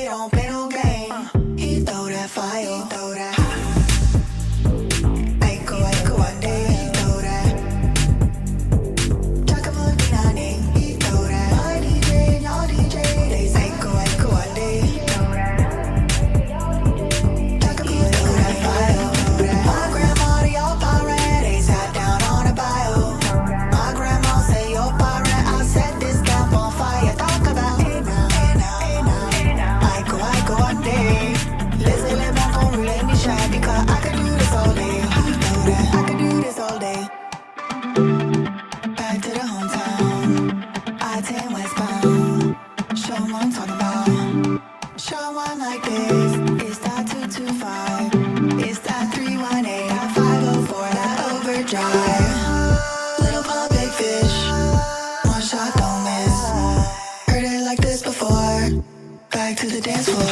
don't play no game. He throw that fire, he throw that. Aiko, one day, he throw that. Chakamoon, he throw that. My DJ, y'all DJ, they say Aiko, one day, he throw that. Chakamoon, throw that fire, my grandma, y'all pirate, they sat down on a bio. My grandma say you're pirate, I set this camp on fire. Talk about it now, Aiko, one day. Listen, let my phone let me shine because I could do this all day. I could do this all day. Back to the hometown, I-10 westbound. Show 'em what I'm talking about. Show 'em like this. It's that 225. It's that 318. That 504. That overdrive. Little pump, big fish. One shot, don't miss. Heard it like this before. Back to the dance floor.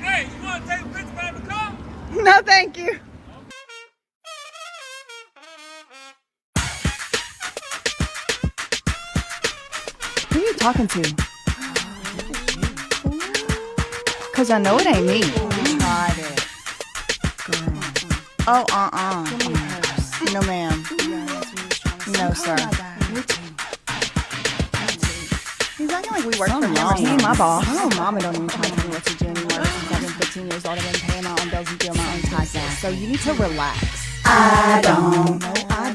Hey, you want to take a picture by the car? No, thank you. Who are you talking to? Because I know it ain't me. Tried it. Oh, no, ma'am. No, sir. He's acting like we work for him. He ain't my boss. Oh, mama don't even try to tell me what to do anymore. Since I've been 15 years old, I've been paying my own bills and doing my own taxes. So you need to relax. I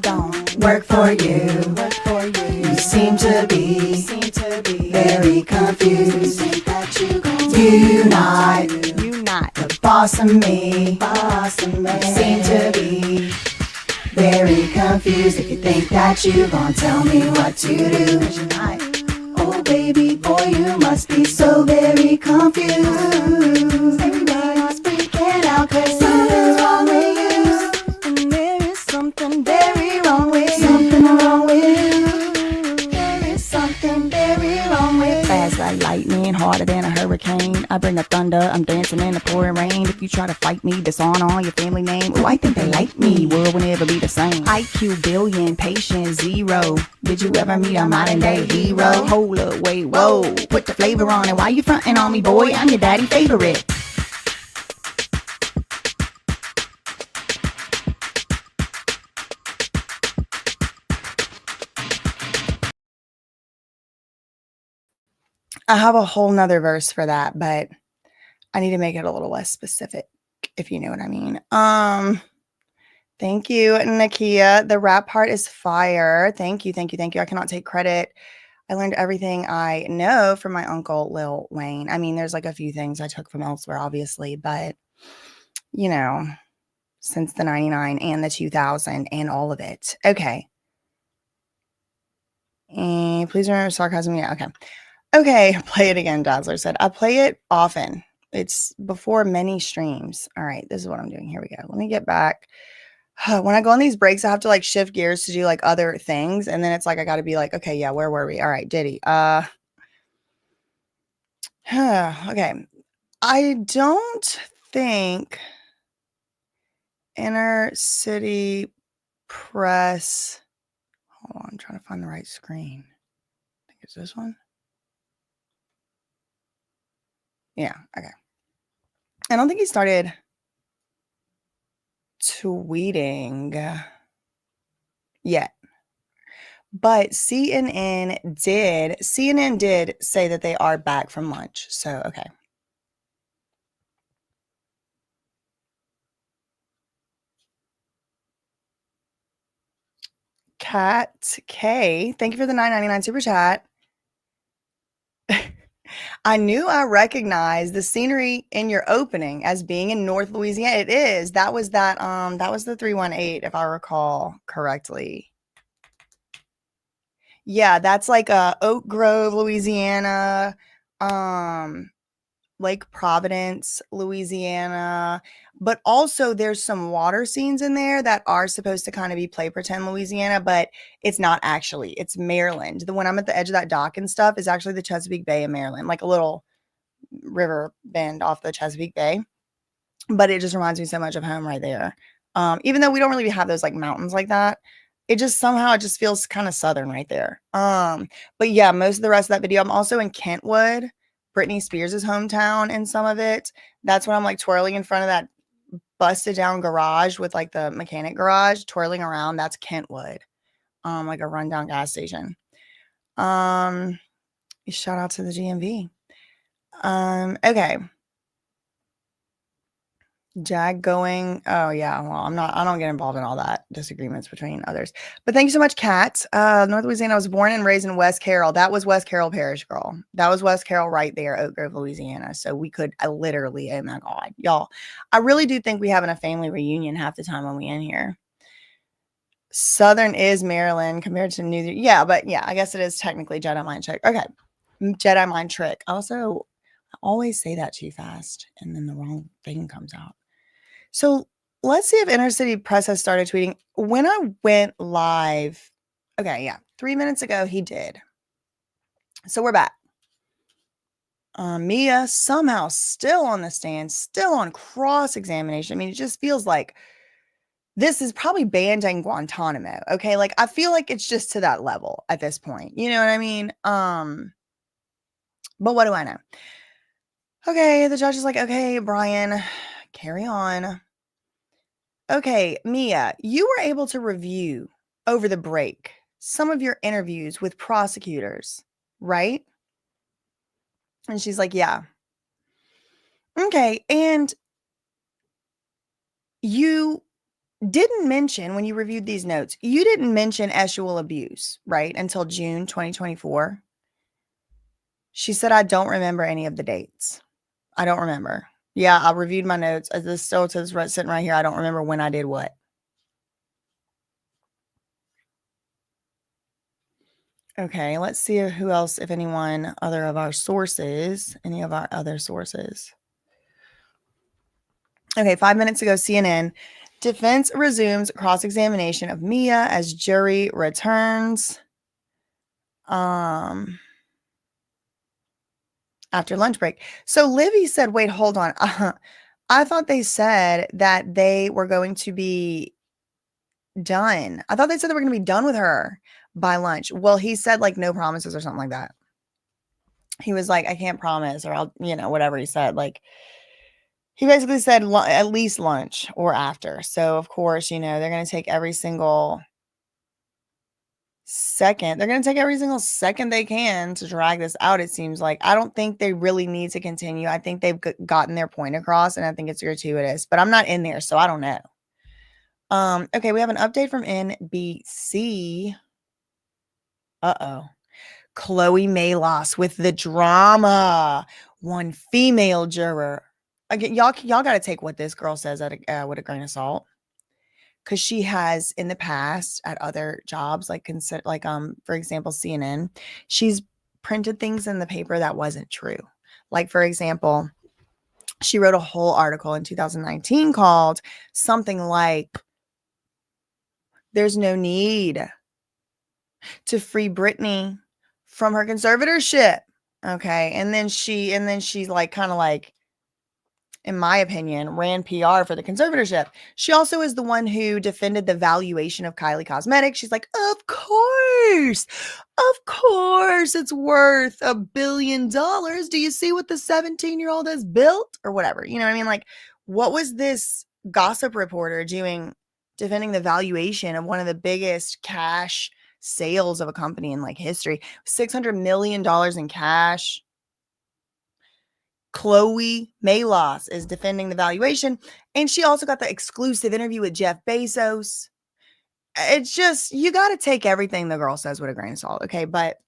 don't work for you. Work for you. You seem to be very confused. You not the boss of me. You seem to be very confused. If you think that you gon' tell me what to do, oh baby boy, you must be so very confused. Everybody's freaking out 'cause something's wrong with you. And there is something very wrong with you. Something wrong with you. There is something very wrong with you. Fast like lightning, harder than a hurricane. I bring the thunder, I'm dancing in the pouring rain. If you try to fight me, dishonor all your family name. Oh, I think they like me, world will never be the same. IQ billion, patience zero. Did you ever meet a modern day hero? Hold up, wait, whoa, put the flavor on it. Why you frontin' on me, boy? I'm your daddy favorite. I have a whole nother verse for that, but I need to make it a little less specific, if you know what I mean. Thank you, Nakia. The rap part is fire. Thank you. I cannot take credit. I learned everything I know from my uncle, Lil Wayne. I mean, there's like a few things I took from elsewhere, obviously, but, you know, since the 99 and the 2000 and all of it. Okay. And please remember sarcasm. Yeah, okay. Okay, play it again, Dazzler said. I play it often. It's before many streams. All right, this is what I'm doing. Here we go. Let me get back. When I go on these breaks, I have to like shift gears to do like other things. And then it's like, I got to be like, okay, yeah, where were we? All right, Diddy. Okay. I don't think Inner City Press. Hold on, I'm trying to find the right screen. I think it's this one. Yeah, okay. I don't think he started tweeting yet. But CNN did say that they are back from lunch. So, okay. Cat K, thank you for the $9.99 super chat. I knew I recognized the scenery in your opening as being in North Louisiana. It is. That was the 318, if I recall correctly. Yeah, that's like Oak Grove, Louisiana, Lake Providence, Louisiana. But also there's some water scenes in there that are supposed to kind of be play pretend Louisiana, but it's not actually. It's Maryland. The one I'm at the edge of that dock and stuff is actually the Chesapeake Bay of Maryland, like a little river bend off the Chesapeake Bay. But it just reminds me so much of home right there. Even though we don't really have those like mountains like that, it just feels kind of southern right there. But yeah, most of the rest of that video, I'm also in Kentwood, Britney Spears' hometown, in some of it. That's when I'm like twirling in front of that busted down garage with like the mechanic garage, twirling around. That's Kentwood, like a rundown gas station. Shout out to the GMV. Okay. Jag going. Oh yeah. Well, I don't get involved in all that disagreements between others. But thank you so much, Kat. North Louisiana. I was born and raised in West Carroll. That was West Carroll Parish, girl. That was West Carroll right there, Oak Grove, Louisiana. So we could literally, oh my God, y'all. I really do think we having a family reunion half the time when we in here. Southern is Maryland compared to New. Yeah, but yeah, I guess it is technically Jedi mind trick. Okay. Jedi mind trick. Also, I always say that too fast and then the wrong thing comes out. So let's see if Inner City Press has started tweeting. When I went live, okay, yeah, 3 minutes ago, he did. So we're back. Mia somehow still on the stand, still on cross-examination. I mean, it just feels like this is probably banned in Guantanamo. Okay, like I feel like it's just to that level at this point. You know what I mean? But what do I know? Okay, the judge is like, okay, Brian, carry on. Okay, Mia, you were able to review over the break some of your interviews with prosecutors, right? And she's like, yeah. Okay, and you didn't mention when you reviewed these notes, you didn't mention sexual abuse, right? Until June 2024. She said, I don't remember any of the dates. I don't remember. Yeah, I reviewed my notes. This still says sitting right here. I don't remember when I did what. Okay, let's see who else, if anyone, any of our other sources. Okay, 5 minutes ago, CNN. Defense resumes cross-examination of Mia as jury returns. After lunch break. So Livy said, wait, hold on. I thought they said that they were going to be done. I thought they said they were going to be done with her by lunch. Well, he said like no promises or something like that. He was like, I can't promise, or I'll, whatever he said. Like, he basically said at least lunch or after. So, of course, they're going to take every single second. They're going to take every single second they can to drag this out, it seems like. I don't think they really need to continue. I think they've gotten their point across, and I think it's gratuitous. But I'm not in there, so I don't know. Okay, we have an update from NBC. Uh-oh. Chloe Malos with the drama. One female juror. Again, y'all got to take what this girl says with a grain of salt, because she has in the past at other jobs, for example, CNN, she's printed things in the paper that wasn't true. Like, for example, she wrote a whole article in 2019 called something like, "There's no need to free Britney from her conservatorship." Okay, and then she's like, kind of like, in my opinion, ran PR for the conservatorship. She also is the one who defended the valuation of Kylie Cosmetics. She's like, of course, it's worth $1 billion. Do you see what the 17-year-old has built? Or whatever. You know what I mean? Like, what was this gossip reporter doing defending the valuation of one of the biggest cash sales of a company in like history. $600 million in cash. Chloe Malos is defending the valuation, and she also got the exclusive interview with Jeff Bezos. It's just, you got to take everything the girl says with a grain of salt, okay? But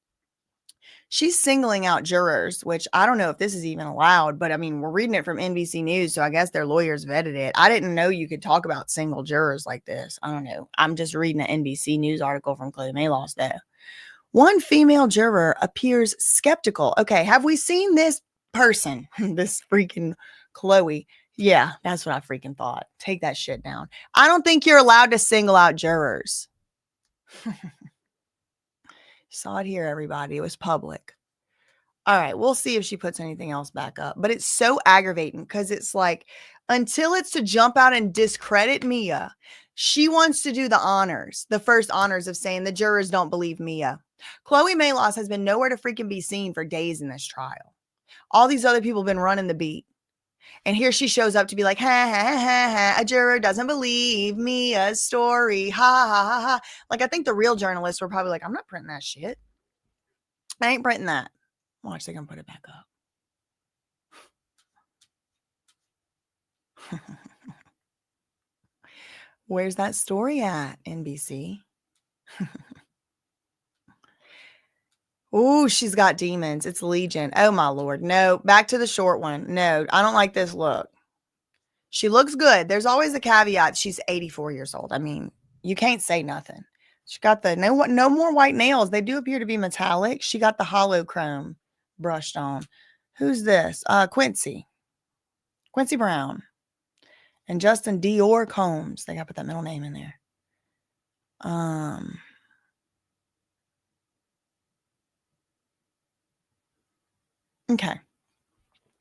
she's singling out jurors, which I don't know if this is even allowed, but I mean, we're reading it from NBC News, so I guess their lawyers vetted it. I didn't know you could talk about single jurors like this. I don't know. I'm just reading an NBC News article from Chloe Malos, though. One female juror appears skeptical. Okay, have we seen this person? This freaking Chloe. Yeah, that's what I freaking thought. Take that shit down. I don't think you're allowed to single out jurors. Saw it here, everybody. It was public. All right, we'll see if she puts anything else back up. But it's so aggravating because it's like, until it's to jump out and discredit Mia, she wants to do the honors, the first honors of saying the jurors don't believe Mia. Chloe Malos has been nowhere to freaking be seen for days in this trial. All these other people have been running the beat. And here she shows up to be like, ha, ha, ha, ha, a juror doesn't believe Mia's story. Ha, ha, ha, ha. Like, I think the real journalists were probably like, I'm not printing that shit. I ain't printing that. Watch, they're going to put it back up. Where's that story at, NBC? Ooh, she's got demons. It's Legion. Oh, my Lord. No, back to the short one. No, I don't like this look. She looks good. There's always a caveat. She's 84 years old. I mean, you can't say nothing. She got the no more white nails. They do appear to be metallic. She got the hollow chrome brushed on. Who's this? Quincy Brown and Justin Dior Combs. They got to put that middle name in there. Okay.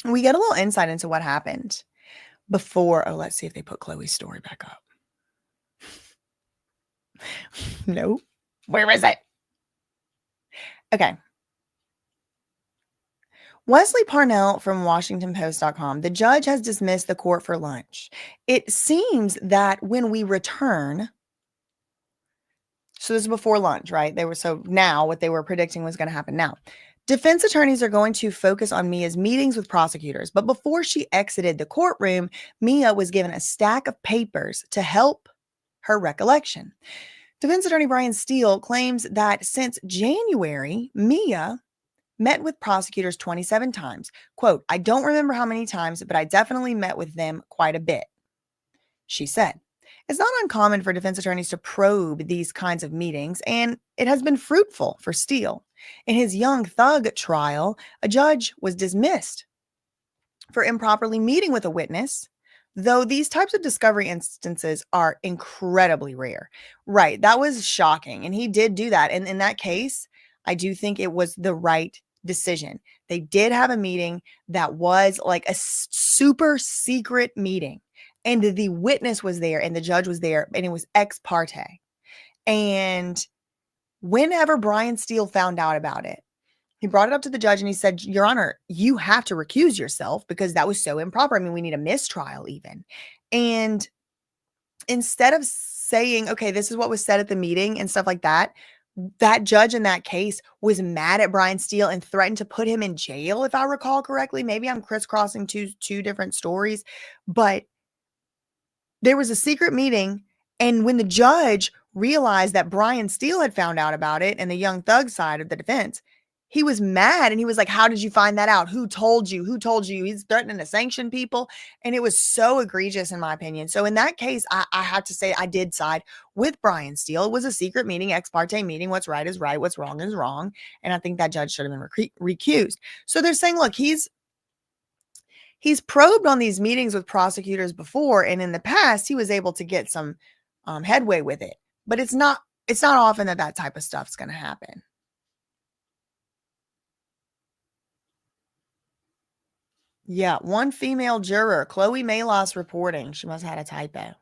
We get a little insight into what happened before. Oh, let's see if they put Chloe's story back up. Nope. Where is it? Okay. Wesley Parnell from WashingtonPost.com. The judge has dismissed the court for lunch. It seems that when we return, so this is before lunch, right? Now what they were predicting was going to happen now. Defense attorneys are going to focus on Mia's meetings with prosecutors. But before she exited the courtroom, Mia was given a stack of papers to help her recollection. Defense attorney Brian Steele claims that since January, Mia met with prosecutors 27 times. Quote, I don't remember how many times, but I definitely met with them quite a bit, she said. It's not uncommon for defense attorneys to probe these kinds of meetings, and it has been fruitful for Steele. In his Young Thug trial, a judge was dismissed for improperly meeting with a witness, though these types of discovery instances are incredibly rare. Right, that was shocking, and he did do that. And in that case, I do think it was the right decision. They did have a meeting that was like a super secret meeting. And the witness was there and the judge was there and it was ex parte. And whenever Brian Steele found out about it, he brought it up to the judge and he said, Your Honor, you have to recuse yourself because that was so improper. I mean, we need a mistrial even. And instead of saying, okay, this is what was said at the meeting and stuff like that, that judge in that case was mad at Brian Steele and threatened to put him in jail, if I recall correctly. Maybe I'm crisscrossing two different stories, but there was a secret meeting, and when the judge realized that Brian Steele had found out about it and the Young Thug side of the defense, he was mad and he was like, how did you find that out? Who told you? Who told you? He's threatening to sanction people. And it was so egregious in my opinion. So in that case, I have to say I did side with Brian Steele. It was a secret meeting, ex parte meeting. What's right is right. What's wrong is wrong. And I think that judge should have been recused. So they're saying, look, he's probed on these meetings with prosecutors before, and in the past, he was able to get some headway with it. But it's not often that type of stuff's going to happen. Yeah, one female juror, Chloe Malos, reporting. She must have had a typo.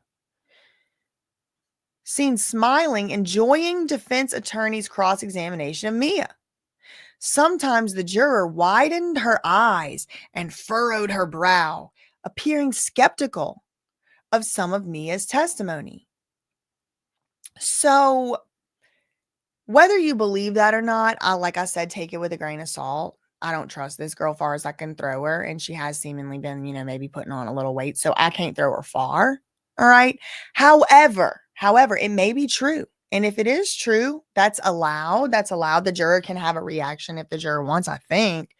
Seen smiling, enjoying defense attorney's cross-examination of Mia. Sometimes the juror widened her eyes and furrowed her brow, appearing skeptical of some of Mia's testimony. So Whether you believe that or not, like I said, take it with a grain of salt. I don't trust this girl far as I can throw her. And she has seemingly been, maybe putting on a little weight. So I can't throw her far. All right. However, it may be true. And if it is true, that's allowed. That's allowed. The juror can have a reaction if the juror wants, I think.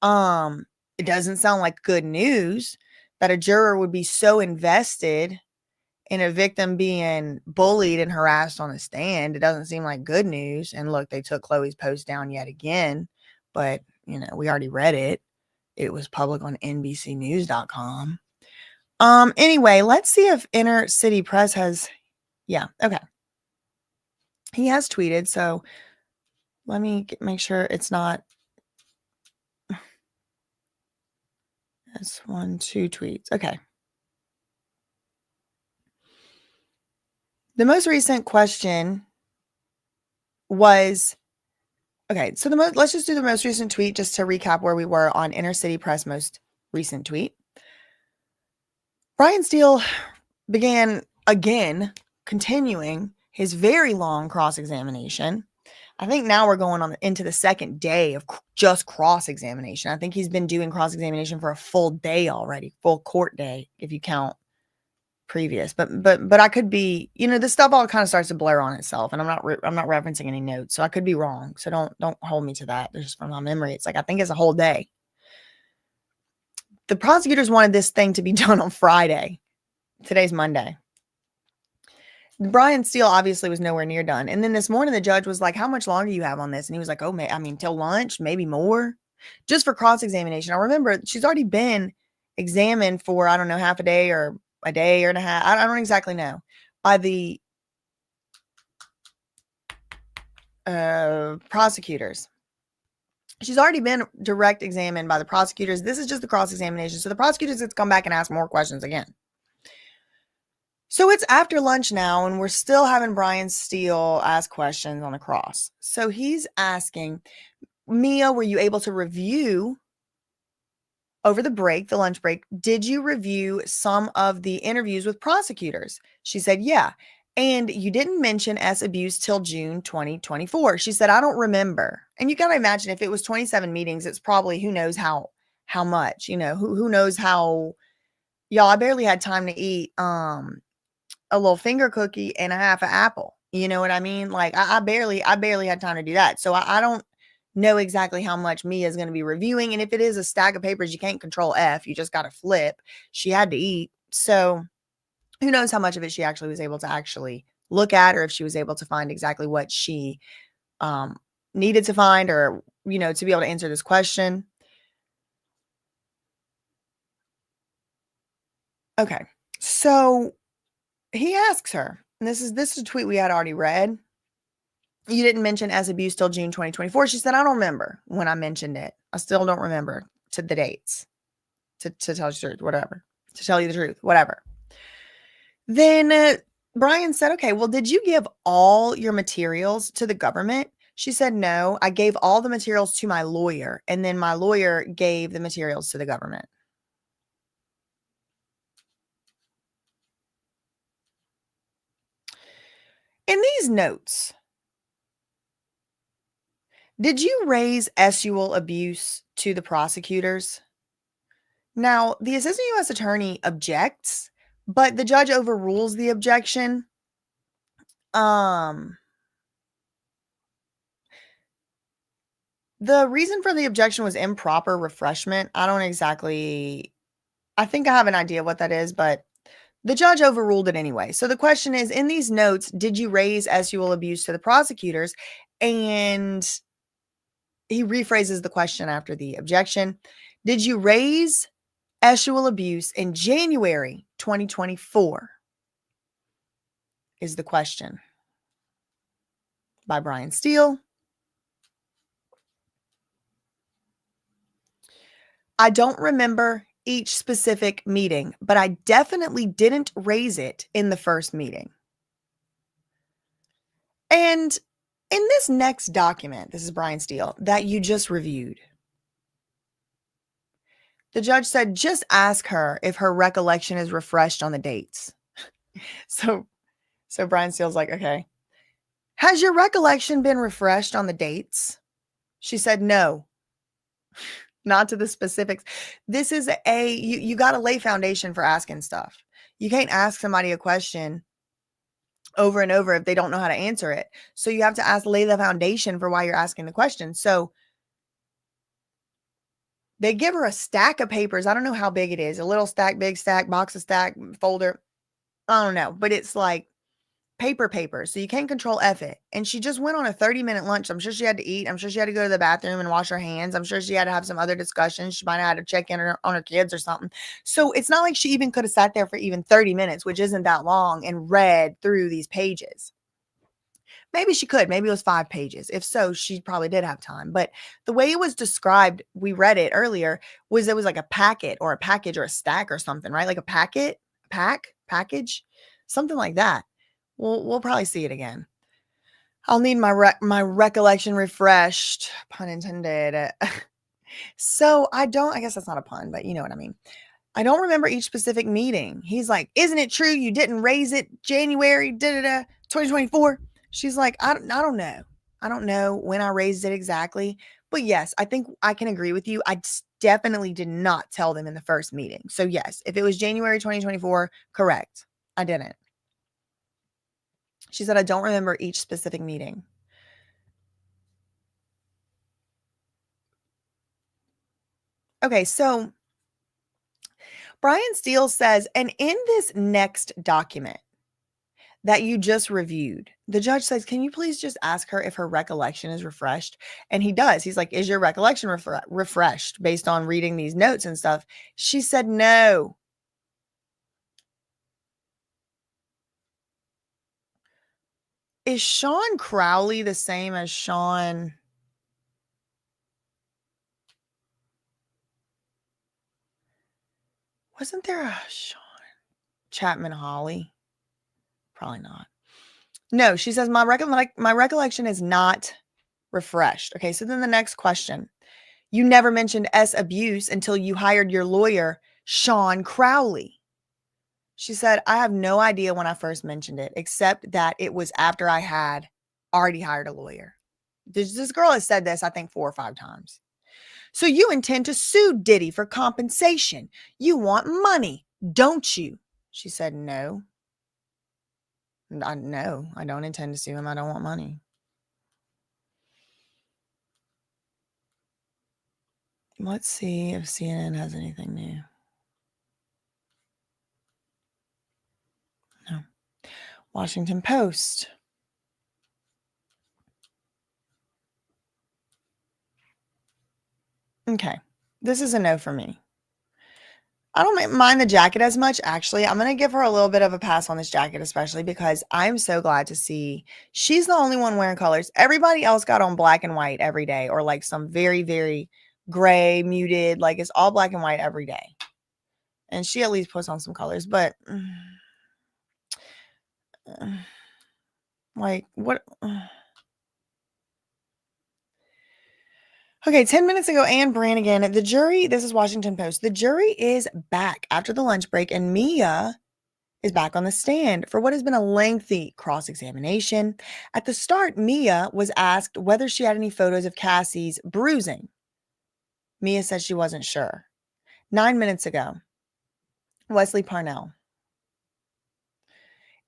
It doesn't sound like good news that a juror would be so invested in a victim being bullied and harassed on the stand. It doesn't seem like good news. And look, they took Chloe's post down yet again, but we already read it. It was public on NBCnews.com. Anyway, let's see if Inner City Press has, okay. He has tweeted, so let me make sure it's not. That's 1, 2 tweets. Okay. The most recent question was, okay, so let's just do the most recent tweet just to recap where we were on Inner City Press most recent tweet. Brian Steele began again, continuing his very long cross-examination. I think now we're going into the second day of just cross-examination. I think he's been doing cross-examination for a full day already, full court day, if you count previous. But I could be, this stuff all kind of starts to blur on itself, and I'm not referencing any notes, so I could be wrong. So don't hold me to that. Just from my memory, it's like I think it's a whole day. The prosecutors wanted this thing to be done on Friday. Today's Monday. Brian Steele obviously was nowhere near done. And then this morning, the judge was like, how much longer do you have on this? And he was like, till lunch, maybe more, just for cross-examination. I remember she's already been examined for, I don't know, half a day or a day or and a half. I don't exactly know, by the prosecutors. She's already been direct examined by the prosecutors. This is just the cross-examination. So the prosecutors have to come back and ask more questions again. So it's after lunch now, and we're still having Brian Steele ask questions on the cross. So he's asking, Mia, were you able to review over the break, the lunch break? Did you review some of the interviews with prosecutors? She said, yeah. And you didn't mention S abuse till June 2024. She said, I don't remember. And you got to imagine if it was 27 meetings, it's probably who knows how much, who knows how. Y'all, I barely had time to eat a little finger cookie and a half an apple. You know what I mean? Like I barely had time to do that. So I don't know exactly how much Mia is going to be reviewing. And if it is a stack of papers, you can't control F. You just got to flip. She had to eat. So who knows how much of it she actually was able to actually look at, or if she was able to find exactly what she needed to find, or, to be able to answer this question. Okay. So he asks her, and this is a tweet we had already read. You didn't mention as abuse till June 2024. She said, I don't remember when I mentioned it. I still don't remember to the dates, to tell you the truth, whatever. To tell you the truth, whatever. Then Brian said, okay, well, did you give all your materials to the government? She said, no, I gave all the materials to my lawyer, and then my lawyer gave the materials to the government. In these notes, did you raise sexual abuse to the prosecutors? Now, the assistant U.S. attorney objects, but the judge overrules the objection. The reason for the objection was improper refreshment. I think I have an idea what that is, but the judge overruled it anyway. So the question is, in these notes, did you raise sexual abuse to the prosecutors? And he rephrases the question after the objection. Did you raise sexual abuse in January 2024? Is the question by Brian Steele. I don't remember each specific meeting, but I definitely didn't raise it in the first meeting. And in this next document, this is Brian Steele, that you just reviewed, the judge said, just ask her if her recollection is refreshed on the dates. So Brian Steele's like, okay. Has your recollection been refreshed on the dates? She said no, not to the specifics. This is you got to lay foundation for asking stuff. You can't ask somebody a question over and over if they don't know how to answer it. So you have to lay the foundation for why you're asking the question. So they give her a stack of papers. I don't know how big it is. A little stack, big stack, box of stack, folder. I don't know, but it's like paper. So you can't control F it. And she just went on a 30-minute lunch. I'm sure she had to eat. I'm sure she had to go to the bathroom and wash her hands. I'm sure she had to have some other discussions. She might have had to check in on her kids or something. So it's not like she even could have sat there for even 30 minutes, which isn't that long, and read through these pages. Maybe she could. Maybe it was 5 pages. If so, she probably did have time. But the way it was described, we read it earlier, was it was like a packet or a package or a stack or something, right? Like a package, something like that. We'll probably see it again. I'll need my recollection refreshed, pun intended. So I guess that's not a pun, but you know what I mean. I don't remember each specific meeting. He's like, isn't it true you didn't raise it January 2024? She's like, I don't know. I don't know when I raised it exactly. But yes, I think I can agree with you. I definitely did not tell them in the first meeting. So yes, if it was January 2024, correct. I didn't. She said, I don't remember each specific meeting. Okay, so Brian Steele says, and in this next document that you just reviewed, the judge says, can you please just ask her if her recollection is refreshed? And he does. He's like, is your recollection refreshed based on reading these notes and stuff? She said, no. Is Sean Crowley the same as Sean? Wasn't there a Sean Chapman Holly? Probably not. No, she says, my recollection is not refreshed. Okay, so then the next question. You never mentioned S abuse until you hired your lawyer, Sean Crowley. She said, I have no idea when I first mentioned it, except that it was after I had already hired a lawyer. This girl has said this, I think, 4 or 5 times. So you intend to sue Diddy for compensation. You want money, don't you? She said, no. No, I don't intend to sue him. I don't want money. Let's see if CNN has anything new. No. Washington Post. Okay. This is a no for me. I don't mind the jacket as much, actually. I'm going to give her a little bit of a pass on this jacket, especially because I'm so glad to see she's the only one wearing colors. Everybody else got on black and white every day, or like some very, very gray, muted, like it's all black and white every day. And she at least puts on some colors, but like what? Okay, 10 minutes ago, Anne Brannigan, the jury, this is Washington Post, the jury is back after the lunch break, and Mia is back on the stand for what has been a lengthy cross-examination. At the start, Mia was asked whether she had any photos of Cassie's bruising. Mia said she wasn't sure. 9 minutes ago, Wesley Parnell.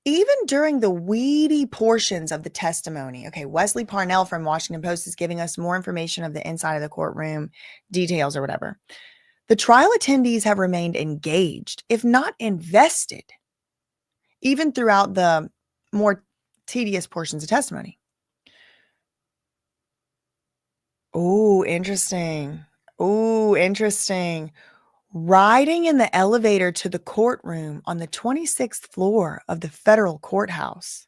Even during the weedy portions of the testimony, okay, Wesley Parnell from Washington Post is giving us more information of the inside of the courtroom, details or whatever. The trial attendees have remained engaged, if not invested, even throughout the more tedious portions of testimony. Oh, interesting. Oh, interesting. Riding in the elevator to the courtroom on the 26th floor of the federal courthouse,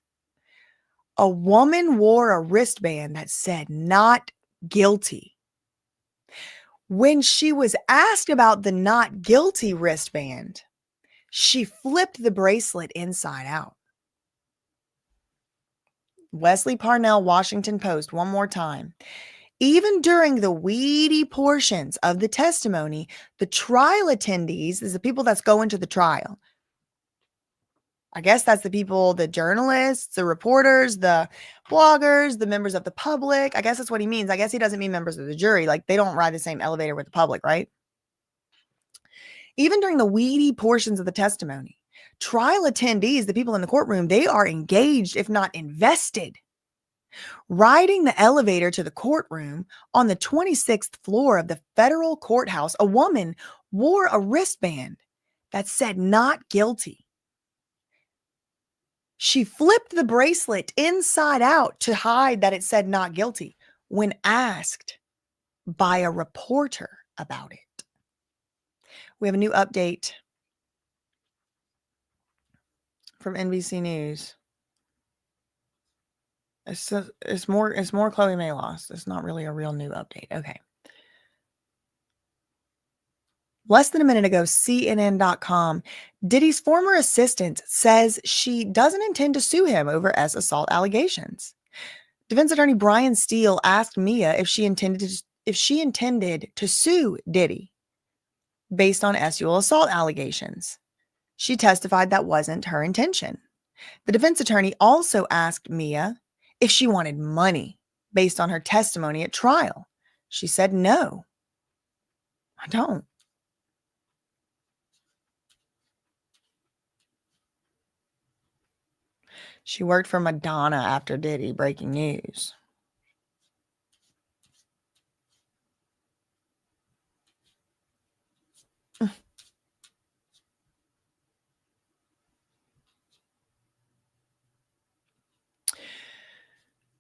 a woman wore a wristband that said "not guilty." When she was asked about the "not guilty" wristband, she flipped the bracelet inside out. Wesley Parnell, Washington Post, one more time. Even during the weedy portions of the testimony, the trial attendees, this is the people that's going to the trial, I guess that's the people, the journalists, the reporters, the bloggers, the members of the public. I guess that's what he means. I guess he doesn't mean members of the jury. Like they don't ride the same elevator with the public, right? Even during the weedy portions of the testimony, trial attendees, the people in the courtroom, they are engaged, if not invested. Riding the elevator to the courtroom on the 26th floor of the federal courthouse, a woman wore a wristband that said not guilty. She flipped the bracelet inside out to hide that it said not guilty when asked by a reporter about it. We have a new update from NBC News. It's more Chloe Mayloss. It's not really a real new update. Okay. Less than a minute ago, CNN.com, Diddy's former assistant says she doesn't intend to sue him over assault allegations. Defense attorney Brian Steele asked Mia if she intended to sue Diddy based on sexual assault allegations. She testified that wasn't her intention. The defense attorney also asked Mia if she wanted money based on her testimony at trial. She said, no, I don't. She worked for Madonna after Diddy, breaking news.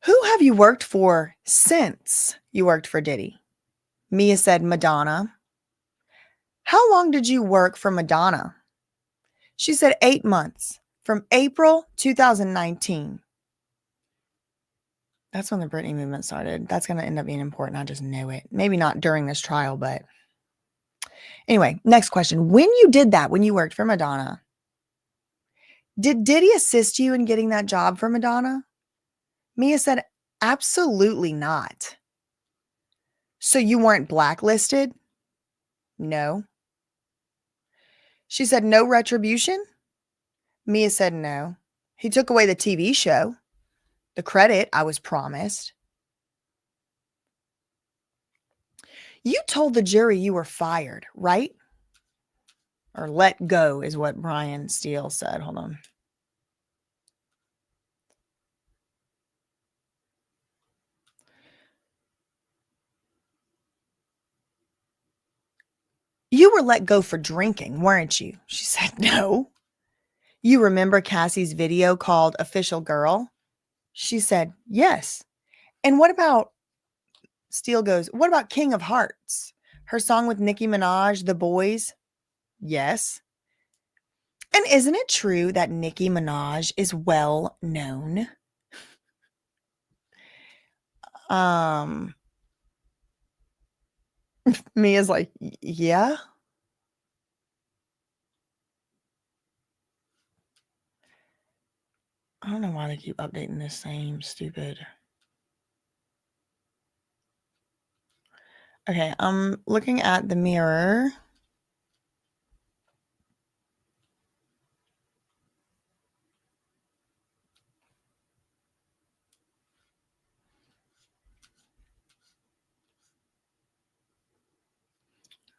Who have you worked for since you worked for Diddy? Mia said, Madonna. How long did you work for Madonna? She said 8 months, from April 2019. That's when the Britney movement started. That's going to end up being important. I just know it. Maybe not during this trial, but anyway, next question. When you did that, when you worked for Madonna, did Diddy assist you in getting that job for Madonna? Mia said, absolutely not. So you weren't blacklisted? No. She said, no retribution? Mia said, no. He took away the TV show, the credit I was promised. You told the jury you were fired, right? Or let go is what Brian Steele said. Hold on. You were let go for drinking, weren't you? She said, no. You remember Cassie's video called Official Girl? She said, yes. And what about, Steele goes, what about King of Hearts? Her song with Nicki Minaj, The Boys? Yes. And isn't it true that Nicki Minaj is well known? Mia's like, yeah. I don't know why they keep updating this same stupid. Okay, I'm looking at the Mirror.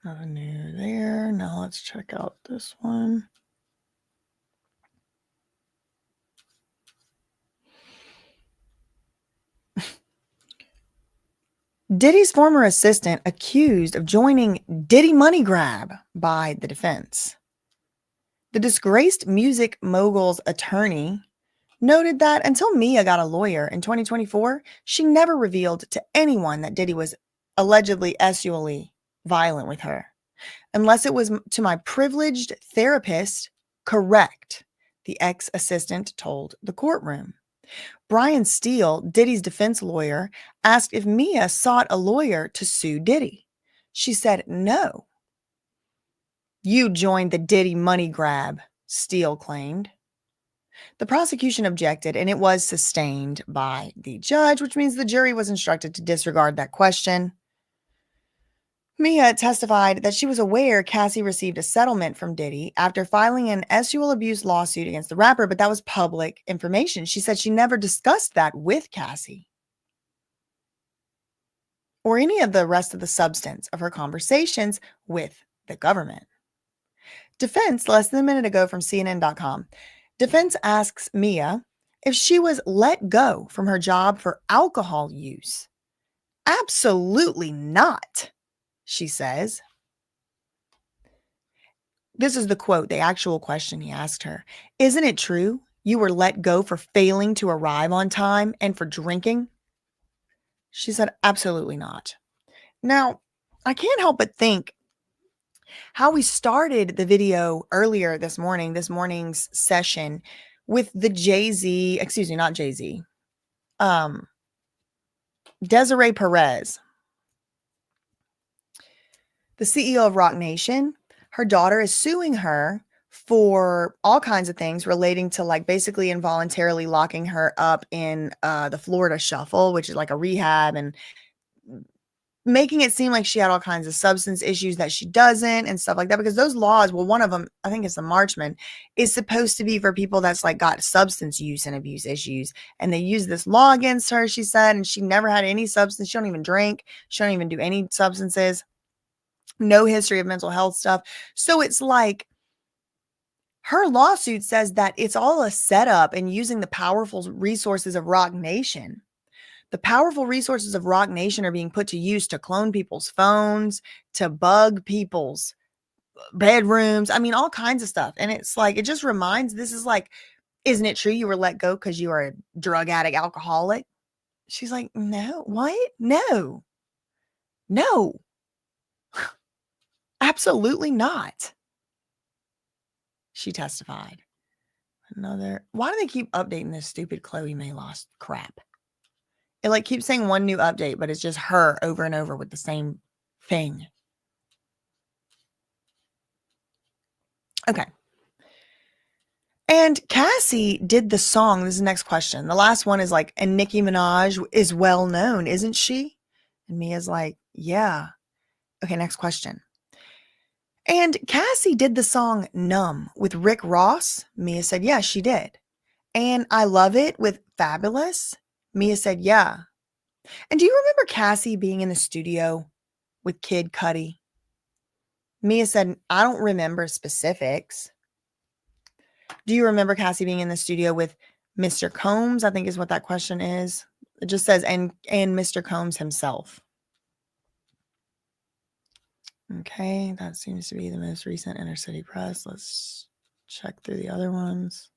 Nothing new there. Now let's check out this one. Diddy's former assistant accused of joining Diddy money grab by the defense. The disgraced music mogul's attorney noted that until Mia got a lawyer in 2024, she never revealed to anyone that Diddy was allegedly sexually violent with her, unless it was to my privileged therapist. Correct, the ex-assistant told the courtroom. Brian Steele, Diddy's defense lawyer, asked if Mia sought a lawyer to sue Diddy. She said no. You joined the Diddy money grab, Steele claimed. The prosecution objected, and it was sustained by the judge, which means the jury was instructed to disregard that question. Mia testified that she was aware Cassie received a settlement from Diddy after filing an sexual abuse lawsuit against the rapper, but that was public information. She said she never discussed that with Cassie or any of the rest of the substance of her conversations with the government. Defense, less than a minute ago from CNN.com, defense asks Mia if she was let go from her job for alcohol use. Absolutely not, she says. This is the quote, the actual question he asked her. Isn't it true you were let go for failing to arrive on time and for drinking? She said, absolutely not. Now, I can't help but think how we started the video earlier this morning's session with the Desiree Perez, the CEO of Roc Nation. Her daughter is suing her for all kinds of things relating to like basically involuntarily locking her up in the Florida Shuffle, which is like a rehab, and making it seem like she had all kinds of substance issues that she doesn't and stuff like that. Because those laws, well, one of them, I think it's the Marchman, is supposed to be for people that's like got substance use and abuse issues. And they use this law against her, she said, and she never had any substance. She don't even drink. She don't even do any substances. No history of mental health stuff. So it's like her lawsuit says that it's all a setup and using the powerful resources of Roc Nation. The powerful resources of Roc Nation are being put to use to clone people's phones, to bug people's bedrooms. I mean, all kinds of stuff. And it's like, it just reminds, this is like, isn't it true you were let go because you are a drug addict, alcoholic? She's like, no, what? No, absolutely not. She testified. Why do they keep updating this stupid Chloe Mayloss crap? It like keeps saying one new update, but it's just her over and over with the same thing. Okay. And Cassie did the song. This is the next question. The last one is like, and Nicki Minaj is well known, isn't she? And Mia's like, yeah. Okay, next question. And Cassie did the song Numb with Rick Ross. Mia said, yeah, she did. And I Love It with Fabulous. Mia said, yeah. And do you remember Cassie being in the studio with Kid Cudi? Mia said, I don't remember specifics. Do you remember Cassie being in the studio with Mr. Combs? I think is what that question is. It just says, and Mr. Combs himself. Okay, that seems to be the most recent inner city press. Let's check through the other ones.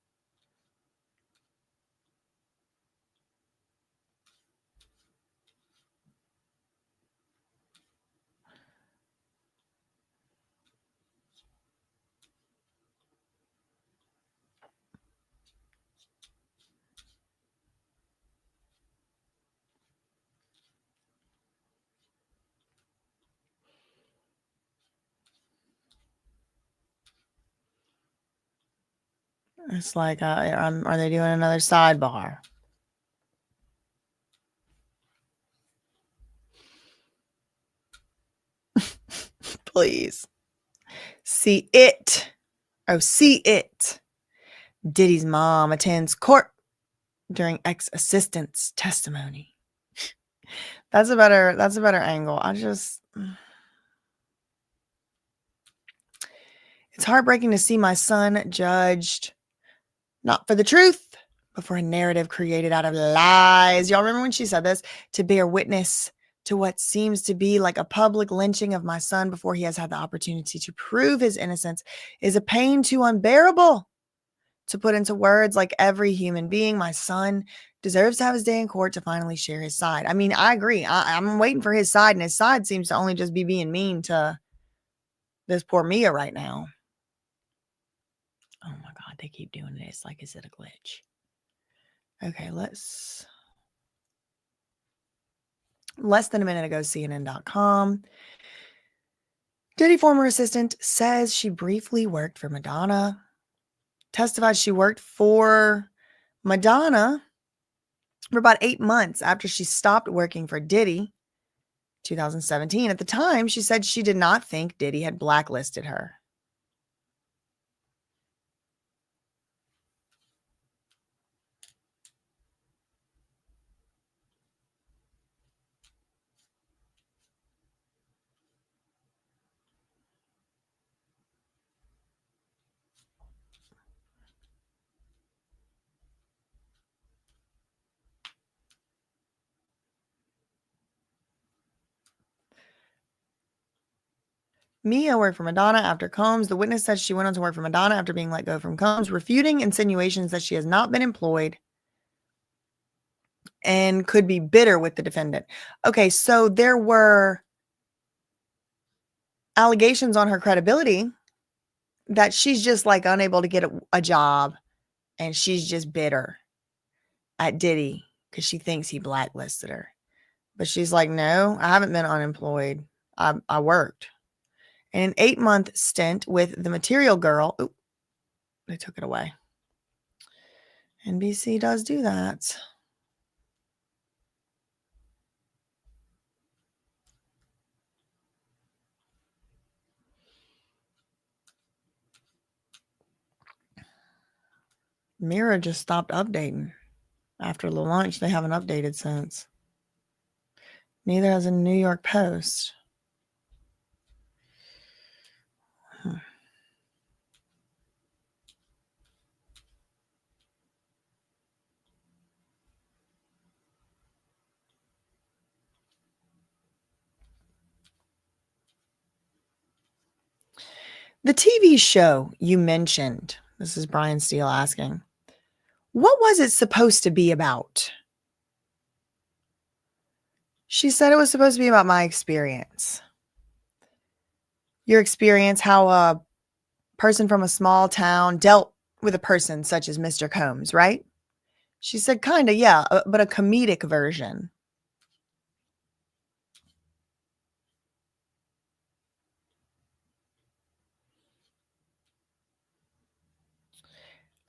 It's like, are they doing another sidebar? Please. See it. Oh, see it. Diddy's mom attends court during ex-assistant's testimony. That's a better angle. It's heartbreaking to see my son judged not for the truth, but for a narrative created out of lies. Y'all remember when she said this? To bear witness to what seems to be like a public lynching of my son before he has had the opportunity to prove his innocence is a pain too unbearable to put into words. Like every human being, my son deserves to have his day in court to finally share his side. I mean, I agree. I'm waiting for his side, and his side seems to only just be being mean to this poor Mia right now. Oh my God, they keep doing this. Like, is it a glitch? Okay, less than a minute ago, CNN.com. Diddy former assistant says she briefly worked for Madonna. Testified she worked for Madonna for about 8 months after she stopped working for Diddy. 2017. At the time, she said she did not think Diddy had blacklisted her. Mia worked for Madonna after Combs. The witness said she went on to work for Madonna after being let go from Combs, refuting insinuations that she has not been employed and could be bitter with the defendant. Okay, so there were allegations on her credibility that she's just like unable to get a job and she's just bitter at Diddy because she thinks he blacklisted her. But she's like, no, I haven't been unemployed. I worked. In an 8-month stint with the Material Girl, they took it away. NBC does do that. Mirror just stopped updating. After the launch, they haven't updated since. Neither has a New York Post. The TV show you mentioned, this is Brian Steele asking, what was it supposed to be about? She said it was supposed to be about my experience. Your experience, how a person from a small town dealt with a person such as Mr. Combs, right? She said, kind of, yeah, but a comedic version.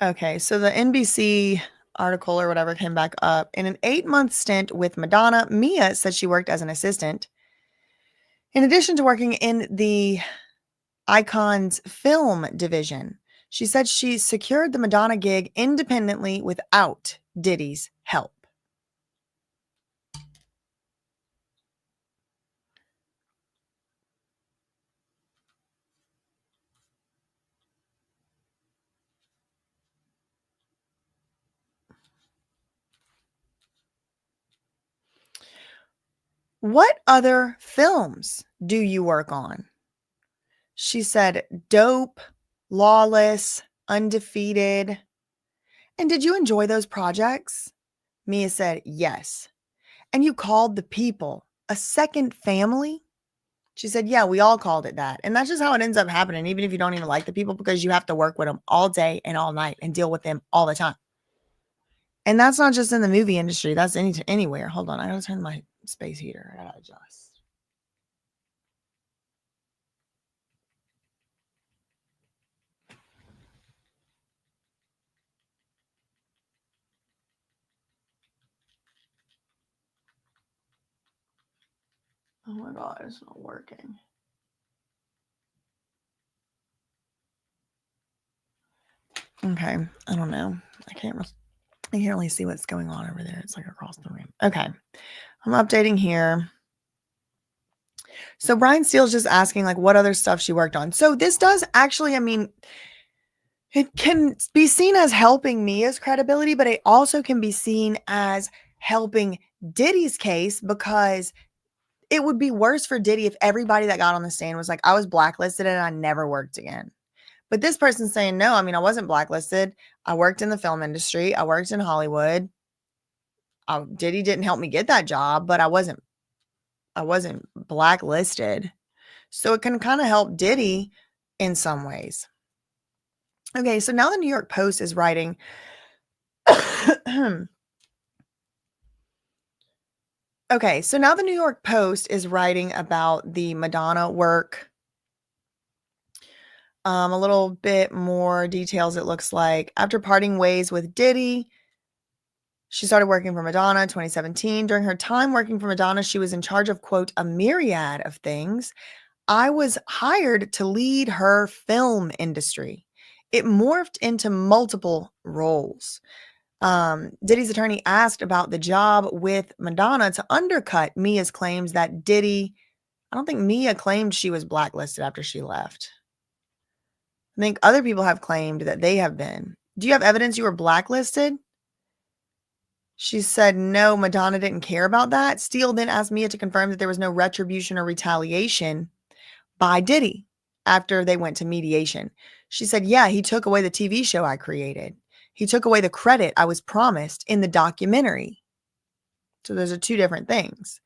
Okay, so the NBC article or whatever came back up. In an 8-month stint with Madonna, Mia said she worked as an assistant. In addition to working in the Icon's film division, she said she secured the Madonna gig independently without Diddy's help. What other films do you work on? She said, Dope, Lawless, Undefeated. And did you enjoy those projects? Mia said, yes. And you called the people a second family? She said, yeah, we all called it that. And that's just how it ends up happening, even if you don't even like the people, because you have to work with them all day and all night and deal with them all the time. And that's not just in the movie industry. That's anywhere. Hold on. I got to turn my space heater. I got to adjust. Oh my God, it's not working. Okay, I don't know. I can't really see what's going on over there. It's like across the room. Okay, I'm updating here. So Brian Steele's just asking like what other stuff she worked on. So this does actually, I mean, it can be seen as helping Mia's credibility, but it also can be seen as helping Diddy's case, because it would be worse for Diddy if everybody that got on the stand was like, I was blacklisted and I never worked again. But this person's saying, no, I mean, I wasn't blacklisted. I worked in the film industry. I worked in Hollywood. Diddy didn't help me get that job, but I wasn't blacklisted. So it can kind of help Diddy in some ways. Okay, so now the New York Post is writing. Okay, so now the New York Post is writing about the Madonna work. A little bit more details, it looks like. After parting ways with Diddy, She started working for Madonna in 2017. During her time working for Madonna, she was in charge of, quote, a myriad of things. I was hired to lead her film industry. It morphed into multiple roles. Diddy's attorney asked about the job with Madonna to undercut Mia's claims that Diddy, I don't think Mia claimed she was blacklisted after she left. I think other people have claimed that they have been. Do you have evidence you were blacklisted? She said, no, Madonna didn't care about that. Steele then asked Mia to confirm that there was no retribution or retaliation by Diddy after they went to mediation. She said, yeah, he took away the TV show I created. He took away the credit I was promised in the documentary. So those are two different things.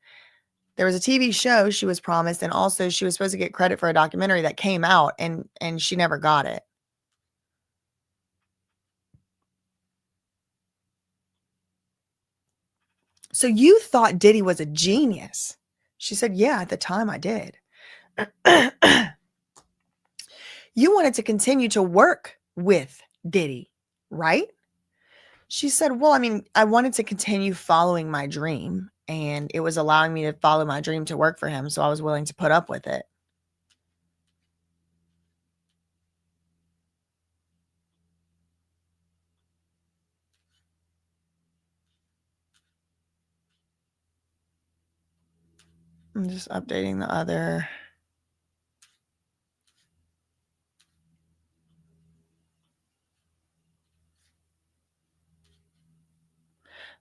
There was a TV show she was promised, and also she was supposed to get credit for a documentary that came out, and she never got it. So you thought Diddy was a genius? She said, yeah, at the time I did. You wanted to continue to work with Diddy, right? She said, well, I mean, I wanted to continue following my dream, and it was allowing me to follow my dream to work for him, so I was willing to put up with it. I'm just updating the other.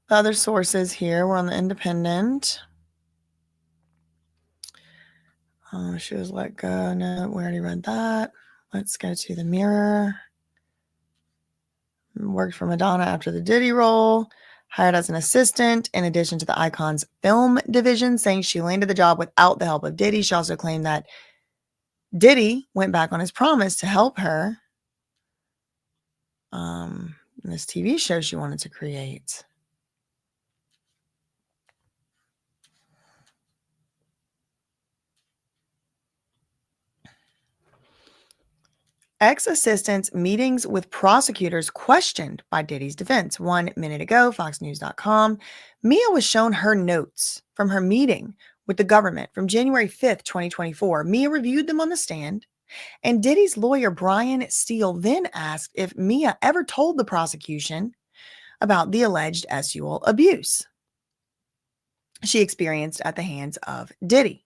The other sources here. We're on the Independent. She was let go. No, we already read that. Let's go to the Mirror. Worked for Madonna after the Diddy role. Hired as an assistant in addition to the Icon's film division, saying she landed the job without the help of Diddy. She also claimed that Diddy went back on his promise to help her in this TV show she wanted to create. Ex-assistants' meetings with prosecutors questioned by Diddy's defense. 1 minute ago, FoxNews.com, Mia was shown her notes from her meeting with the government from January 5th, 2024. Mia reviewed them on the stand, and Diddy's lawyer, Brian Steele, then asked if Mia ever told the prosecution about the alleged sexual abuse she experienced at the hands of Diddy.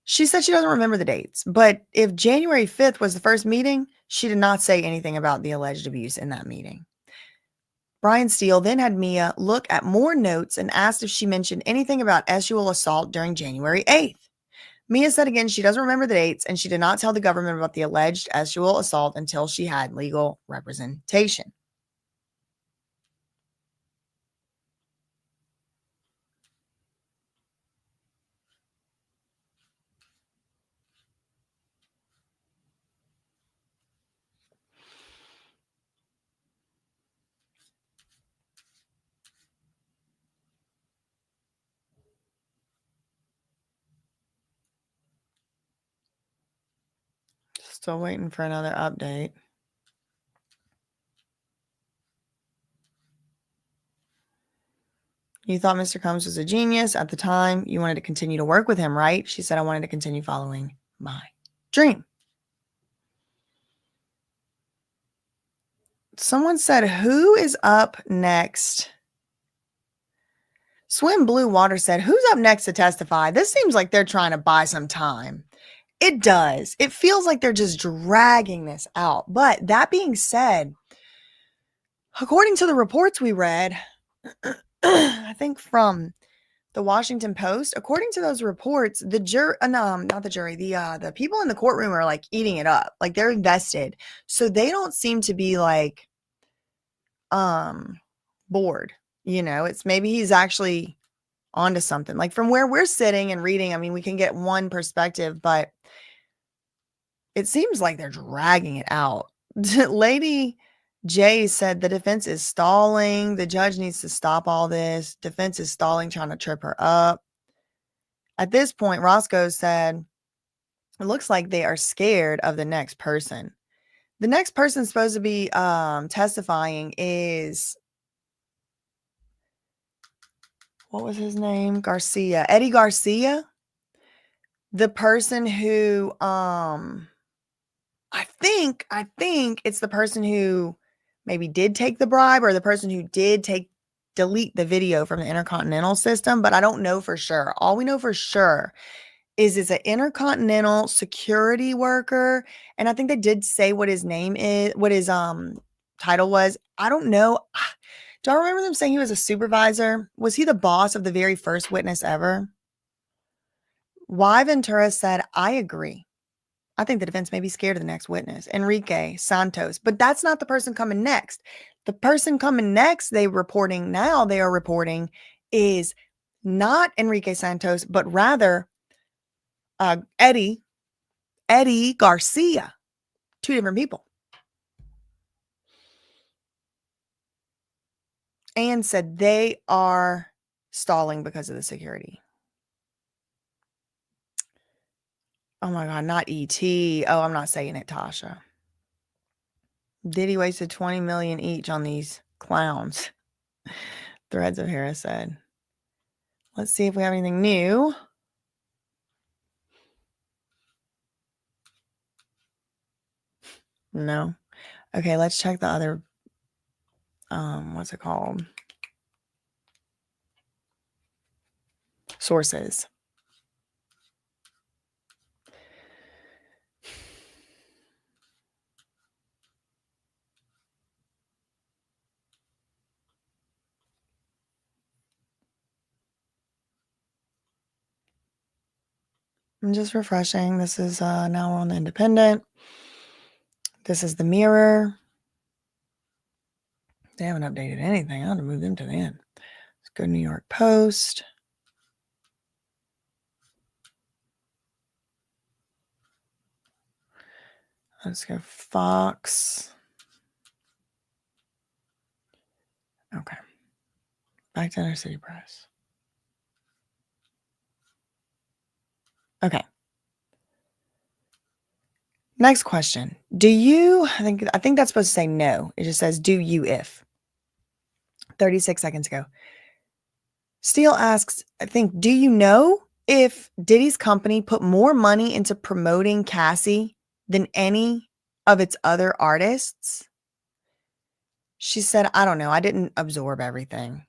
She said she doesn't remember the dates, but if January 5th was the first meeting, she did not say anything about the alleged abuse in that meeting. Brian Steele then had Mia look at more notes and asked if she mentioned anything about sexual assault during January 8th. Mia said again she doesn't remember the dates, and she did not tell the government about the alleged sexual assault until she had legal representation. Still waiting for another update. You thought Mr. Combs was a genius at the time. You wanted to continue to work with him, right? She said, I wanted to continue following my dream. Someone said, who is up next? Swim Blue Water said, who's up next to testify? This seems like they're trying to buy some time. It does. It feels like they're just dragging this out. But that being said, according to the reports we read, I think from the Washington Post, according to those reports, the the people in the courtroom are like eating it up. Like they're invested. So they don't seem to be like bored. You know, it's maybe he's actually onto something. Like from where we're sitting and reading, I mean, we can get one perspective, but it seems like they're dragging it out. Lady Jay said the defense is stalling. The judge needs to stop all this. Defense is stalling, trying to trip her up. At this point, Roscoe said, it looks like they are scared of the next person. The next person supposed to be testifying is what was his name? Garcia. Eddie Garcia. The person who I think it's the person who maybe did take the bribe, or the person who did delete the video from the Intercontinental system, but I don't know for sure. All we know for sure is it's an Intercontinental security worker, and I think they did say what his name is, what his title was. I don't know. Do I remember them saying he was a supervisor? Was he the boss of the very first witness ever? Y Ventura said, I agree. I think the defense may be scared of the next witness, Enrique Santos, but that's not the person coming next. The person coming next, they are reporting, is not Enrique Santos, but rather Eddie Garcia. Two different people. And said they are stalling because of the security. Oh my God, not E.T. Oh, I'm not saying it, Tasha. Diddy wasted $20 million each on these clowns. Threads of Harris said. Let's see if we have anything new. No. Okay, let's check the other, what's it called? Sources. I'm just refreshing. This is now we're on the Independent. This is the Mirror. They haven't updated anything. I ought to move them to the end. Let's go New York Post. Let's go Fox. Okay. Back to Inner City Press. Okay. Next question. Do you, I think that's supposed to say no. It just says, do you if. 36 seconds ago. Steele asks, I think, do you know if Diddy's company put more money into promoting Cassie than any of its other artists? She said, I don't know. I didn't absorb everything.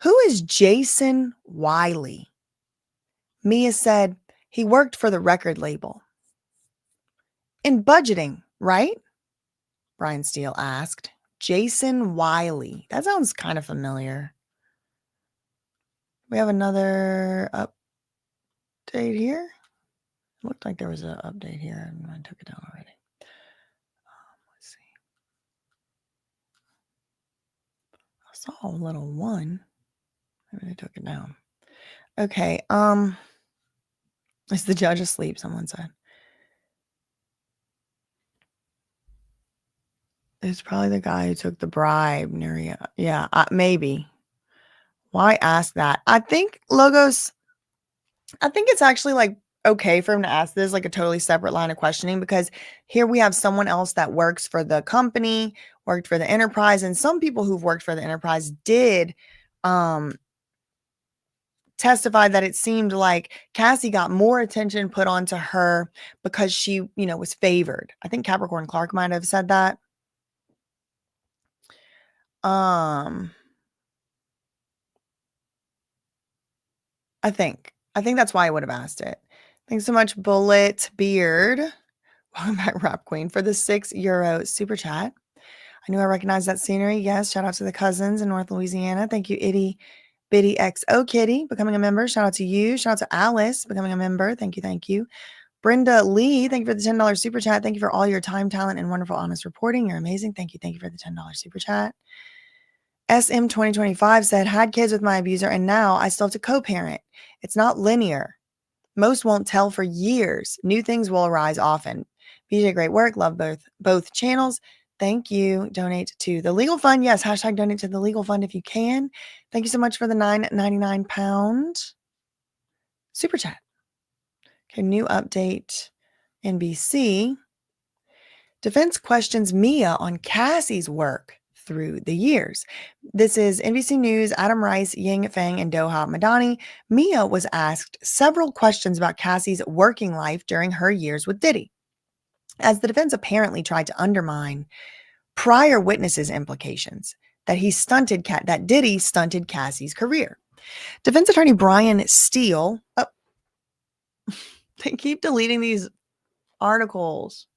Who is Jason Wiley? Mia said, he worked for the record label. In budgeting, right? Brian Steele asked. Jason Wiley. That sounds kind of familiar. We have another update here. It looked like there was an update here and I took it down already. Let's see. I saw a little one. Maybe I took it down. Okay. Is the judge asleep? Someone said. It's probably the guy who took the bribe. Yeah, maybe. Why ask that? I think it's actually like okay for him to ask this, like a totally separate line of questioning, because here we have someone else that works for the company, worked for the enterprise, and some people who've worked for the enterprise did testify that it seemed like Cassie got more attention put onto her because she, was favored. I think Capricorn Clark might have said that. I think that's why I would have asked it. Thanks so much, Bullet Beard. Welcome back, Rap Queen, for the €6 super chat. I knew I recognized that scenery. Yes, shout out to the cousins in North Louisiana. Thank you, Itty Bitty XO Kitty, becoming a member. Shout out to you. Shout out to Alice, becoming a member. Thank you, thank you. Brenda Lee, thank you for the $10 super chat. Thank you for all your time, talent, and wonderful, honest reporting. You're amazing. Thank you for the $10 super chat. SM 2025 said, had kids with my abuser and now I still have to co-parent. It's not linear. Most won't tell for years. New things will arise often. BJ, great work. Love both channels. Thank you. Donate to the legal fund. Yes, hashtag donate to the legal fund if you can. Thank you so much for the £9.99 super chat. Okay, new update. NBC. Defense questions Mia on Cassie's work through the years. This is NBC News, Adam Rice, Ying Feng, and Doha Madani. Mia was asked several questions about Cassie's working life during her years with Diddy, as the defense apparently tried to undermine prior witnesses' implications that Diddy stunted Cassie's career. Defense attorney Brian Steele, they keep deleting these articles.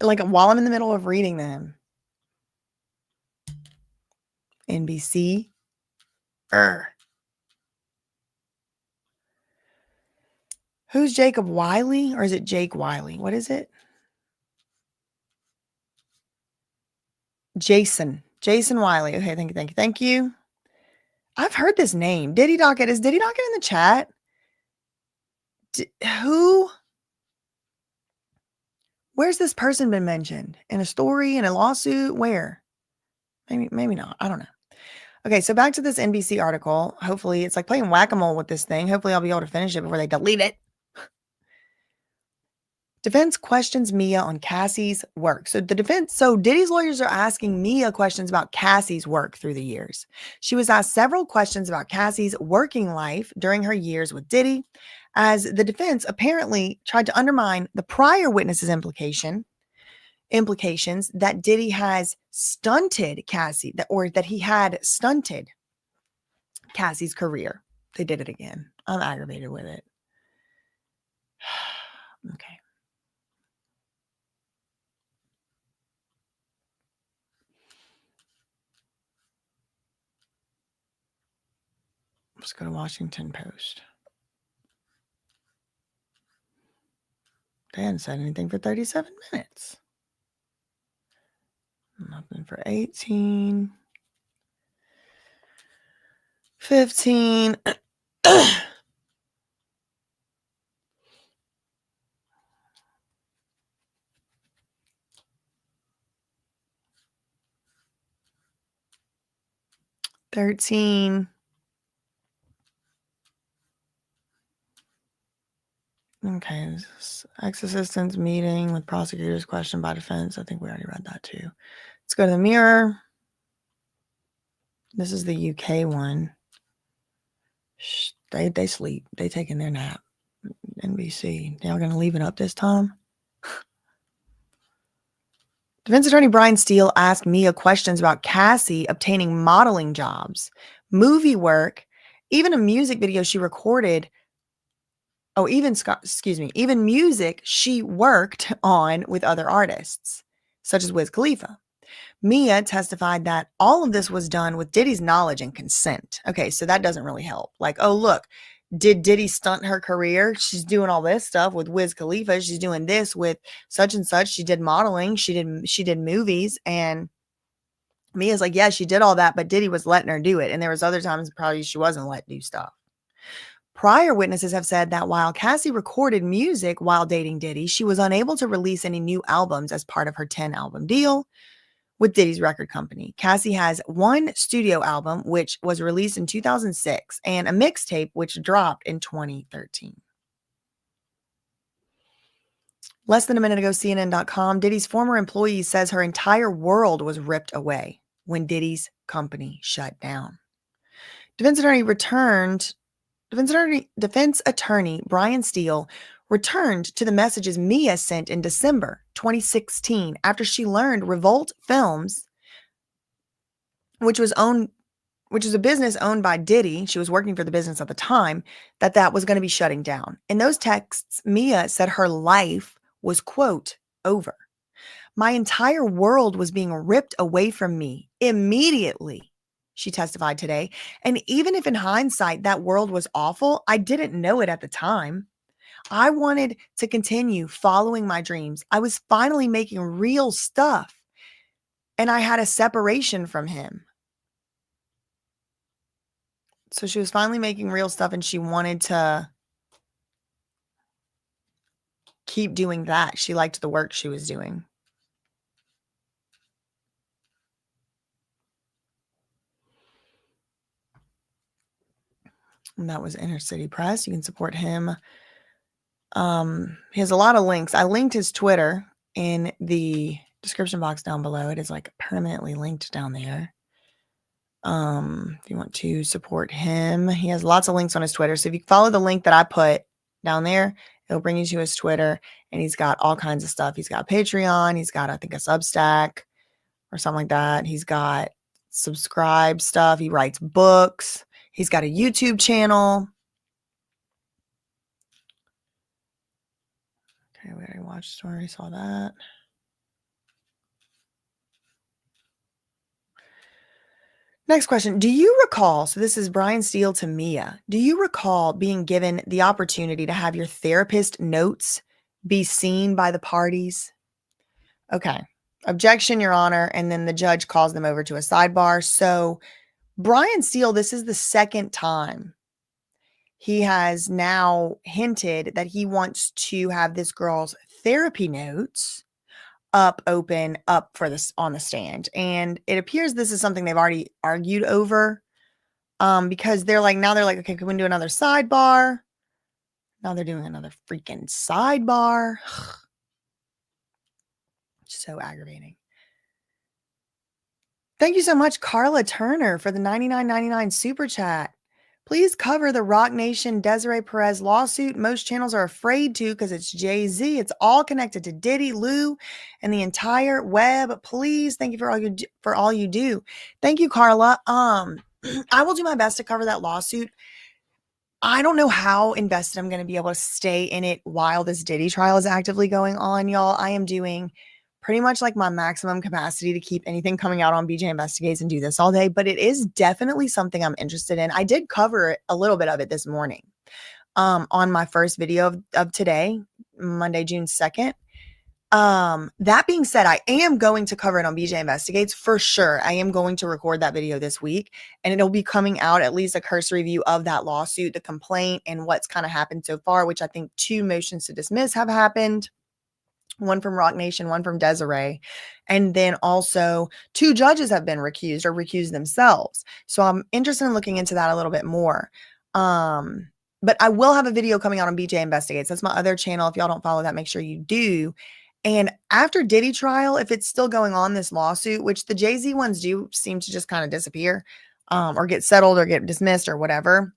Like while I'm in the middle of reading them. NBC. Who's Jacob Wiley? Or is it Jake Wiley? What is it? Jason Wiley. Okay, thank you. I've heard this name. Diddy Docket. Is Diddy Docket in the chat? Who? Where's this person been mentioned? In a story, in a lawsuit? Where? Maybe not. I don't know. Okay, so back to this NBC article. Hopefully, it's like playing whack-a-mole with this thing. Hopefully, I'll be able to finish it before they delete it. Defense questions Mia on Cassie's work. So Diddy's lawyers are asking Mia questions about Cassie's work through the years. She was asked several questions about Cassie's working life during her years with Diddy, as the defense apparently tried to undermine the prior witnesses' implications that Diddy has stunted Cassie, that he had stunted Cassie's career. They did it again. I'm aggravated with it. Okay. Let's go to Washington Post. They hadn't said anything for 37 minutes. Nothing for 18. 15. 13. Okay, ex-assistant's meeting with prosecutors questioned by defense. I think we already read that too. Let's go to the Mirror. This is the UK one. Shh, they sleep. They taking their nap. NBC. Y'all gonna leave it up this time? Defense attorney Brian Steele asked Mia questions about Cassie obtaining modeling jobs, movie work, even a music video she recorded. Even music she worked on with other artists, such as Wiz Khalifa. Mia testified that all of this was done with Diddy's knowledge and consent. Okay, so that doesn't really help. Like, oh, look, did Diddy stunt her career? She's doing all this stuff with Wiz Khalifa. She's doing this with such and such. She did modeling. She did movies. And Mia's like, yeah, she did all that, but Diddy was letting her do it. And there was other times probably she wasn't let do stuff. Prior witnesses have said that while Cassie recorded music while dating Diddy, she was unable to release any new albums as part of her 10-album deal with Diddy's record company. Cassie has one studio album, which was released in 2006, and a mixtape, which dropped in 2013. Less than a minute ago, CNN.com, Diddy's former employee says her entire world was ripped away when Diddy's company shut down. Defense attorney Brian Steele returned to the messages Mia sent in December 2016 after she learned Revolt Films, which was a business owned by Diddy. She was working for the business at the time, that was going to be shutting down. In those texts, Mia said her life was, quote, over. My entire world was being ripped away from me immediately, she testified today. And even if in hindsight that world was awful, I didn't know it at the time. I wanted to continue following my dreams. I was finally making real stuff, and I had a separation from him. So she was finally making real stuff, and she wanted to keep doing that. She liked the work she was doing. And that was Inner City Press. You can support him. He has a lot of links. I linked his Twitter in the description box down below. It is like permanently linked down there. If you want to support him, he has lots of links on his Twitter. So if you follow the link that I put down there, it'll bring you to his Twitter, and he's got all kinds of stuff. He's got Patreon. He's got, I think, a Substack or something like that. He's got subscribe stuff. He writes books. He's got a YouTube channel. Okay, we already watched story, saw that. Next question. Do you recall, so this is Brian Steele to Mia, do you recall being given the opportunity to have your therapist notes be seen by the parties? Okay. Objection, Your Honor. And then the judge calls them over to a sidebar. So Brian Steele, this is the second time he has now hinted that he wants to have this girl's therapy notes open up for this on the stand. And it appears this is something they've already argued over, because they're like, okay, can we do another sidebar? Now they're doing another freaking sidebar. So aggravating. Thank you so much, Carla Turner, for the $99.99 super chat. Please cover the Rock Nation Desiree Perez lawsuit. Most channels are afraid to because it's Jay-Z. It's all connected to Diddy, Lou, and the entire web. Please, thank you for all you do. Thank you, Carla. I will do my best to cover that lawsuit. I don't know how invested I'm going to be able to stay in it while this Diddy trial is actively going on, y'all. I am doing pretty much like my maximum capacity to keep anything coming out on BJ Investigates and do this all day, but it is definitely something I'm interested in. I did cover a little bit of it this morning on my first video of today, Monday, June 2nd. That being said, I am going to cover it on BJ Investigates for sure. I am going to record that video this week, and it'll be coming out, at least a cursory view of that lawsuit, the complaint, and what's kind of happened so far, which I think 2 motions to dismiss have happened. One from Rock Nation, one from Desiree. And then also 2 judges have been recused or recused themselves. So I'm interested in looking into that a little bit more. But I will have a video coming out on BJ Investigates. That's my other channel. If y'all don't follow that, make sure you do. And after Diddy trial, if it's still going on, this lawsuit, which the Jay-Z ones do seem to just kind of disappear, or get settled or get dismissed or whatever.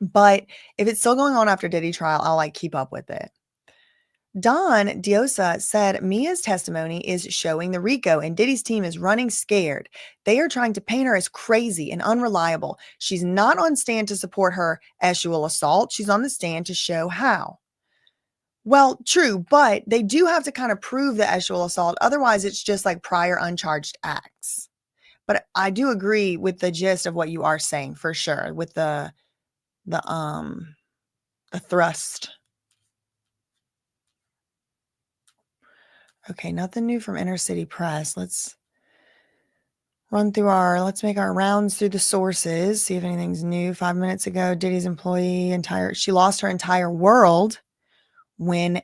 But if it's still going on after Diddy trial, I'll like keep up with it. Don Diosa said Mia's testimony is showing the RICO and Diddy's team is running scared. They are trying to paint her as crazy and unreliable. She's not on stand to support her sexual assault. She's on the stand to show how. Well, true, but they do have to kind of prove the sexual assault. Otherwise, it's just like prior uncharged acts. But I do agree with the gist of what you are saying for sure, with the thrust. Okay, nothing new from Inner City Press. Let's make our rounds through the sources, see if anything's new. 5 minutes ago, Diddy's employee she lost her entire world when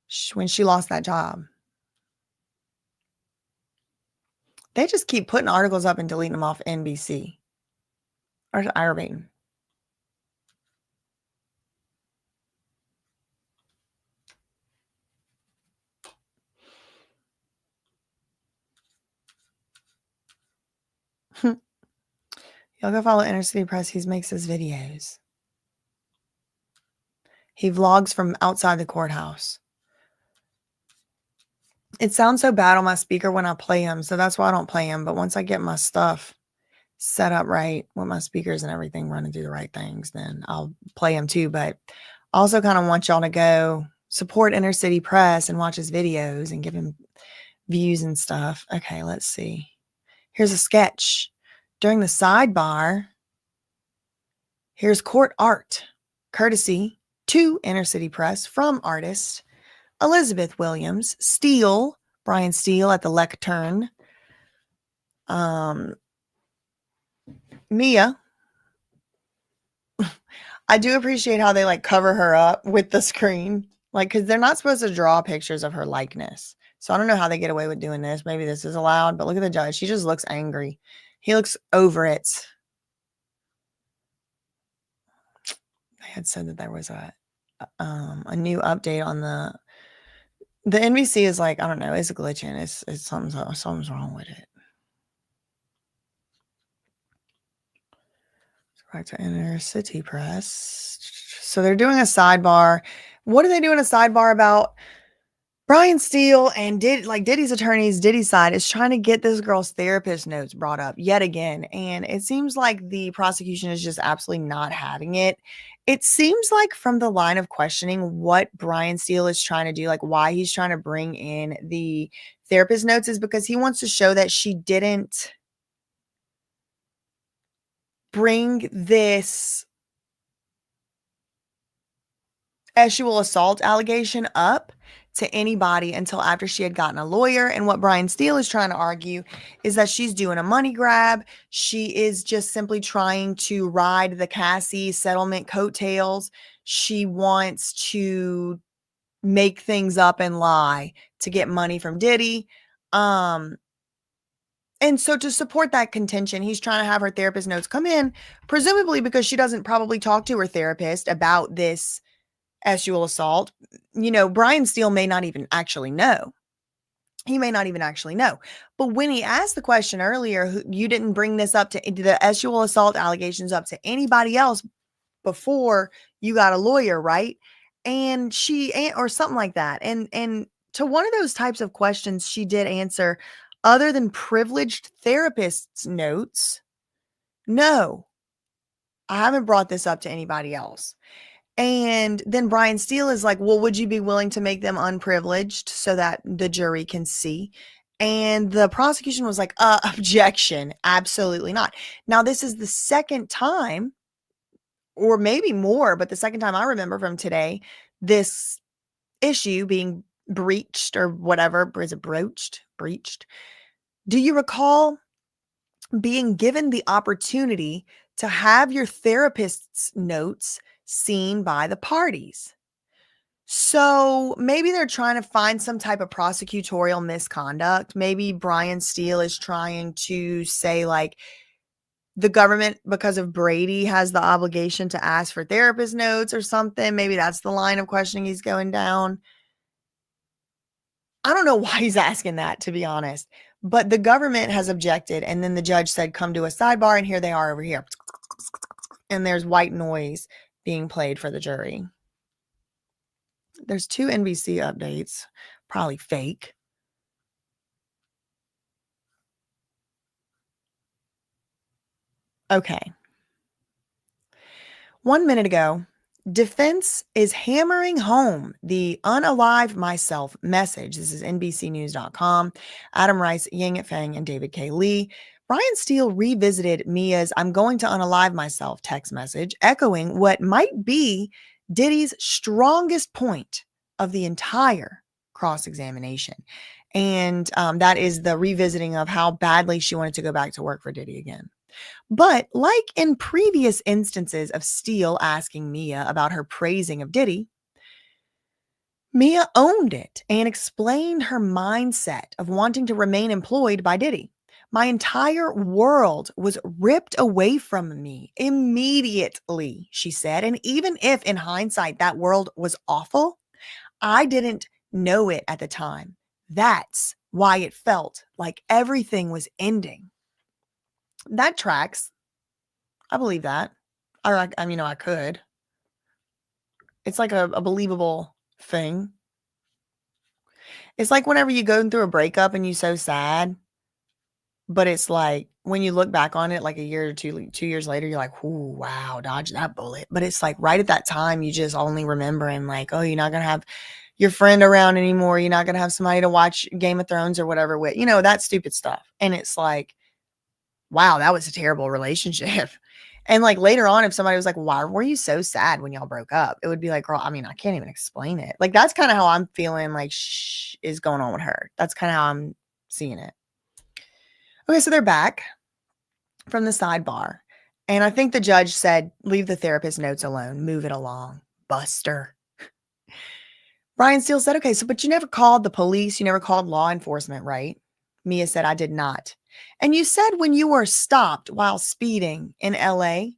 she lost that job. They just keep putting articles up and deleting them off NBC or aggravating. Y'all go follow Inner City Press. He makes his videos. He vlogs from outside the courthouse. It sounds so bad on my speaker when I play him, so that's why I don't play him. But once I get my stuff set up right with my speakers and everything running through the right things, then I'll play him too. But I also kind of want y'all to go support Inner City Press and watch his videos and give him views and stuff. Okay, let's see. Here's a sketch. During the sidebar, here's court art, courtesy to Inner City Press from artist Elizabeth Williams. Brian Steele at the lectern. Mia. I do appreciate how they like cover her up with the screen. Like, because they're not supposed to draw pictures of her likeness. So I don't know how they get away with doing this. Maybe this is allowed, but look at the judge. She just looks angry. He looks over it. They had said that there was a a new update on the NBC is like, I don't know, it's glitching. It's something's wrong with it. Back to inner city press. So they're doing a sidebar. What are they doing a sidebar about? Brian Steele and Diddy's attorneys, Diddy's side is trying to get this girl's therapist notes brought up yet again. And it seems like the prosecution is just absolutely not having it. It seems like from the line of questioning what Brian Steele is trying to do, like why he's trying to bring in the therapist notes is because he wants to show that she didn't bring this sexual assault allegation up to anybody until after she had gotten a lawyer. And what Brian Steele is trying to argue is that she's doing a money grab. She is just simply trying to ride the Cassie settlement coattails. She wants to make things up and lie to get money from Diddy. And so to support that contention, he's trying to have her therapist notes come in, presumably because she doesn't probably talk to her therapist about this sexual assault. Brian Steele may not even actually know. He may not even actually know. But when he asked the question earlier, you didn't bring this up to the sexual assault allegations up to anybody else before you got a lawyer, right? And or something like that. And to one of those types of questions, she did answer, other than privileged therapists' notes, no, I haven't brought this up to anybody else. And then Brian Steele is like, well, would you be willing to make them unprivileged so that the jury can see? And the prosecution was like, objection, absolutely not. Now, this is the second time, or maybe more, but the second time I remember from today, this issue being breached or whatever. Is it broached? Breached? Do you recall being given the opportunity to have your therapist's notes seen by the parties? So maybe they're trying to find some type of prosecutorial misconduct. Maybe Brian Steele is trying to say, like, the government, because of Brady, has the obligation to ask for therapist notes or something. Maybe that's the line of questioning he's going down. I don't know why he's asking that, to be honest. But the government has objected, and then the judge said, come to a sidebar, and here they are over here. And there's white noise being played for the jury. There's 2 NBC updates, probably fake. Okay. 1 minute ago, defense is hammering home the unalive myself message. This is NBCnews.com. Adam Rice, Yang Feng, and David K. Lee. Brian Steele revisited Mia's "I'm going to unalive myself" text message, echoing what might be Diddy's strongest point of the entire cross-examination. And that is the revisiting of how badly she wanted to go back to work for Diddy again. But like in previous instances of Steele asking Mia about her praising of Diddy, Mia owned it and explained her mindset of wanting to remain employed by Diddy. My entire world was ripped away from me immediately, she said. And even if in hindsight that world was awful, I didn't know it at the time. That's why it felt like everything was ending. That tracks. I believe that. I could. It's like a believable thing. It's like whenever you go through a breakup and you're so sad, but it's like when you look back on it like a year or 2 years later, you're like, ooh, wow, dodge that bullet. But it's like right at that time, you just only remember and like, oh, you're not going to have your friend around anymore. You're not going to have somebody to watch Game of Thrones or whatever with, that stupid stuff. And it's like, wow, that was a terrible relationship. And like later on, if somebody was like, why were you so sad when y'all broke up? It would be like, girl, I can't even explain it. Like, that's kind of how I'm feeling like is going on with her. That's kind of how I'm seeing it. Okay, so they're back from the sidebar. And I think the judge said, leave the therapist notes alone. Move it along, Buster. Brian Steele said, okay, but you never called the police. You never called law enforcement, right? Mia said, I did not. And you said when you were stopped while speeding in LA,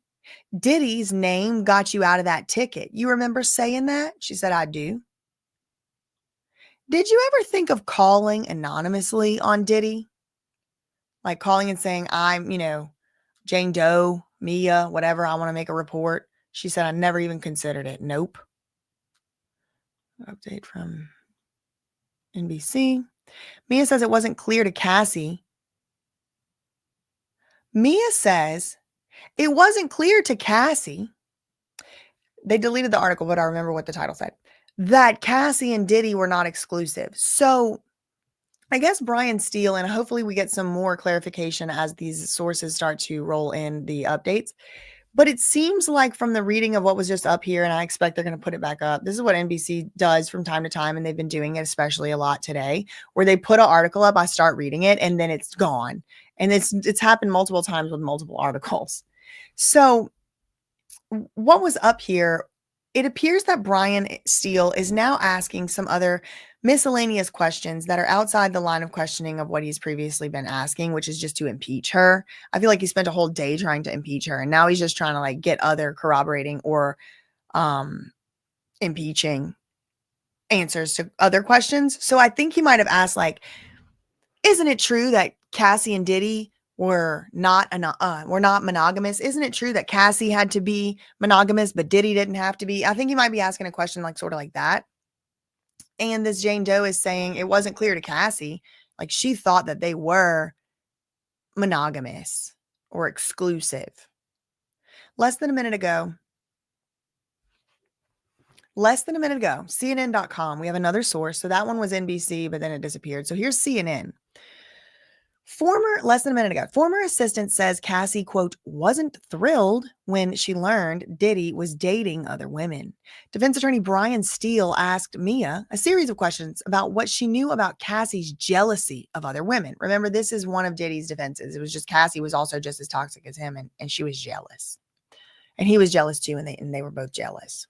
Diddy's name got you out of that ticket. You remember saying that? She said, I do. Did you ever think of calling anonymously on Diddy? Like calling and saying, I'm, Jane Doe, Mia, whatever, I want to make a report. She said, I never even considered it. Nope. Update from NBC. Mia says it wasn't clear to Cassie. Mia says it wasn't clear to Cassie. They deleted the article, but I remember what the title said. That Cassie and Diddy were not exclusive. So I guess Brian Steele, and hopefully we get some more clarification as these sources start to roll in the updates. But it seems like from the reading of what was just up here, and I expect they're going to put it back up. This is what NBC does from time to time, and they've been doing it especially a lot today, where they put an article up, I start reading it, and then it's gone. And it's happened multiple times with multiple articles. So what was up here, it appears that Brian Steele is now asking some other miscellaneous questions that are outside the line of questioning of what he's previously been asking, which is just to impeach her. I feel like he spent a whole day trying to impeach her, and now he's just trying to like get other corroborating or impeaching answers to other questions. So I think he might have asked, like, isn't it true that Cassie and Diddy were not monogamous? Isn't it true that Cassie had to be monogamous, but Diddy didn't have to be? I think he might be asking a question like sort of like that. And this Jane Doe is saying it wasn't clear to Cassie. Like she thought that they were monogamous or exclusive. Less than a minute ago, CNN.com. We have another source. So that one was NBC, but then it disappeared. So here's CNN. Less than a minute ago, former assistant says Cassie, quote, wasn't thrilled when she learned Diddy was dating other women. Defense attorney Brian Steele asked Mia a series of questions about what she knew about Cassie's jealousy of other women. Remember, this is one of Diddy's defenses. It was just Cassie was also just as toxic as him, and she was jealous. And he was jealous too, and they were both jealous.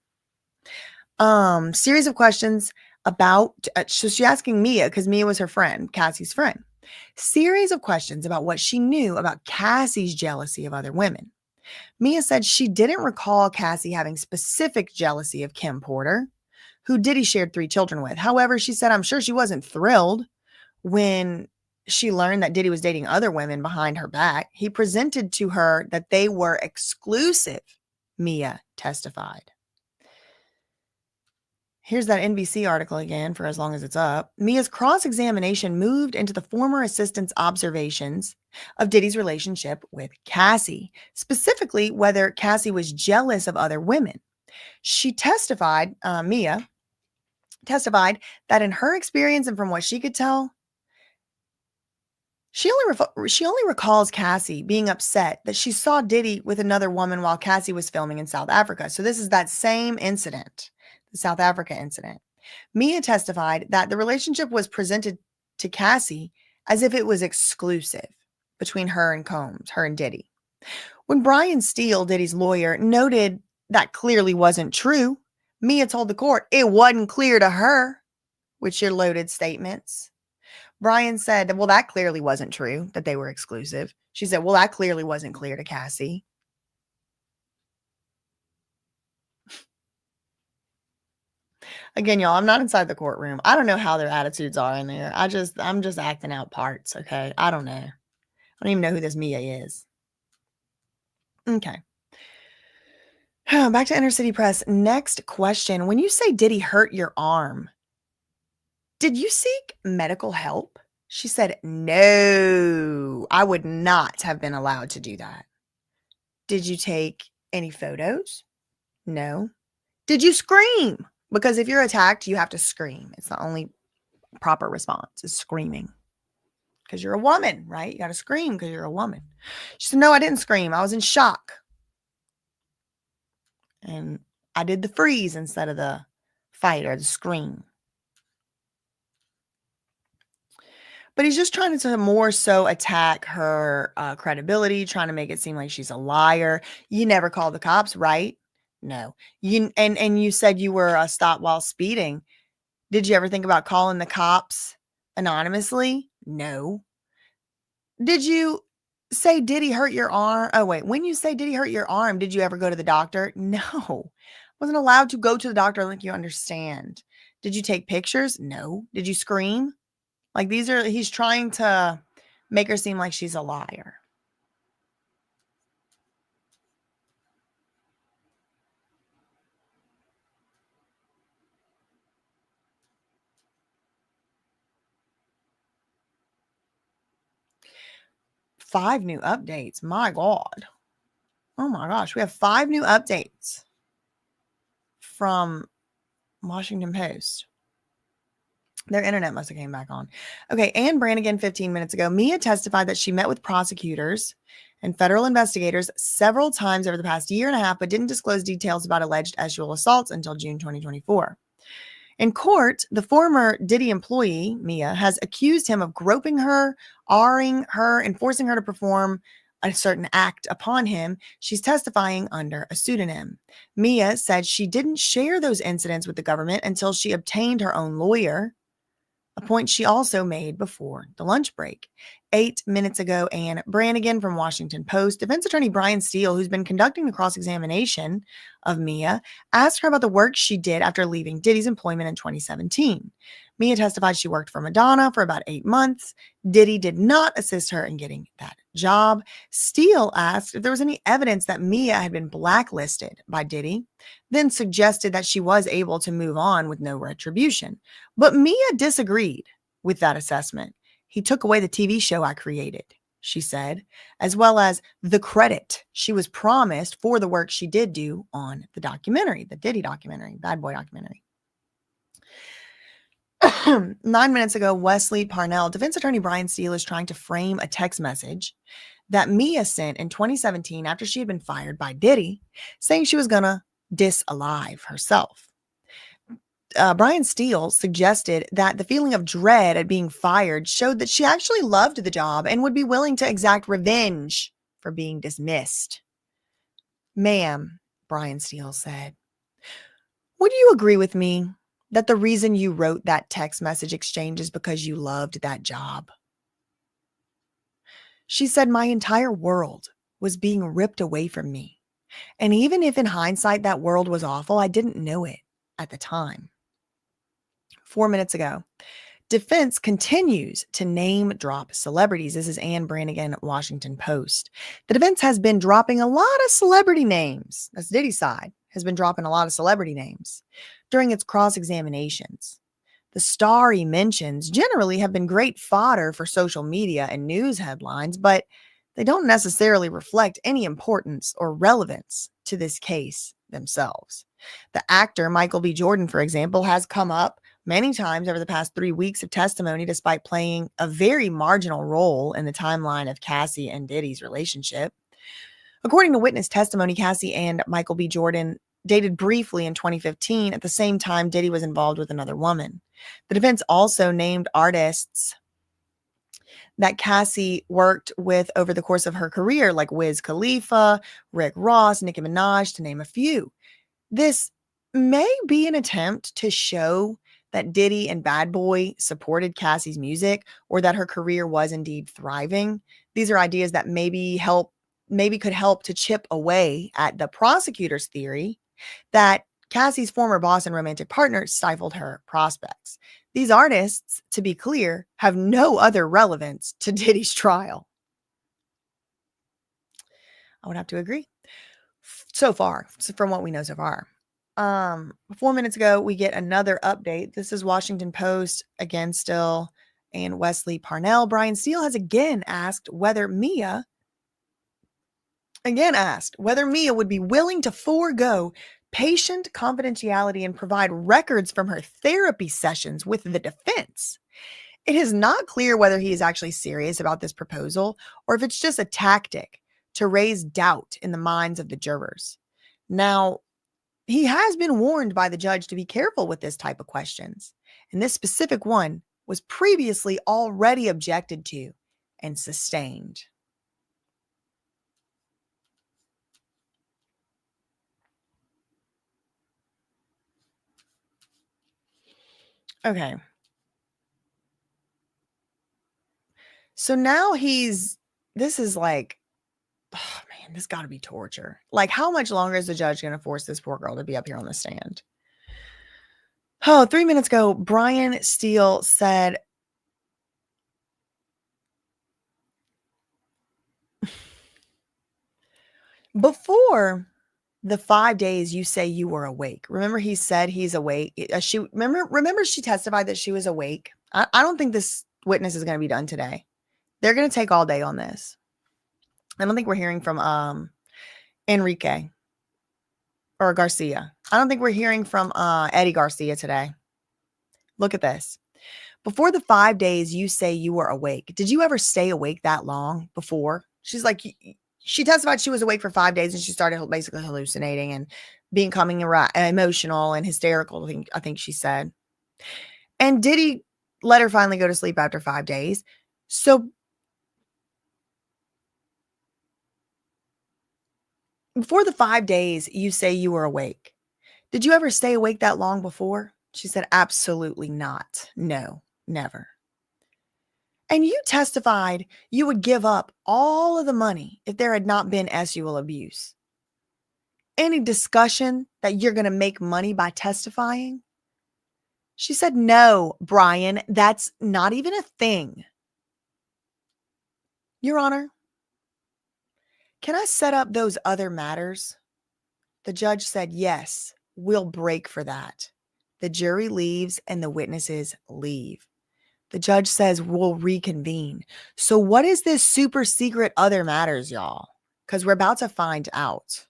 Series of questions about, so she's asking Mia, because Mia was her friend, Cassie's friend. Series of questions about what she knew about Cassie's jealousy of other women. Mia said she didn't recall Cassie having specific jealousy of Kim Porter, who Diddy shared 3 children with. However, she said, I'm sure she wasn't thrilled when she learned that Diddy was dating other women behind her back. He presented to her that they were exclusive, Mia testified. Here's that NBC article again for as long as it's up. Mia's cross-examination moved into the former assistant's observations of Diddy's relationship with Cassie, specifically whether Cassie was jealous of other women. She testified, Mia testified that in her experience and from what she could tell, she only recalls Cassie being upset that she saw Diddy with another woman while Cassie was filming in South Africa. So this is that same incident. The South Africa incident. Mia testified that the relationship was presented to Cassie as if it was exclusive between her and Combs, her and Diddy. When Brian Steele, Diddy's lawyer, noted that clearly wasn't true, Mia told the court it wasn't clear to her, with your loaded statements. Brian said, well, that clearly wasn't true, that they were exclusive. She said, well, that clearly wasn't clear to Cassie. Again, y'all, I'm not inside the courtroom. I don't know how their attitudes are in there. I'm just acting out parts, okay? I don't know. I don't even know who this Mia is. Okay. Back to Inner City Press. Next question. When you say Diddy hurt your arm, did you seek medical help? She said, no, I would not have been allowed to do that. Did you take any photos? No. Did you scream? Because if you're attacked, you have to scream. It's the only proper response is screaming. Because you're a woman, right? You got to scream because you're a woman. She said, no, I didn't scream. I was in shock. And I did the freeze instead of the fight or the scream. But he's just trying to more so attack her credibility, trying to make it seem like she's a liar. You never called the cops, right? No. And you said you were stopped while speeding. Did you ever think about calling the cops anonymously? No. Did you say Diddy hurt your arm, oh wait, when you say Diddy hurt your arm, did you ever go to the doctor? No. Wasn't allowed to go to the doctor like you understand. Did you take pictures? No. Did you scream? Like he's trying to make her seem like she's a liar. Five new updates. My God. Oh my gosh. We have 5 new updates from Washington Post. Their internet must have came back on. Okay, Anne Brannigan 15 minutes ago. Mia testified that she met with prosecutors and federal investigators several times over the past year and a half, but didn't disclose details about alleged sexual assaults until June 2024. In court, the former Diddy employee, Mia, has accused him of groping her, R-ing her, and forcing her to perform a certain act upon him. She's testifying under a pseudonym. Mia said she didn't share those incidents with the government until she obtained her own lawyer, a point she also made before the lunch break. 8 minutes ago, Anne Brannigan from Washington Post, defense attorney Brian Steele, who's been conducting the cross-examination of Mia, asked her about the work she did after leaving Diddy's employment in 2017. Mia testified she worked for Madonna for about 8 months. Diddy did not assist her in getting that job. Steele asked if there was any evidence that Mia had been blacklisted by Diddy, then suggested that she was able to move on with no retribution. But Mia disagreed with that assessment. He took away the TV show I created, she said, as well as the credit she was promised for the work she did do on the documentary, the Diddy documentary, Bad Boy documentary. 9 minutes ago, Wesley Parnell, defense attorney Brian Steele, is trying to frame a text message that Mia sent in 2017 after she had been fired by Diddy, saying she was going to disalive herself. Brian Steele suggested that the feeling of dread at being fired showed that she actually loved the job and would be willing to exact revenge for being dismissed. Ma'am, Brian Steele said, would you agree with me that the reason you wrote that text message exchange is because you loved that job? She said, my entire world was being ripped away from me. And even if in hindsight that world was awful, I didn't know it at the time. 4 minutes ago, defense continues to name drop celebrities. This is Anne Brannigan, Washington Post. The defense has been dropping a lot of celebrity names. That's Diddy's side, has been dropping a lot of celebrity names during its cross-examinations. The starry mentions generally have been great fodder for social media and news headlines, but they don't necessarily reflect any importance or relevance to this case themselves. The actor Michael B. Jordan, for example, has come up many times over the past 3 weeks of testimony, despite playing a very marginal role in the timeline of Cassie and Diddy's relationship. According to witness testimony, Cassie and Michael B. Jordan dated briefly in 2015. At the same time, Diddy was involved with another woman. The defense also named artists that Cassie worked with over the course of her career, like Wiz Khalifa, Rick Ross, Nicki Minaj, to name a few. This may be an attempt to show that Diddy and Bad Boy supported Cassie's music, or that her career was indeed thriving. These are ideas that maybe could help to chip away at the prosecutor's theory that Cassie's former boss and romantic partner stifled her prospects. These artists, to be clear, have no other relevance to Diddy's trial. I would have to agree. So far, from what we know so far. 4 minutes ago, we get another update. This is Washington Post, again still, and Wesley Parnell. Brian Steele has again asked whether Mia would be willing to forego patient confidentiality and provide records from her therapy sessions with the defense. It is not clear whether he is actually serious about this proposal or if it's just a tactic to raise doubt in the minds of the jurors. Now, he has been warned by the judge to be careful with this type of questions, and this specific one was previously already objected to and sustained. Okay. So now he's this is like, oh man, this got to be torture. Like, how much longer is the judge going to force this poor girl to be up here on the stand? Oh, 3 minutes ago, Brian Steele said, before the 5 days you say you were awake. Remember, he said he's awake. Remember she testified that she was awake. I don't think this witness is going to be done today. They're going to take all day on this. I don't think we're hearing from Enrique or Garcia. I don't think we're hearing from Eddie Garcia today. Look at this. Before the 5 days you say you were awake, did you ever stay awake that long before? She's like, she testified she was awake for 5 days and she started basically hallucinating and becoming emotional and hysterical, I think she said. And Diddy let her finally go to sleep after 5 days. So before the 5 days you say you were awake, did you ever stay awake that long before? She said, absolutely not. No, never. And you testified you would give up all of the money if there had not been sexual abuse. Any discussion that you're going to make money by testifying? She said, no, Brian, that's not even a thing. Your Honor, can I set up those other matters? The judge said, yes, we'll break for that. The jury leaves and the witnesses leave. The judge says we'll reconvene. So what is this super secret other matters, y'all? Because we're about to find out.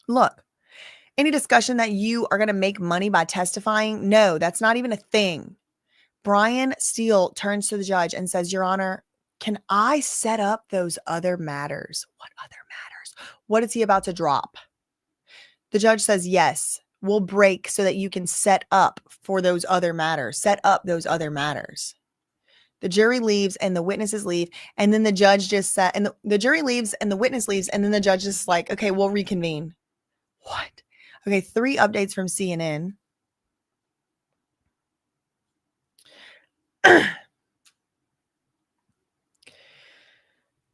Look, any discussion that you are going to make money by testifying, no, that's not even a thing. Brian Steele turns to the judge and says, Your Honor, can I set up those other matters? What other matters? What is he about to drop? The judge says, yes, we'll break so that you can set up for those other matters. Set up those other matters. The jury leaves and the witnesses leave. And then the judge just said, and the jury leaves and the witness leaves. And then the judge is like, okay, we'll reconvene. What? Okay, 3 updates from CNN.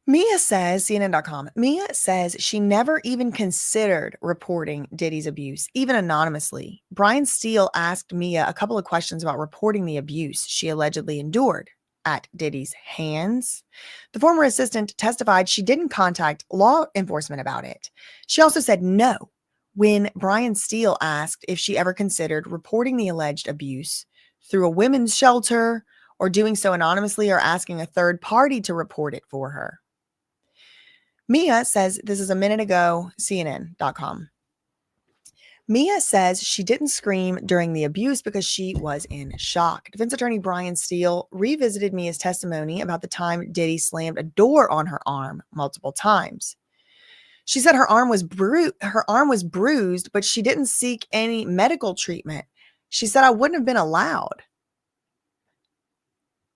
Mia says, CNN.com, Mia says she never even considered reporting Diddy's abuse, even anonymously. Brian Steele asked Mia a couple of questions about reporting the abuse she allegedly endured at Diddy's hands. The former assistant testified she didn't contact law enforcement about it. She also said no when Brian Steele asked if she ever considered reporting the alleged abuse through a women's shelter or doing so anonymously or asking a third party to report it for her. Mia says, this is a minute ago, CNN.com. Mia says she didn't scream during the abuse because she was in shock. Defense attorney Brian Steele revisited Mia's testimony about the time Diddy slammed a door on her arm multiple times. She said her arm was bruised, but she didn't seek any medical treatment. She said, I wouldn't have been allowed.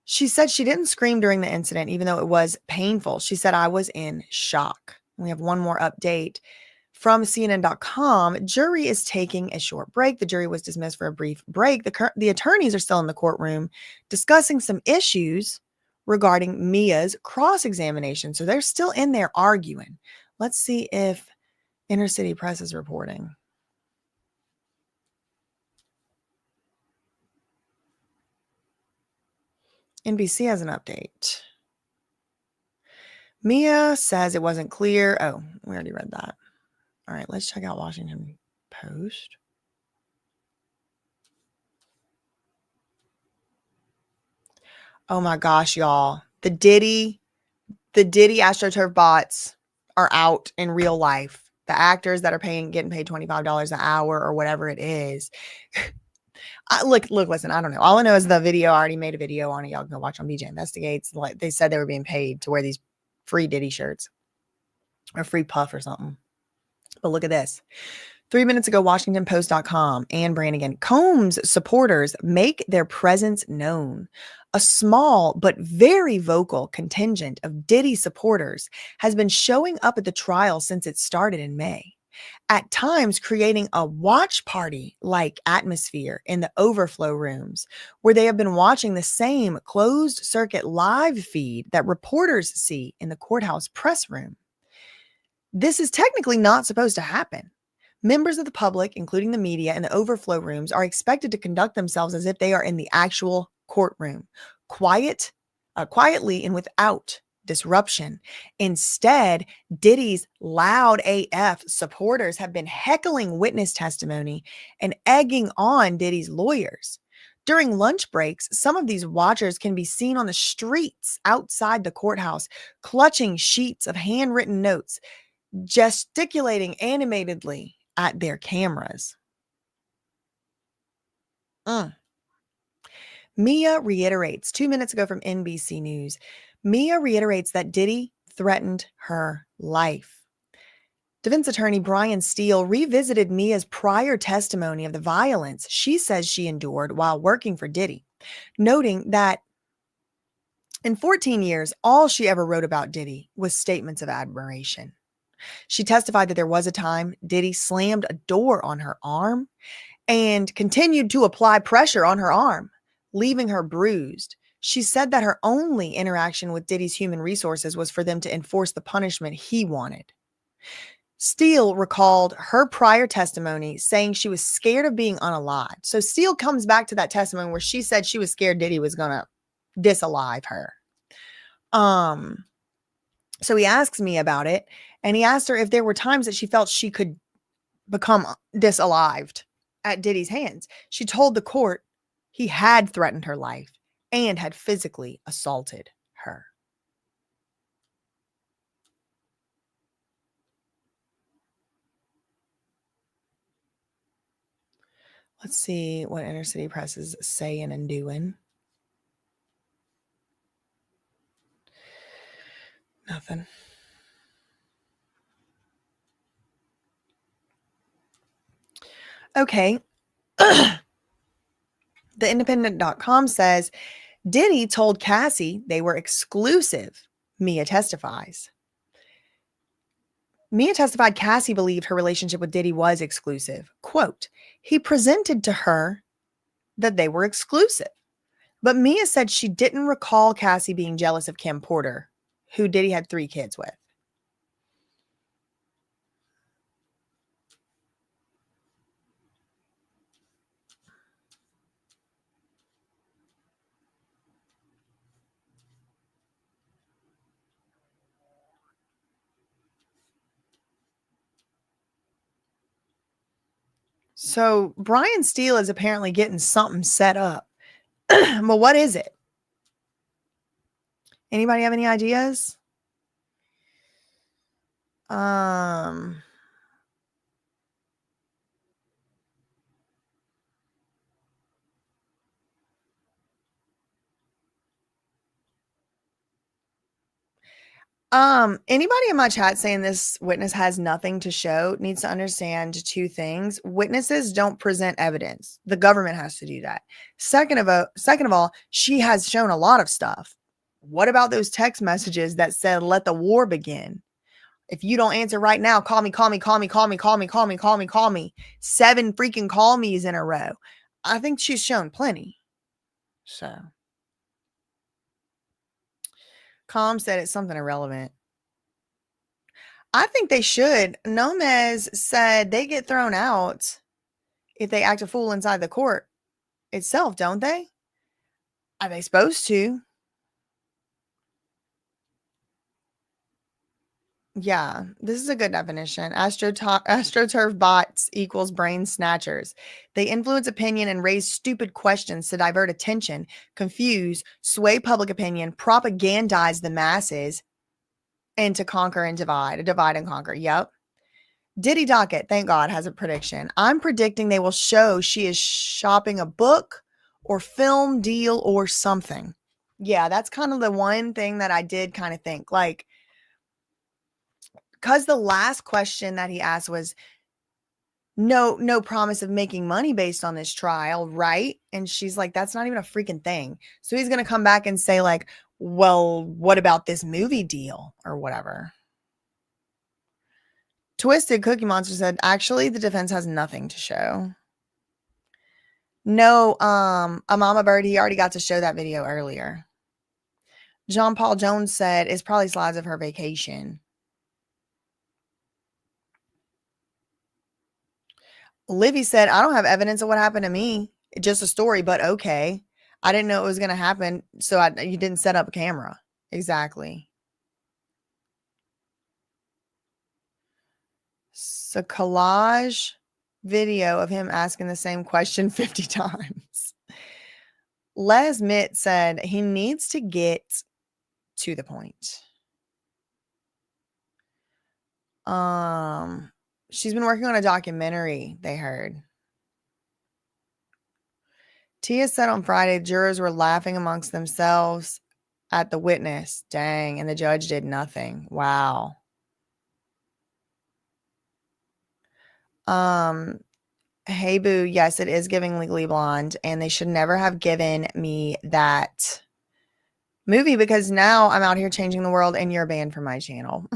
She said she didn't scream during the incident, even though it was painful. She said, I was in shock. We have one more update from CNN.com. Jury is taking a short break. The jury was dismissed for a brief break. The attorneys are still in the courtroom discussing some issues regarding Mia's cross-examination. So they're still in there arguing. Let's see if Inner City Press is reporting. NBC has an update. Mia says it wasn't clear. Oh, we already read that. All right, let's check out Washington Post. Oh my gosh, y'all. The Diddy AstroTurf bots are out in real life. The actors that are getting paid $25 an hour or whatever it is. Look, listen, I don't know. All I know is the video. I already made a video on it. Y'all can go watch on BJ Investigates. Like they said they were being paid to wear these free Diddy shirts or free puff or something. But look at this. 3 minutes ago, WashingtonPost.com, Ann Brannigan. Combs supporters make their presence known. A small but very vocal contingent of Diddy supporters has been showing up at the trial since it started in May. at times creating a watch party-like atmosphere in the overflow rooms, where they have been watching the same closed-circuit live feed that reporters see in the courthouse press room. This is technically not supposed to happen. Members of the public, including the media and the overflow rooms, are expected to conduct themselves as if they are in the actual courtroom, quietly and without disruption. Instead, Diddy's loud AF supporters have been heckling witness testimony and egging on Diddy's lawyers. During lunch breaks, some of these watchers can be seen on the streets outside the courthouse, clutching sheets of handwritten notes, gesticulating animatedly at their cameras. Mia reiterates, 2 minutes ago from NBC News, Mia reiterates that Diddy threatened her life. Defense attorney Brian Steele revisited Mia's prior testimony of the violence she says she endured while working for Diddy, noting that in 14 years, all she ever wrote about Diddy was statements of admiration. She testified that there was a time Diddy slammed a door on her arm and continued to apply pressure on her arm, leaving her bruised. She said that her only interaction with Diddy's human resources was for them to enforce the punishment he wanted. Steele recalled her prior testimony saying she was scared of being unalived. So Steele comes back to that testimony where she said she was scared Diddy was going to disalive her. So he asks me about it, and he asked her if there were times that she felt she could become disalived at Diddy's hands. She told the court he had threatened her life and had physically assaulted her. Let's see what inner city press is saying and doing. Nothing. Okay. TheIndependent.com says, Diddy told Cassie they were exclusive, Mia testifies. Mia testified Cassie believed her relationship with Diddy was exclusive. Quote, he presented to her that they were exclusive. But Mia said she didn't recall Cassie being jealous of Kim Porter, who Diddy had 3 kids with. So Brian Steele is apparently getting something set up. Well, what is it? Anybody have any ideas? Anybody in my chat saying this witness has nothing to show needs to understand 2 things. Witnesses don't present evidence. The government has to do that. Second of all, she has shown a lot of stuff. What about those text messages that said, let the war begin? If you don't answer right now, call me, call me, call me, call me, call me, call me, call me, call me. 7 freaking call me's in a row. I think she's shown plenty. So. Com said it's something irrelevant. I think they should. Nomez said they get thrown out if they act a fool inside the court itself, don't they? Are they supposed to? Yeah, this is a good definition. AstroTurf bots equals brain snatchers. They influence opinion and raise stupid questions to divert attention, confuse, sway public opinion, propagandize the masses, and to conquer and divide and conquer. Yep. Diddy Docket, thank God, has a prediction. I'm predicting they will show she is shopping a book or film deal or something. Yeah, that's kind of the one thing that I did kind of think. Like, because the last question that he asked was, no promise of making money based on this trial, right? And she's like, that's not even a freaking thing. So he's going to come back and say like, well, what about this movie deal or whatever? Twisted Cookie Monster said, actually, the defense has nothing to show. No, a mama bird, he already got to show that video earlier. Jean Paul Jones said, it's probably slides of her vacation. Livy said, I don't have evidence of what happened to me. Just a story, but okay. I didn't know it was going to happen, so you didn't set up a camera. Exactly. So collage video of him asking the same question 50 times. Les Mitt said he needs to get to the point. She's been working on a documentary, they heard. Tia said on Friday, jurors were laughing amongst themselves at the witness. Dang, and the judge did nothing. Wow. Hey boo, yes, it is giving Legally Blonde, and they should never have given me that movie because now I'm out here changing the world and you're banned from my channel.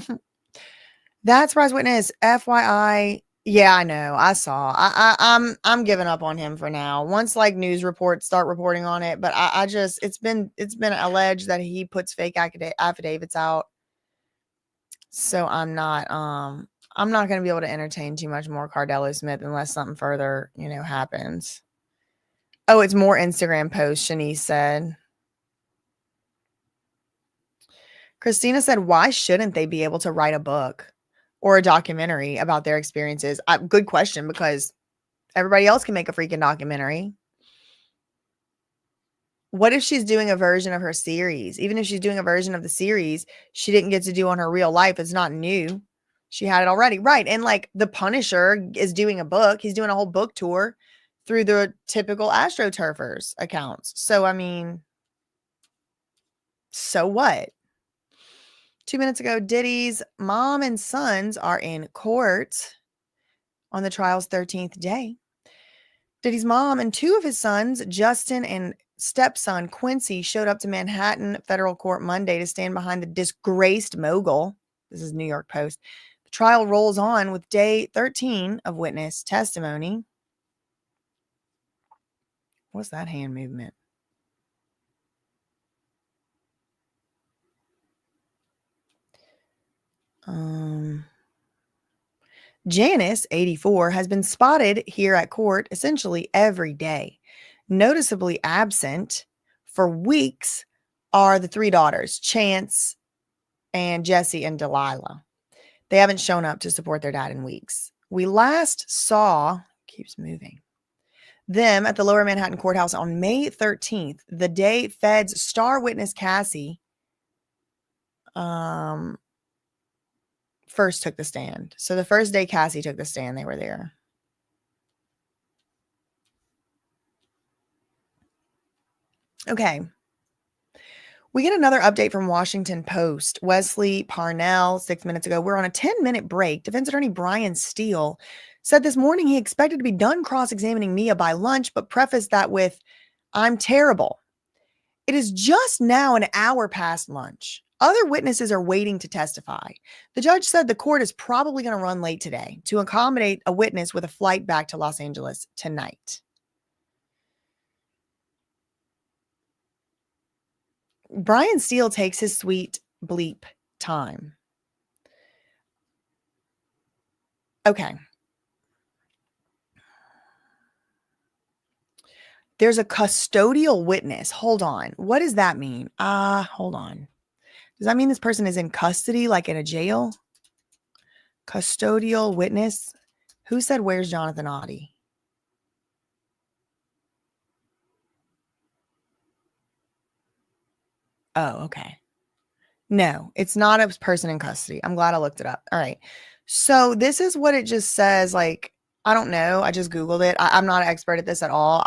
That Surprise Witness, FYI. Yeah, I know. I saw. I'm giving up on him for now. Once like news reports start reporting on it, but I just it's been alleged that he puts fake affidavits out. So I'm not going to be able to entertain too much more Cardello Smith unless something further, happens. Oh, it's more Instagram posts, Shanice said. Christina said, why shouldn't they be able to write a book or a documentary about their experiences? Good question, because everybody else can make a freaking documentary. What if she's doing a version of her series? Even if she's doing a version of the series she didn't get to do on her real life, it's not new. She had it already. Right. And like the Punisher is doing a book. He's doing a whole book tour through the typical AstroTurfers accounts. So, I mean, so what? 2 minutes ago, Diddy's mom and sons are in court on the trial's 13th day. Diddy's mom and two of his sons, Justin and stepson Quincy, showed up to Manhattan federal court Monday to stand behind the disgraced mogul. This is New York Post. The trial rolls on with day 13 of witness testimony. What's that hand movement? Janice, 84, has been spotted here at court essentially every day. Noticeably absent for weeks are the three daughters, Chance and Jessie and Delilah. They haven't shown up to support their dad in weeks. We last saw, keeps moving, them at the Lower Manhattan Courthouse on May 13th, the day Fed's star witness Cassie first took the stand. So the first day Cassie took the stand, they were there. Okay. We get another update from Washington Post. Wesley Parnell, 6 minutes ago, we're on a 10-minute break. Defense attorney Brian Steele said this morning he expected to be done cross-examining Mia by lunch, but prefaced that with, I'm terrible. It is just now an hour past lunch. Other witnesses are waiting to testify. The judge said the court is probably going to run late today to accommodate a witness with a flight back to Los Angeles tonight. Brian Steele takes his sweet bleep time. Okay. There's a custodial witness. Hold on. What does that mean? Hold on. Does that mean this person is in custody, like in a jail? Custodial witness? Who said, where's Jonathan Oddie? Oh, okay. No, it's not a person in custody. I'm glad I looked it up. All right. So this is what it just says. Like, I don't know. I just Googled it. I'm not an expert at this at all.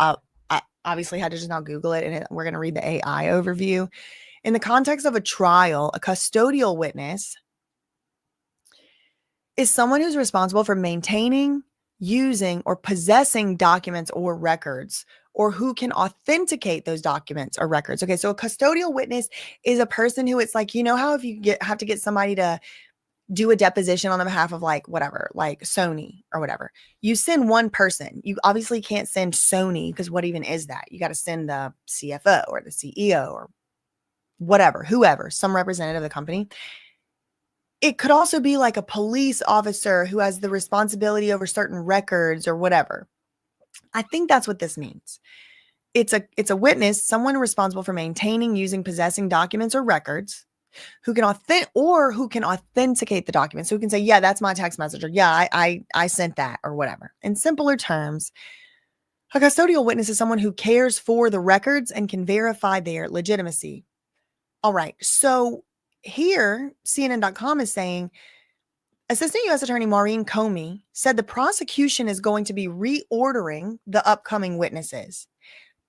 I obviously had to just now Google it, and we're going to read the AI overview. In the context of a trial, a custodial witness is someone who's responsible for maintaining, using, or possessing documents or records, or who can authenticate those documents or records. Okay, so a custodial witness is a person who, it's like, you know how if you have to get somebody to do a deposition on the behalf of like whatever, like Sony or whatever. You send one person. You obviously can't send Sony because what even is that? You got to send the CFO or the CEO or whatever, whoever, some representative of the company. It could also be like a police officer who has the responsibility over certain records or whatever. I think that's what this means. It's a witness, someone responsible for maintaining, using, possessing documents or records who can authenticate the documents. So who can say, yeah, that's my text message, or yeah, I sent that, or whatever. In simpler terms, a custodial witness is someone who cares for the records and can verify their legitimacy. All right. So here, CNN.com is saying, Assistant U.S. Attorney Maureen Comey said the prosecution is going to be reordering the upcoming witnesses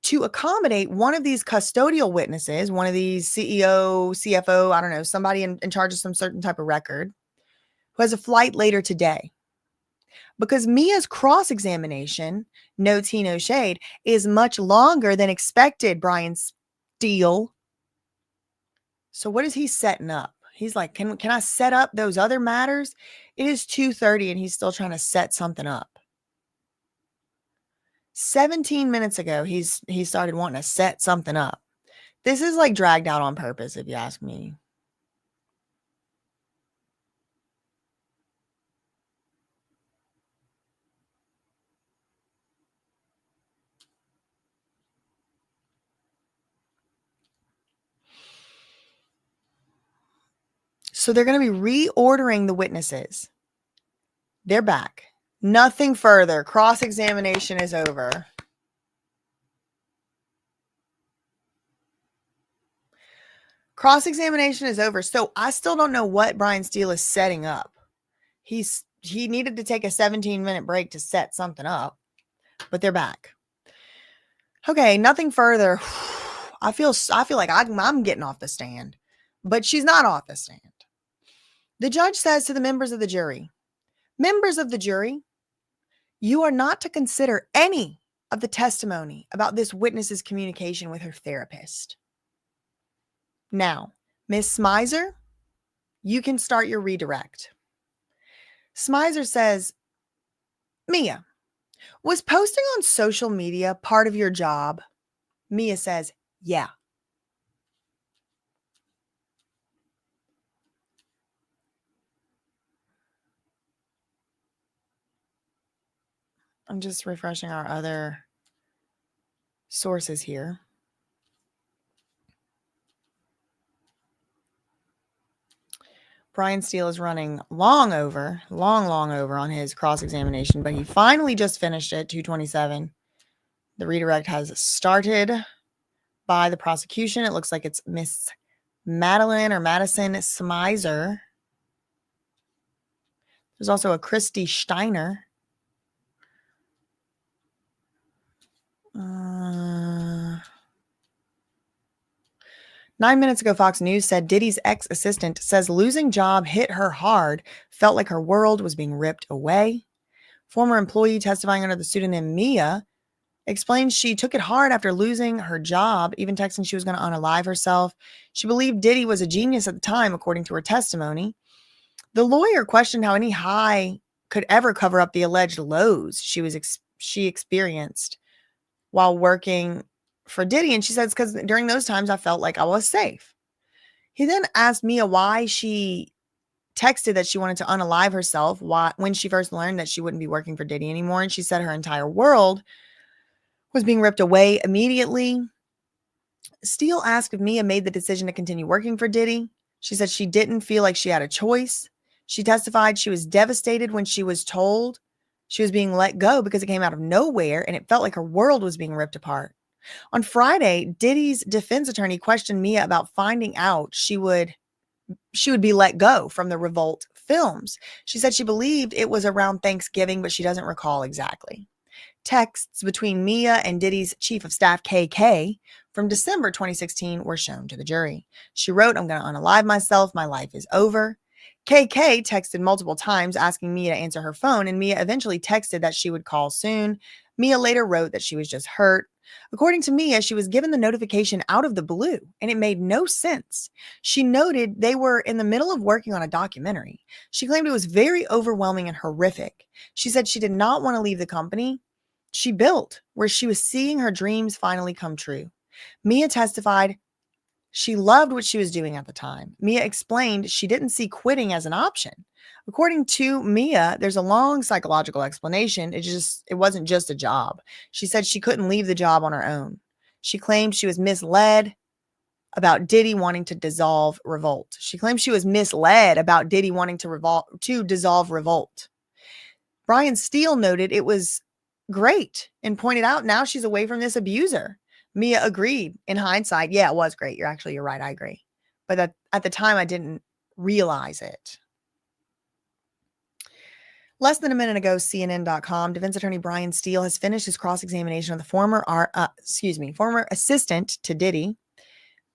to accommodate one of these custodial witnesses, one of these CEO, CFO, I don't know, somebody in charge of some certain type of record who has a flight later today. Because Mia's cross-examination, no tea, no shade, is much longer than expected, Brian Steele. So what is he setting up? He's like, can I set up those other matters? It is 2:30 and he's still trying to set something up. 17 minutes ago, he started wanting to set something up. This is like dragged out on purpose, if you ask me. So they're going to be reordering the witnesses. They're back. Nothing further. Cross-examination is over. Cross-examination is over. So I still don't know what Brian Steele is setting up. He needed to take a 17-minute break to set something up, but they're back. Okay, nothing further. I feel like I'm getting off the stand, but she's not off the stand. The judge says to the members of the jury, you are not to consider any of the testimony about this witness's communication with her therapist. Now, Miss Smizer, you can start your redirect. Smizer says, Mia, was posting on social media part of your job? Mia says, yeah. I'm just refreshing our other sources here. Brian Steele is running long over on his cross-examination, but he finally just finished it, 2:27. The redirect has started by the prosecution. It looks like it's Miss Madison Smizer. There's also a Christy Steiner. 9 minutes ago, Fox News said Diddy's ex-assistant says losing job hit her hard, felt like her world was being ripped away. Former employee testifying under the pseudonym Mia explains she took it hard after losing her job, even texting she was going to unalive herself. She believed Diddy was a genius at the time, according to her testimony. The lawyer questioned how any high could ever cover up the alleged lows she experienced while working for Diddy. And she says, because during those times, I felt like I was safe. He then asked Mia why she texted that she wanted to unalive herself when she first learned that she wouldn't be working for Diddy anymore. And she said her entire world was being ripped away immediately. Steele asked if Mia made the decision to continue working for Diddy. She said she didn't feel like she had a choice. She testified she was devastated when she was told she was being let go because it came out of nowhere and it felt like her world was being ripped apart. On Friday, Diddy's defense attorney questioned Mia about finding out she would be let go from the Revolt films. She said she believed it was around Thanksgiving, but she doesn't recall exactly. Texts between Mia and Diddy's chief of staff, KK, from December 2016 were shown to the jury. She wrote, "I'm going to unalive myself. My life is over." KK texted multiple times asking Mia to answer her phone, and Mia eventually texted that she would call soon. Mia later wrote that she was just hurt. According to Mia, she was given the notification out of the blue, and it made no sense. She noted they were in the middle of working on a documentary. She claimed it was very overwhelming and horrific. She said she did not want to leave the company she built, where she was seeing her dreams finally come true. Mia testified she loved what she was doing at the time. Mia explained she didn't see quitting as an option. According to Mia, there's a long psychological explanation. It wasn't just a job. She said she couldn't leave the job on her own. She claimed she was misled about Diddy wanting to dissolve Revolt. She claimed she was misled about Diddy wanting to dissolve Revolt. Brian Steele noted it was great and pointed out now she's away from this abuser. Mia agreed. In hindsight, yeah, it was great. You're right. I agree. But at the time, I didn't realize it. Less than a minute ago, CNN.com, defense attorney Brian Steele has finished his cross-examination of the former assistant to Diddy,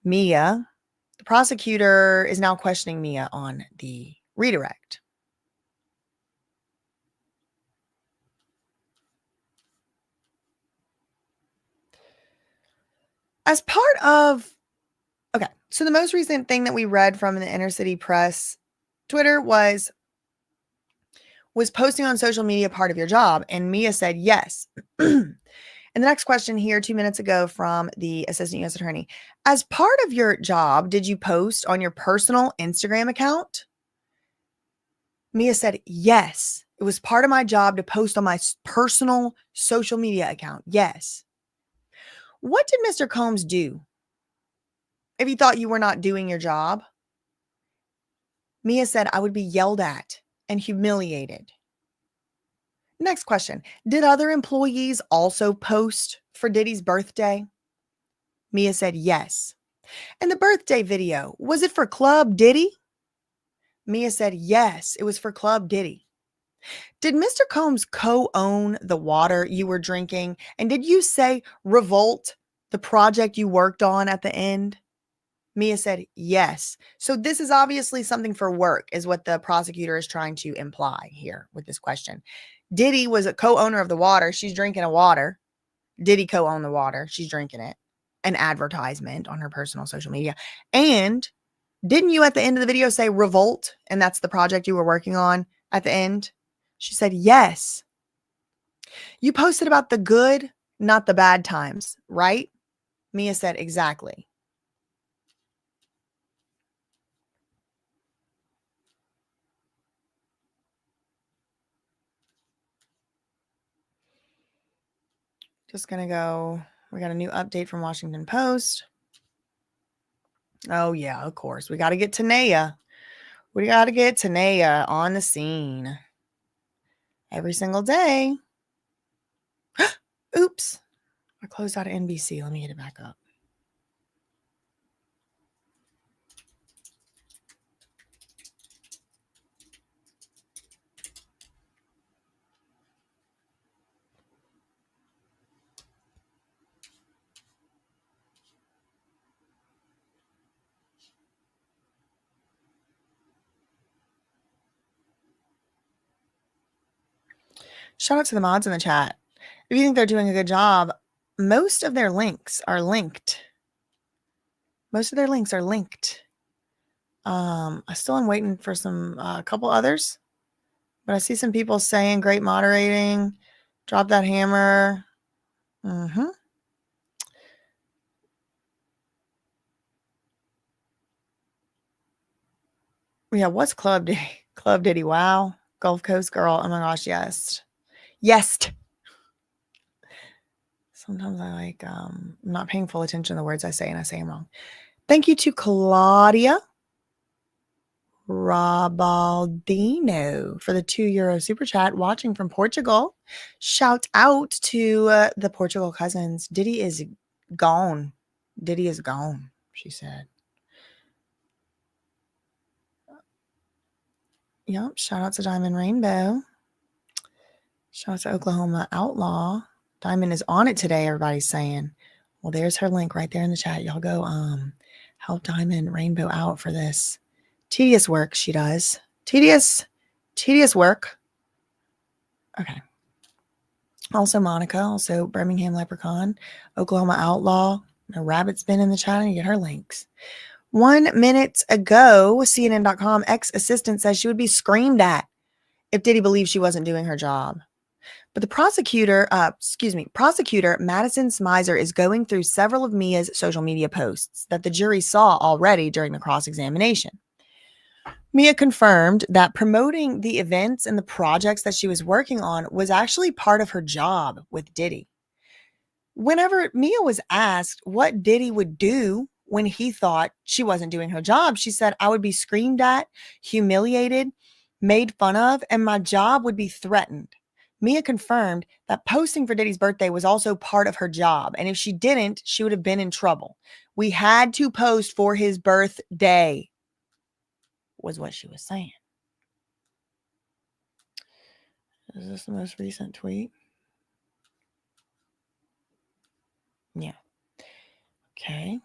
Mia. The prosecutor is now questioning Mia on the redirect. As part of, so the most recent thing that we read from the Inner City Press Twitter was posting on social media part of your job? And Mia said yes. And the next question here, 2 minutes ago from the assistant U.S. attorney. As part of your job, did you post on your personal Instagram account? Mia said yes. It was part of my job to post on my personal social media account. Yes. What did Mr. Combs do if he thought you were not doing your job? Mia said, I would be yelled at and humiliated. Next question. Did other employees also post for Diddy's birthday? Mia said yes. And the birthday video, was it for Club Diddy? Mia said yes, it was for Club Diddy. Did Mr. Combs co-own the water you were drinking? And did you say Revolt, the project you worked on at the end? Mia said yes. So this is obviously something for work, is what the prosecutor is trying to imply here with this question. Diddy was a co-owner of the water. She's drinking a water. Diddy co-owned the water. She's drinking it. An advertisement on her personal social media. And didn't you at the end of the video say Revolt? And that's the project you were working on at the end? She said yes. You posted about the good, not the bad times, right? Mia said exactly. Just going to go. We got a new update from Washington Post. Oh, yeah, of course. We got to get Tanea. We got to get Tanea on the scene every single day. Oops. I closed out of NBC. Let me get it back up. Shout out to the mods in the chat. If you think they're doing a good job, most of their links are linked. I still am waiting for a couple others, but I see some people saying great moderating. Drop that hammer. Yeah, what's Club Diddy? Club Diddy, wow. Gulf Coast girl, oh my gosh, yes. Yes. Sometimes I I'm not paying full attention to the words I say and I say them wrong. Thank you to Claudia Rabaldino for the €2 super chat, watching from Portugal. Shout out to the Portugal cousins. Diddy is gone. Diddy is gone, she said. Yep. Shout out to Diamond Rainbow. Shout out to Oklahoma Outlaw. Diamond is on it today, everybody's saying. Well, there's her link right there in the chat. Y'all go help Diamond Rainbow out for this Tedious work she does. Tedious work. Okay. Also Monica, also Birmingham Leprechaun, Oklahoma Outlaw, no rabbit spin in the chat, and you get her links. 1 minute ago, CNN.com ex-assistant says she would be screamed at if Diddy believed she wasn't doing her job. But the prosecutor Madison Smizer is going through several of Mia's social media posts that the jury saw already during the cross-examination. Mia confirmed that promoting the events and the projects that she was working on was actually part of her job with Diddy. Whenever Mia was asked what Diddy would do when he thought she wasn't doing her job, she said, "I would be screamed at, humiliated, made fun of, and my job would be threatened." Mia confirmed that posting for Diddy's birthday was also part of her job, and if she didn't, she would have been in trouble. We had to post for his birthday, was what she was saying. Is this the most recent tweet? Yeah. Okay.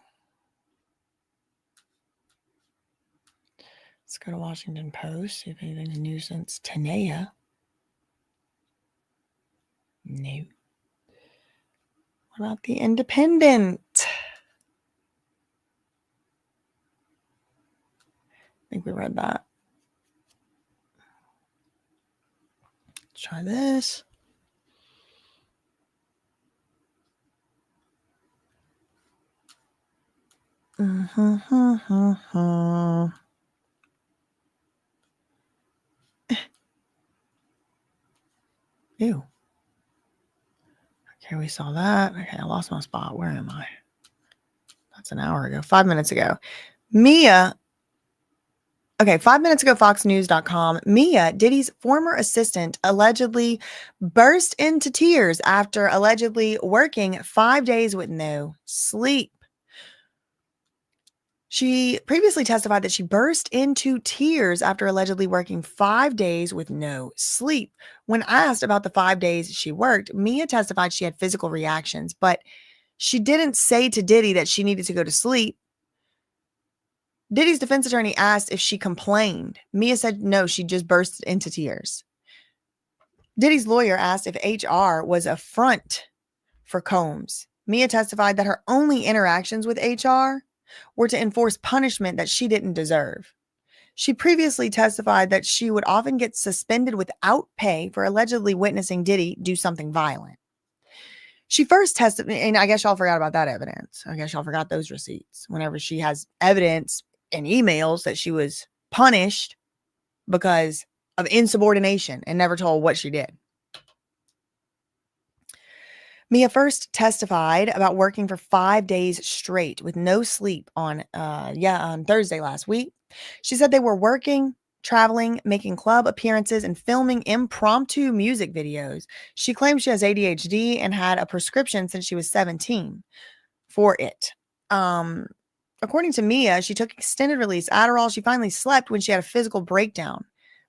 Let's go to Washington Post, see if anything's new since Tanea. No. What about the Independent? I think we read that. Let's try this. Ew. Okay, we saw that. Okay, I lost my spot. Where am I? That's an hour ago. 5 minutes ago. Mia. Okay, 5 minutes ago, FoxNews.com. Mia, Diddy's former assistant, allegedly burst into tears after allegedly working 5 days with no sleep. She previously testified that she burst into tears after allegedly working 5 days with no sleep. When asked about the 5 days she worked, Mia testified she had physical reactions, but she didn't say to Diddy that she needed to go to sleep. Diddy's defense attorney asked if she complained. Mia said no, she just burst into tears. Diddy's lawyer asked if HR was a front for Combs. Mia testified that her only interactions with HR were to enforce punishment that she didn't deserve. She previously testified that she would often get suspended without pay for allegedly witnessing Diddy do something violent. She first tested, and I guess y'all forgot about that evidence. I guess y'all forgot those receipts. Whenever she has evidence and emails that she was punished because of insubordination and never told what she did. Mia first testified about working for 5 days straight with no sleep on Thursday last week. She said they were working, traveling, making club appearances, and filming impromptu music videos. She claims she has ADHD and had a prescription since she was 17 for it. According to Mia, she took extended release Adderall. She finally slept when she had a physical breakdown.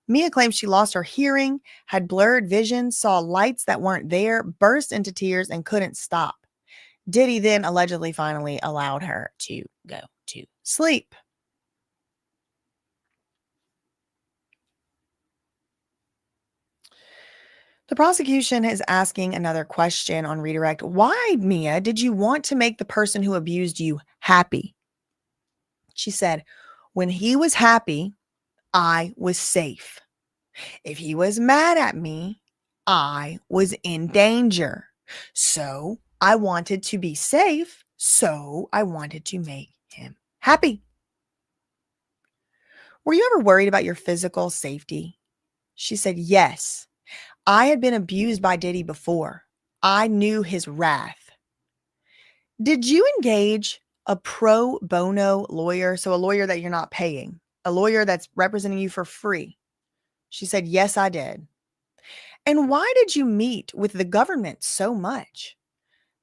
Mia claims she lost her hearing, had blurred vision, saw lights that weren't there, burst into tears, and couldn't stop. Diddy then allegedly finally allowed her to go to sleep. The prosecution is asking another question on redirect. Why, Mia, did you want to make the person who abused you happy? She said, when he was happy, I was safe. If he was mad at me, I was in danger. So I wanted to be safe. So I wanted to make him happy. Were you ever worried about your physical safety? She said, yes. I had been abused by Diddy before. I knew his wrath. Did you engage a pro bono lawyer? So a lawyer that you're not paying, a lawyer that's representing you for free. She said, yes, I did. And why did you meet with the government so much?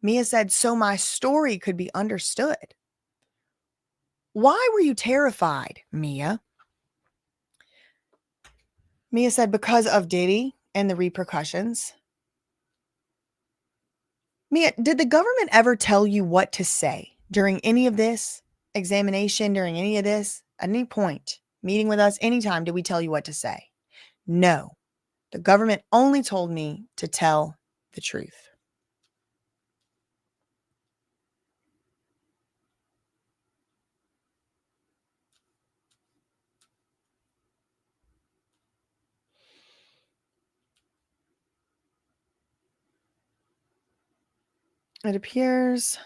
Mia said, so my story could be understood. Why were you terrified, Mia? Mia said, because of Diddy and the repercussions. Mia, did the government ever tell you what to say during any of this examination, during any of this, at any point? meeting with us, anytime did we tell you what to say. No, the government only told me to tell the truth. It appears,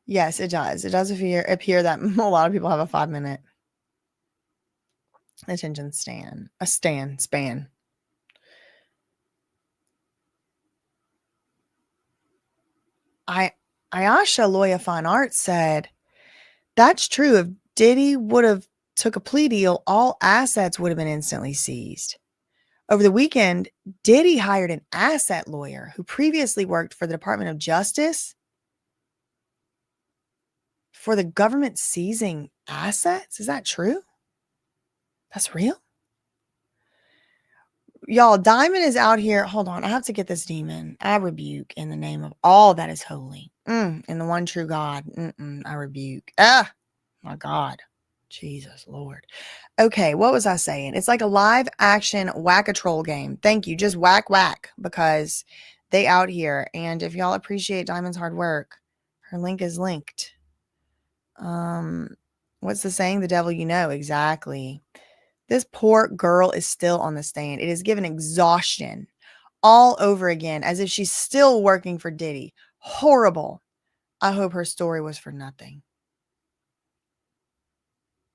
yes, it does. It does appear that a lot of people have a 5-minute attention span. Ayasha Loya Fine Art said, that's true. If Diddy would have took a plea deal, all assets would have been instantly seized. Over the weekend, Diddy hired an asset lawyer who previously worked for the Department of Justice for the government seizing assets. Is that true? That's real? Y'all, Diamond is out here. Hold on. I have to get this demon. I rebuke in the name of all that is holy. In the one true God. I rebuke. My God. Jesus, Lord. Okay, what was I saying? It's like a live action whack-a-troll game. Thank you. Just whack, because they out here. And if y'all appreciate Diamond's hard work, her link is linked. What's the saying? The devil you know. Exactly. This poor girl is still on the stand. It is given exhaustion all over again, as if she's still working for Diddy. Horrible. I hope her story was for nothing.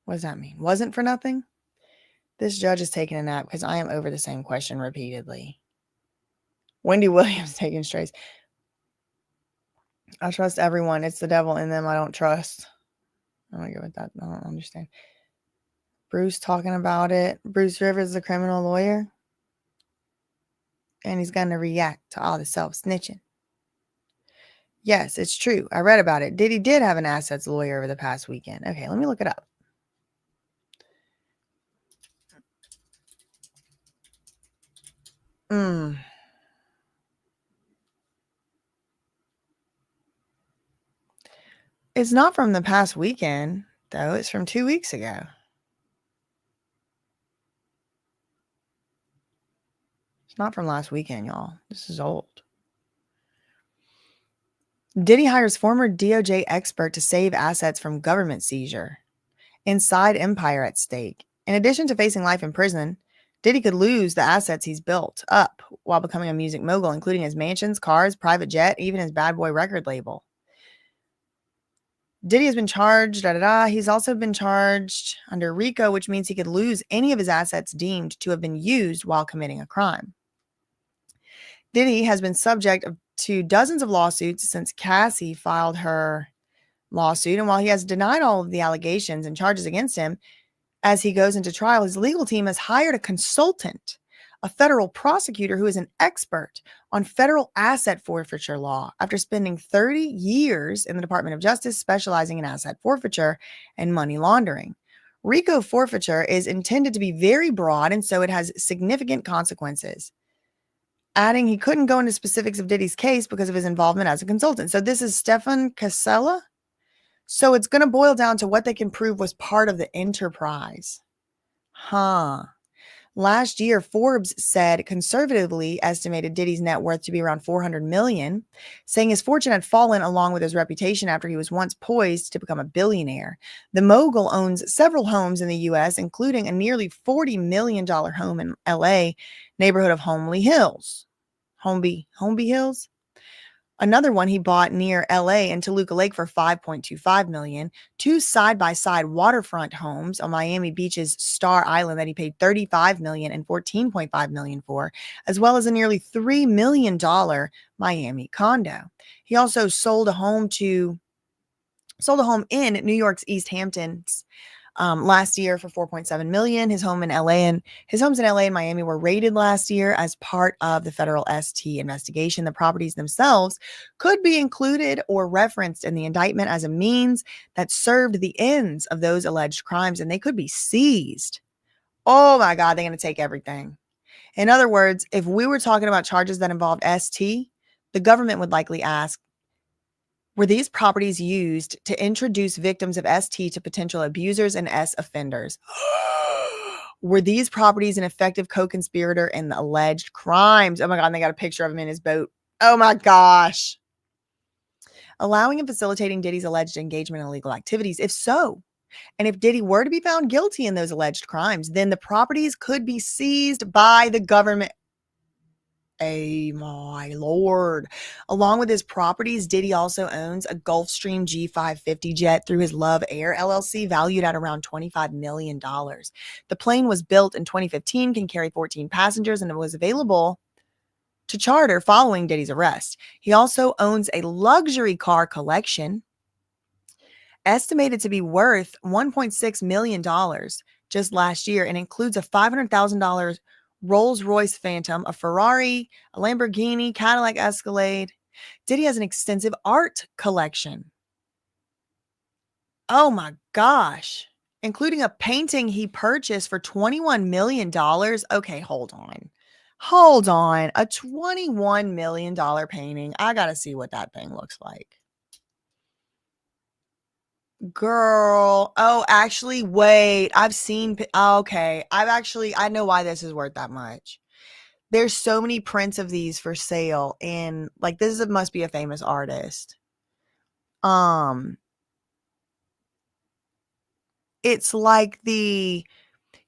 What does that mean? Wasn't for nothing? This judge is taking a nap because I am over the same question repeatedly. Wendy Williams taking strays. I trust everyone. It's the devil in them I don't trust. I don't get what that. I don't understand. Bruce talking about it. Bruce Rivers is a criminal lawyer. And he's going to react to all the self-snitching. Yes, it's true. I read about it. Diddy did have an assets lawyer over the past weekend. Okay, let me look it up. It's not from the past weekend, though. It's from 2 weeks ago. It's not from last weekend, y'all. This is old. Diddy hires former DOJ expert to save assets from government seizure. Inside empire at stake. In addition to facing life in prison, Diddy could lose the assets he's built up while becoming a music mogul, including his mansions, cars, private jet, even his bad boy record label. Diddy has been charged, He's also been charged under RICO, which means he could lose any of his assets deemed to have been used while committing a crime. Diddy has been subject to dozens of lawsuits since Cassie filed her lawsuit. And while he has denied all of the allegations and charges against him, as he goes into trial, his legal team has hired a consultant, a federal prosecutor who is an expert on federal asset forfeiture law after spending 30 years in the Department of Justice specializing in asset forfeiture and money laundering. RICO forfeiture is intended to be very broad, and so it has significant consequences. Adding, he couldn't go into specifics of Diddy's case because of his involvement as a consultant. So this is Stefan Casella. So it's going to boil down to what they can prove was part of the enterprise. Last year, Forbes said conservatively estimated Diddy's net worth to be around $400 million, saying his fortune had fallen along with his reputation after he was once poised to become a billionaire. The mogul owns several homes in the U.S., including a nearly $40 million home in L.A. neighborhood of Holmby Hills. Holmby Hills? Another one he bought near LA and Toluca Lake for $5.25 million. 2 side-by-side waterfront homes on Miami Beach's Star Island that he paid $35 million and $14.5 million for, as well as a nearly $3 million Miami condo. He also sold a home in New York's East Hamptons last year for $4.7 million. His homes in LA and Miami were raided last year as part of the federal ST investigation. The properties themselves could be included or referenced in the indictment as a means that served the ends of those alleged crimes, and they could be seized. Oh my God, they're going to take everything. In other words, if we were talking about charges that involved ST, the government would likely ask, Were these properties used to introduce victims of ST to potential abusers and S offenders? Were these properties an effective co-conspirator in the alleged crimes? Oh my God, and they got a picture of him in his boat. Oh my gosh. Allowing and facilitating Diddy's alleged engagement in illegal activities? If so, and if Diddy were to be found guilty in those alleged crimes, then the properties could be seized by the government. Oh my Lord. Along with his properties, Diddy also owns a Gulfstream G550 jet through his Love Air LLC, valued at around $25 million. The plane was built in 2015, can carry 14 passengers, and it was available to charter following Diddy's arrest. He also owns a luxury car collection estimated to be worth $1.6 million just last year, and includes a $500,000 Rolls-Royce Phantom, a Ferrari, a Lamborghini, Cadillac Escalade. Diddy has an extensive art collection. Oh my gosh. Including a painting he purchased for $21 million. Okay, hold on. Hold on. A $21 million painting. I got to see what that thing looks like. Girl. Oh, actually, wait. I've seen. Okay. I know why this is worth that much. There's so many prints of these for sale. And like, must be a famous artist. It's like you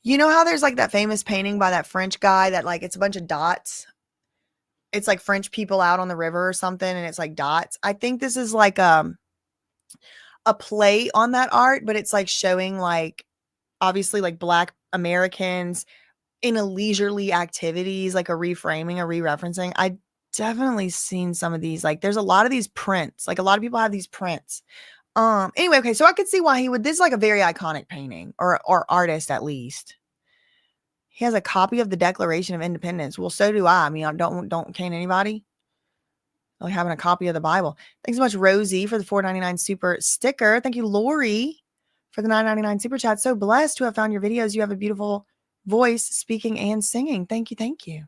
know how there's like that famous painting by that French guy that like, it's a bunch of dots. It's like French people out on the river or something. And it's like dots. I think this is like, a play on that art, but it's like showing like obviously like Black Americans in a leisurely activities, like a reframing, a re-referencing. I definitely seen some of these. Like there's a lot of these prints. Like a lot of people have these prints. Anyway, okay, so I could see why he would. This is like a very iconic painting or artist at least. He has a copy of the Declaration of Independence. Well, so do I. I mean, I don't can anybody. Like having a copy of the Bible. Thanks so much, Rosie, for the $4.99 super sticker. Thank you, Lori, for the $9.99 super chat. So blessed to have found your videos. You have a beautiful voice, speaking and singing. Thank you, thank you.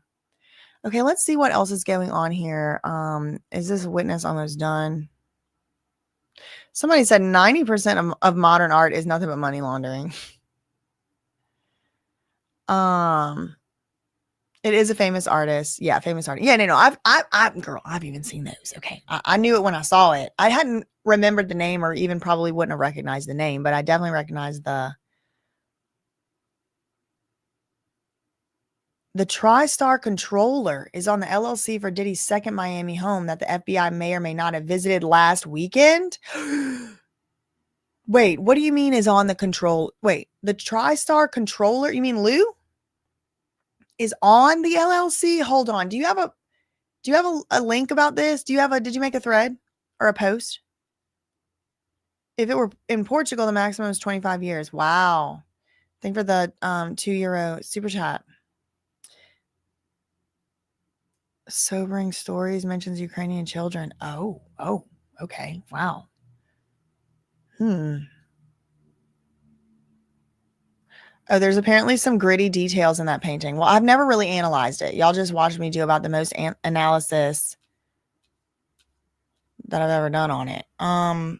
Okay, let's see what else is going on here. Is this witness almost done? Somebody said 90% of modern art is nothing but money laundering. It is a famous artist. Yeah, famous artist. Yeah, no. I've even seen those. Okay. I knew it when I saw it. I hadn't remembered the name or even probably wouldn't have recognized the name, but I definitely recognized the TriStar controller is on the LLC for Diddy's second Miami home that the FBI may or may not have visited last weekend. Wait, what do you mean is on the control? Wait, the TriStar controller? You mean Lou? Is on the LLC? Hold on. Do you have a link about this? Did you make a thread or a post? If it were in Portugal, the maximum is 25 years. Wow. Thank for the €2 super chat. Sobering stories mentions Ukrainian children. Oh, okay. Wow. Oh, there's apparently some gritty details in that painting. Well, I've never really analyzed it. Y'all just watched me do about the most analysis that I've ever done on it. All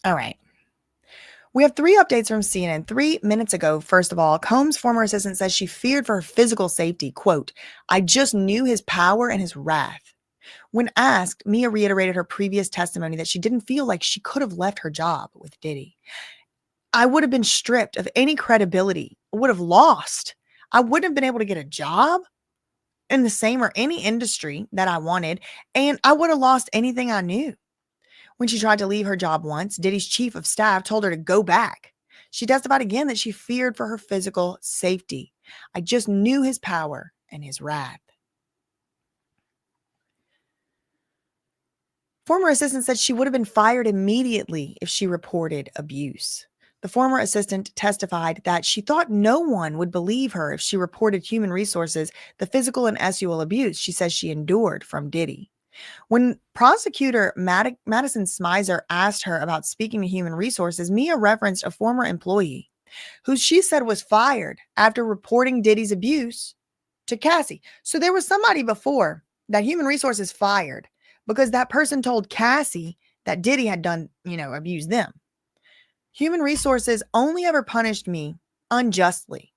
right. We have 3 updates from CNN 3 minutes ago. First of all, Combs' former assistant says she feared for her physical safety. Quote, "I just knew his power and his wrath." When asked, Mia reiterated her previous testimony that she didn't feel like she could have left her job with Diddy. "I would have been stripped of any credibility. I would have lost. I wouldn't have been able to get a job in the same or any industry that I wanted, and I would have lost anything I knew." When she tried to leave her job once, Diddy's chief of staff told her to go back. She testified again that she feared for her physical safety. "I just knew his power and his wrath." Former assistant said she would have been fired immediately if she reported abuse. The former assistant testified that she thought no one would believe her if she reported human resources the physical and sexual abuse she says she endured from Diddy. When prosecutor Madison Smizer asked her about speaking to human resources, Mia referenced a former employee who she said was fired after reporting Diddy's abuse to Cassie. So there was somebody before that human resources fired because that person told Cassie that Diddy had done, abused them. Human Resources only ever punished me unjustly.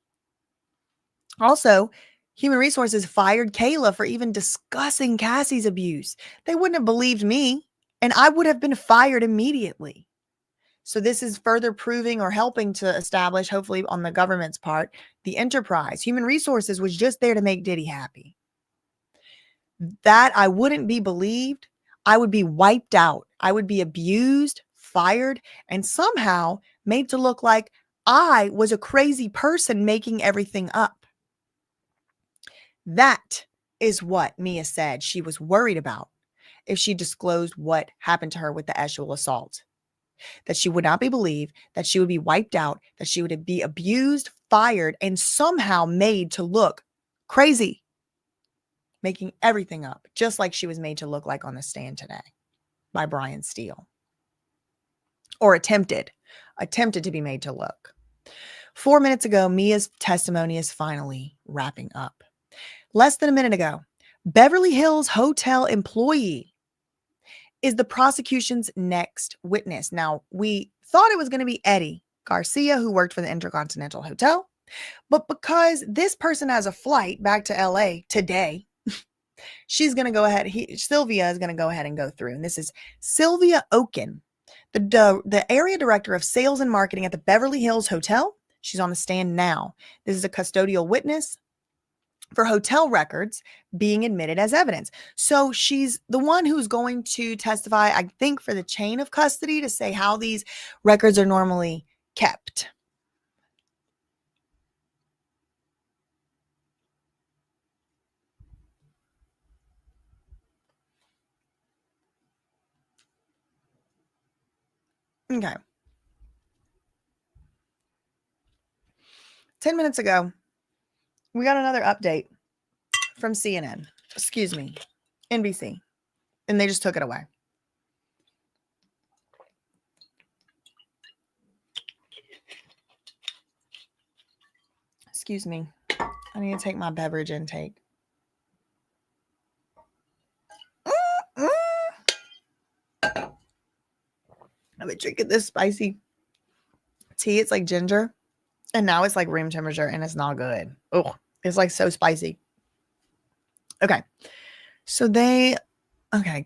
Also, Human Resources fired Kayla for even discussing Cassie's abuse. They wouldn't have believed me, and I would have been fired immediately. So this is further proving or helping to establish, hopefully on the government's part, the enterprise. Human Resources was just there to make Diddy happy. That I wouldn't be believed. I would be wiped out. I would be abused, fired, and somehow made to look like I was a crazy person making everything up. That is what Mia said she was worried about if she disclosed what happened to her with the sexual assault. That she would not be believed, that she would be wiped out, that she would be abused, fired, and somehow made to look crazy, making everything up, just like she was made to look like on the stand today by Brian Steele. Or attempted to be made to look. 4 minutes ago, Mia's testimony is finally wrapping up. Less than a minute ago, Beverly Hills hotel employee is the prosecution's next witness. Now, we thought it was going to be Eddie Garcia, who worked for the Intercontinental Hotel. But because this person has a flight back to LA today, she's going to go ahead. Sylvia is going to go ahead and go through. And this is Sylvia Oken, the area director of sales and marketing at the Beverly Hills Hotel. She's on the stand now. This is a custodial witness for hotel records being admitted as evidence. So she's the one who's going to testify, I think, for the chain of custody to say how these records are normally kept. Okay. 10 minutes ago, we got another update from CNN. Excuse me, NBC. And they just took it away. Excuse me. I need to take my beverage intake. I've been drinking this spicy tea. It's like ginger. And now it's like room temperature and it's not good. Oh, it's like so spicy. Okay. So can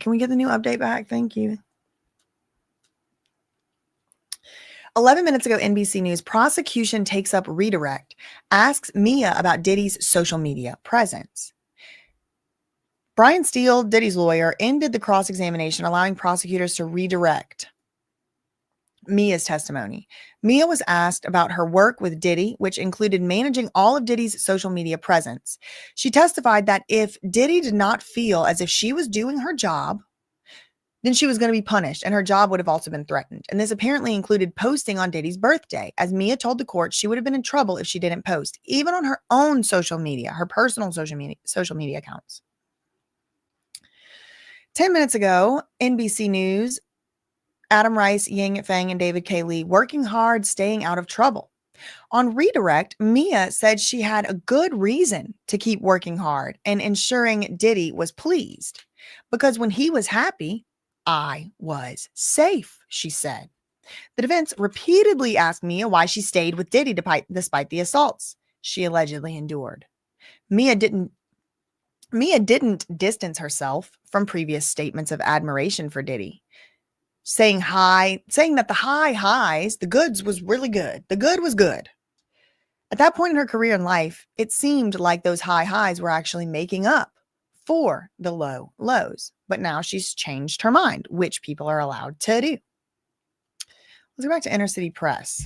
we get the new update back? Thank you. 11 minutes ago, NBC News, prosecution takes up redirect, asks Mia about Diddy's social media presence. Brian Steele, Diddy's lawyer, ended the cross-examination, allowing prosecutors to redirect Mia's testimony. Mia was asked about her work with Diddy, which included managing all of Diddy's social media presence. She testified that if Diddy did not feel as if she was doing her job, then she was going to be punished, and her job would have also been threatened. And this apparently included posting on Diddy's birthday. As Mia told the court, she would have been in trouble if she didn't post, even on her own social media, her personal social media accounts. 10 minutes ago, NBC News, Adam Rice, Ying Feng, and David K. Lee working hard, staying out of trouble. On redirect, Mia said she had a good reason to keep working hard and ensuring Diddy was pleased. Because when he was happy, I was safe, she said. The defense repeatedly asked Mia why she stayed with Diddy despite the assaults she allegedly endured. Mia didn't distance herself from previous statements of admiration for Diddy, saying that the highs, the goods was really good. The good was good. At that point in her career and life, it seemed like those highs were actually making up for the lows. But now she's changed her mind, which people are allowed to do. Let's go back to Inner City Press.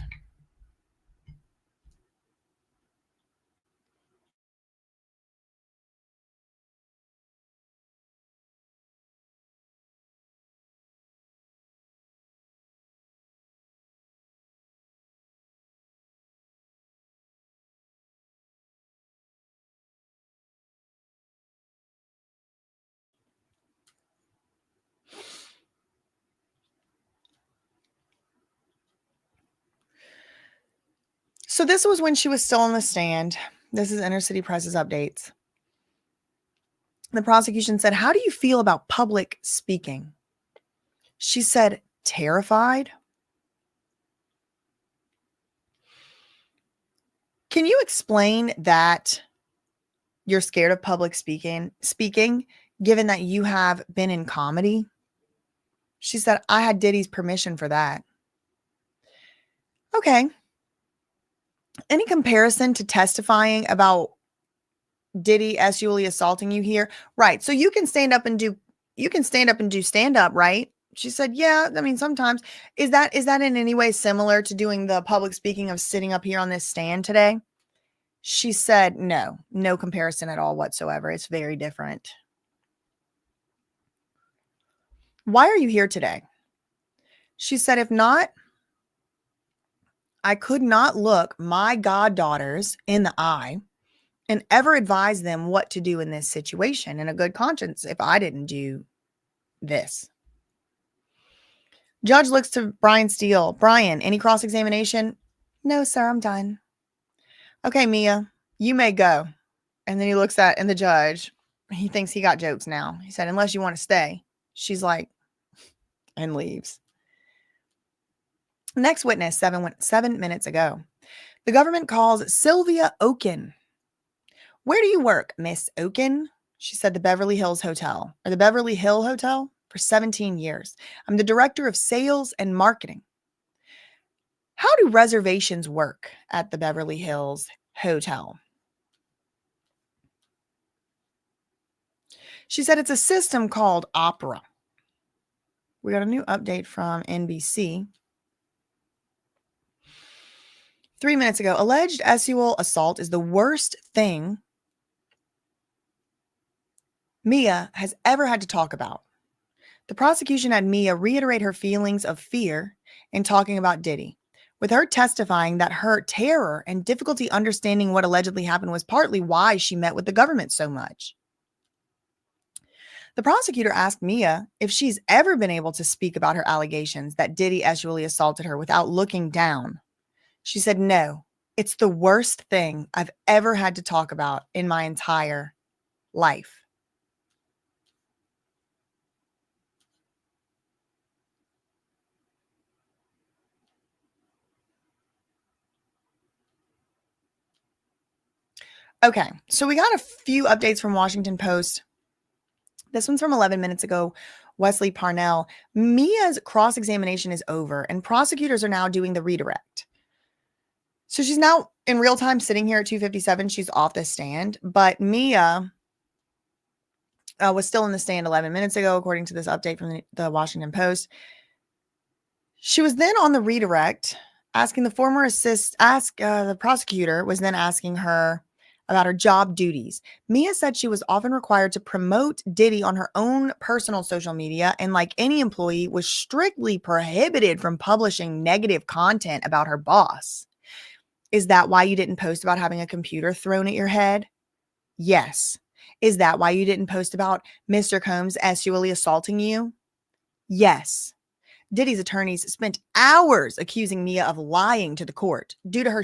So this was when she was still on the stand. This is Inner City Press's updates. The prosecution said, "How do you feel about public speaking?" She said, terrified? Can you explain that you're scared of public speaking, given that you have been in comedy? She said, I had Diddy's permission for that. Okay. Any comparison to testifying about Diddy sexually assaulting you here? Right. So you can stand up and do stand up, right? She said, yeah, I mean, sometimes. Is that in any way similar to doing the public speaking of sitting up here on this stand today? She said, no comparison at all whatsoever. It's very different. Why are you here today? She said, if not, I could not look my goddaughters in the eye and ever advise them what to do in this situation in a good conscience if I didn't do this. Judge looks to Brian Steele. Brian, any cross-examination? No, sir, I'm done. Okay, Mia, you may go. And then he looks at the judge. He thinks he got jokes now. He said, unless you want to stay. She's like, and leaves. Next witness, 7 minutes ago. The government calls Sylvia Oken. Where do you work, Miss Oken? She said the Beverly Hill Hotel for 17 years. I'm the director of sales and marketing. How do reservations work at the Beverly Hills Hotel? She said it's a system called Opera. We got a new update from NBC. 3 minutes ago, alleged sexual assault is the worst thing Mia has ever had to talk about. The prosecution had Mia reiterate her feelings of fear in talking about Diddy, with her testifying that her terror and difficulty understanding what allegedly happened was partly why she met with the government so much. The prosecutor asked Mia if she's ever been able to speak about her allegations that Diddy sexually assaulted her without looking down. She said, no, it's the worst thing I've ever had to talk about in my entire life. Okay, so we got a few updates from Washington Post. This one's from 11 minutes ago. Wesley Parnell. Mia's cross-examination is over, and prosecutors are now doing the redirect. So she's now in real time sitting here at 2:57. She's off the stand, but Mia was still in the stand 11 minutes ago, according to this update from the Washington Post. She was then on the redirect, asking the the prosecutor was then asking her about her job duties. Mia said she was often required to promote Diddy on her own personal social media and, like any employee, was strictly prohibited from publishing negative content about her boss. Is that why you didn't post about having a computer thrown at your head? Yes. Is that why you didn't post about Mr. Combs sexually assaulting you? Yes. Diddy's attorneys spent hours accusing Mia of lying to the court due to her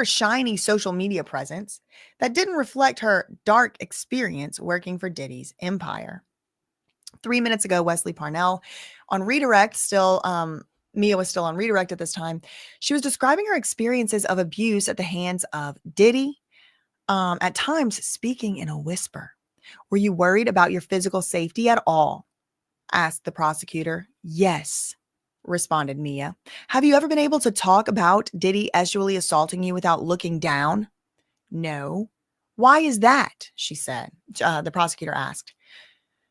shiny social media presence that didn't reflect her dark experience working for Diddy's empire. 3 minutes ago, Wesley Parnell on redirect, Mia was still on redirect at this time. She was describing her experiences of abuse at the hands of Diddy, at times speaking in a whisper. Were you worried about your physical safety at all? Asked the prosecutor. Yes, responded Mia. Have you ever been able to talk about Diddy sexually assaulting you without looking down? No. Why is that? She said. The prosecutor asked.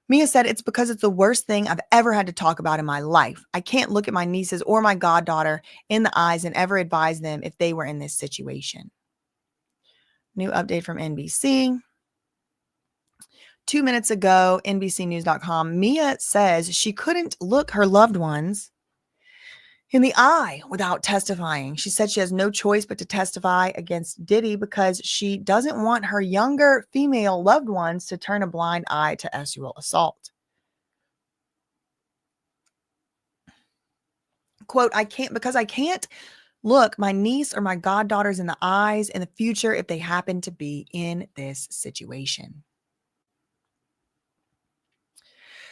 Mia said, it's because it's the worst thing I've ever had to talk about in my life. I can't look at my nieces or my goddaughter in the eyes and ever advise them if they were in this situation. New update from NBC. 2 minutes ago, NBCnews.com, Mia says she couldn't look her loved ones in the eye without testifying. She said she has no choice but to testify against Diddy because she doesn't want her younger female loved ones to turn a blind eye to sexual assault. Quote, I can't look my niece or my goddaughters in the eyes in the future if they happen to be in this situation.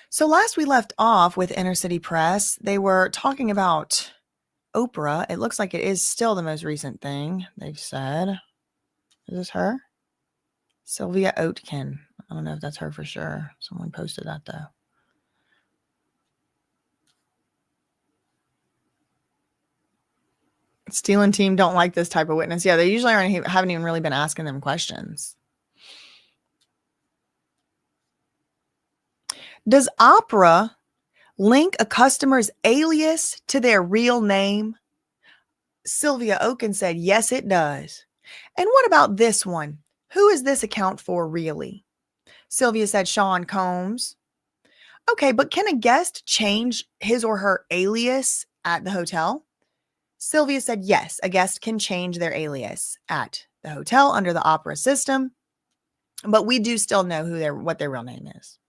So last we left off with Inner City Press, they were talking about Oprah. It looks like it is still the most recent thing they've said. Is this her? Sylvia Oatkin. I don't know if that's her for sure. Someone posted that though. Steele and team don't like this type of witness. Yeah, they usually haven't even really been asking them questions. Does Opera link a customer's alias to their real name? Sylvia Oaken said, yes, it does. And what about this one? Who is this account for really? Sylvia said, Sean Combs. Okay, but can a guest change his or her alias at the hotel? Sylvia said, yes, a guest can change their alias at the hotel under the Opera system, but we do still know what their real name is.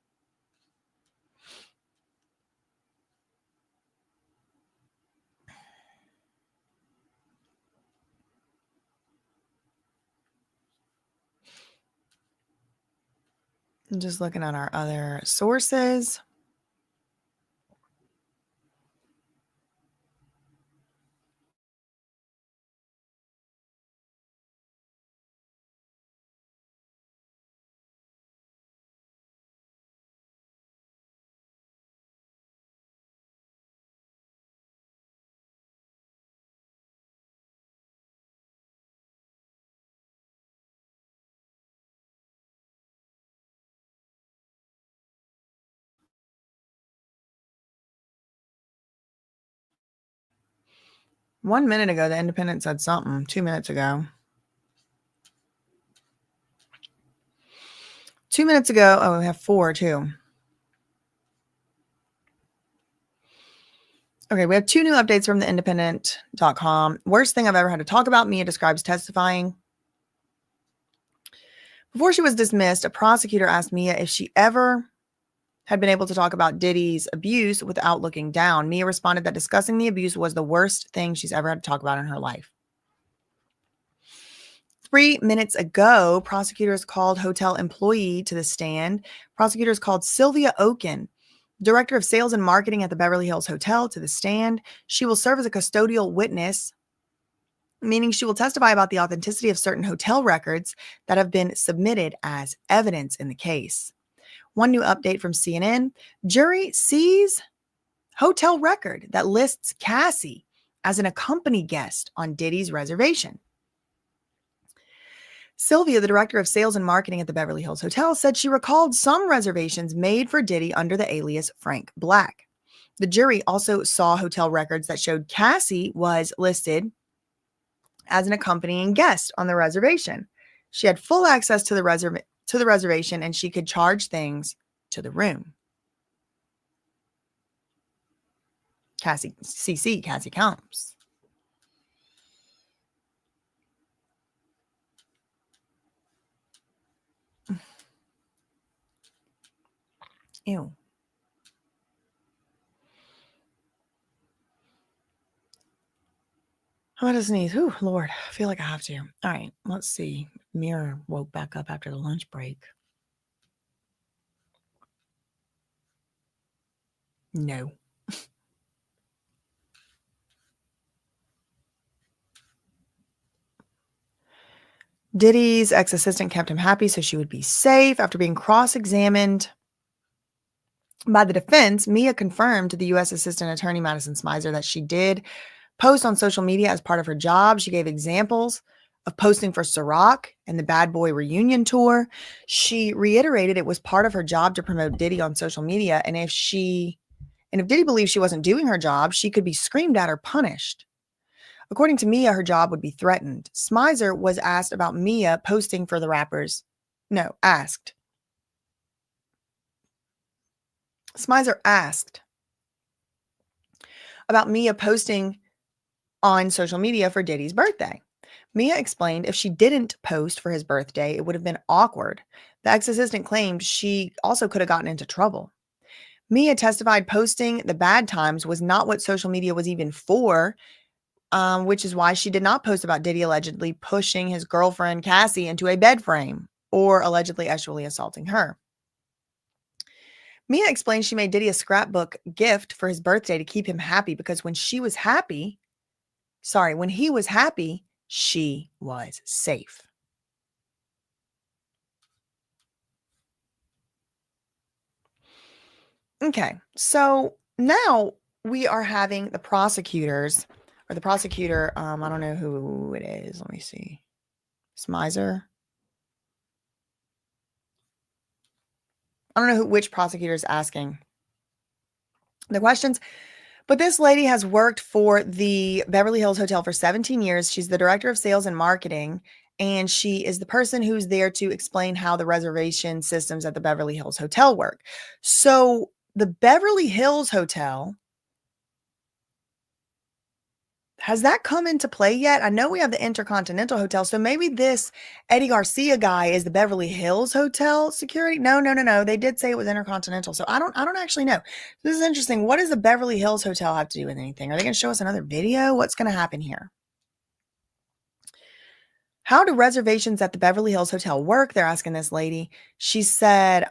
I'm just looking at our other sources. One minute ago, the Independent said something. 2 minutes ago. 2 minutes ago. Oh, we have 4 too. Okay, we have 2 new updates from the independent.com. Worst thing I've ever had to talk about. Mia describes testifying. Before she was dismissed, a prosecutor asked Mia if she ever had been able to talk about Diddy's abuse without looking down. Mia responded that discussing the abuse was the worst thing she's ever had to talk about in her life. 3 minutes ago, prosecutors called hotel employee to the stand. Prosecutors called Sylvia Oaken, director of sales and marketing at the Beverly Hills Hotel, to the stand. She will serve as a custodial witness, meaning she will testify about the authenticity of certain hotel records that have been submitted as evidence in the case. One new update from CNN. Jury sees hotel record that lists Cassie as an accompany guest on Diddy's reservation. Sylvia, the director of sales and marketing at the Beverly Hills Hotel, said she recalled some reservations made for Diddy under the alias Frank Black. The jury also saw hotel records that showed Cassie was listed as an accompanying guest on the reservation. She had full access to the reservation, and she could charge things to the room. Cassie Combs. Ew. I'm going to sneeze. Ooh, Lord, I feel like I have to. All right, let's see. Mirror woke back up after the lunch break. No. Diddy's ex-assistant kept him happy so she would be safe. After being cross-examined by the defense, Mia confirmed to the U.S. Assistant Attorney Madison Smizer that she did post on social media as part of her job. She gave examples of posting for Ciroc and the Bad Boy reunion tour. She reiterated it was part of her job to promote Diddy on social media, and if Diddy believed she wasn't doing her job, she could be screamed at or punished. According to Mia, her job would be threatened. Smizer was asked about Mia posting for the rappers. Smizer asked about Mia posting on social media for Diddy's birthday. Mia explained if she didn't post for his birthday, it would have been awkward. The ex-assistant claimed she also could have gotten into trouble. Mia testified posting the bad times was not what social media was even for, which is why she did not post about Diddy allegedly pushing his girlfriend Cassie into a bed frame or allegedly sexually assaulting her. Mia explained she made Diddy a scrapbook gift for his birthday to keep him happy because when he was happy, she was safe. Okay, so now we are having the prosecutors, or the prosecutor, I don't know who it is. Let me see. Smizer. I don't know which prosecutor is asking the questions, but this lady has worked for the Beverly Hills Hotel for 17 years. She's the director of sales and marketing, and she is the person who's there to explain how the reservation systems at the Beverly Hills Hotel work. So the Beverly Hills Hotel, has that come into play yet? I know we have the Intercontinental Hotel, so maybe this Eddie Garcia guy is the Beverly Hills Hotel security. No. They did say it was Intercontinental, so I don't actually know. This is interesting. What does the Beverly Hills Hotel have to do with anything? Are they going to show us another video? What's going to happen here? How do reservations at the Beverly Hills Hotel work? They're asking this lady. She said,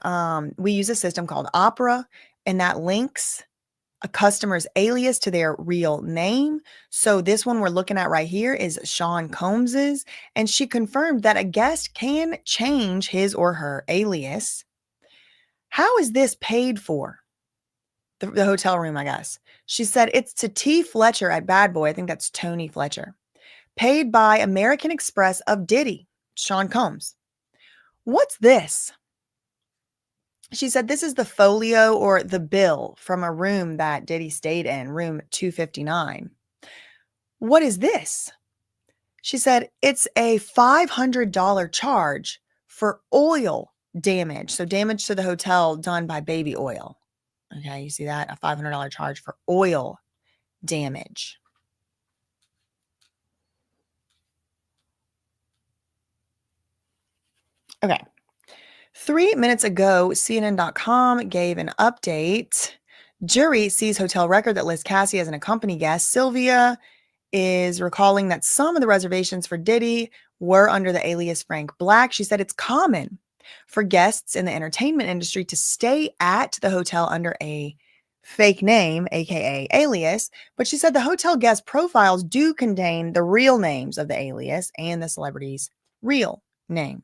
we use a system called Opera, and that links a customer's alias to their real name. So this one we're looking at right here is Sean Combs's, and she confirmed that a guest can change his or her alias. How is this paid for? The hotel room, I guess. She said it's to T. Fletcher at Bad Boy. I think that's Tony Fletcher. Paid by American Express of Diddy, Sean Combs. What's this? She said this is the folio or the bill from a room that Diddy stayed in, room 259. What is this? She said it's a $500 charge for oil damage. So damage to the hotel done by baby oil. Okay, you see that? A $500 charge for oil damage. Okay. 3 minutes ago, CNN.com gave an update. Jury sees hotel record that lists Cassie as an accompany guest. Sylvia is recalling that some of the reservations for Diddy were under the alias Frank Black. She said it's common for guests in the entertainment industry to stay at the hotel under a fake name, aka alias, but she said the hotel guest profiles do contain the real names of the alias and the celebrity's real name.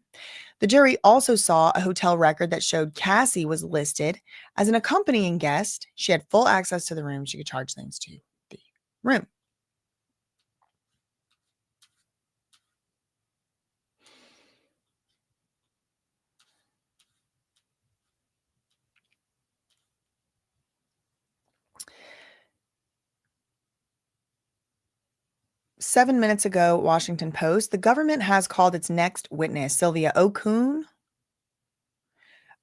The jury also saw a hotel record that showed Cassie was listed as an accompanying guest. She had full access to the room. She could charge things to the room. Seven minutes ago, Washington Post, the government has called its next witness, Sylvia Okun,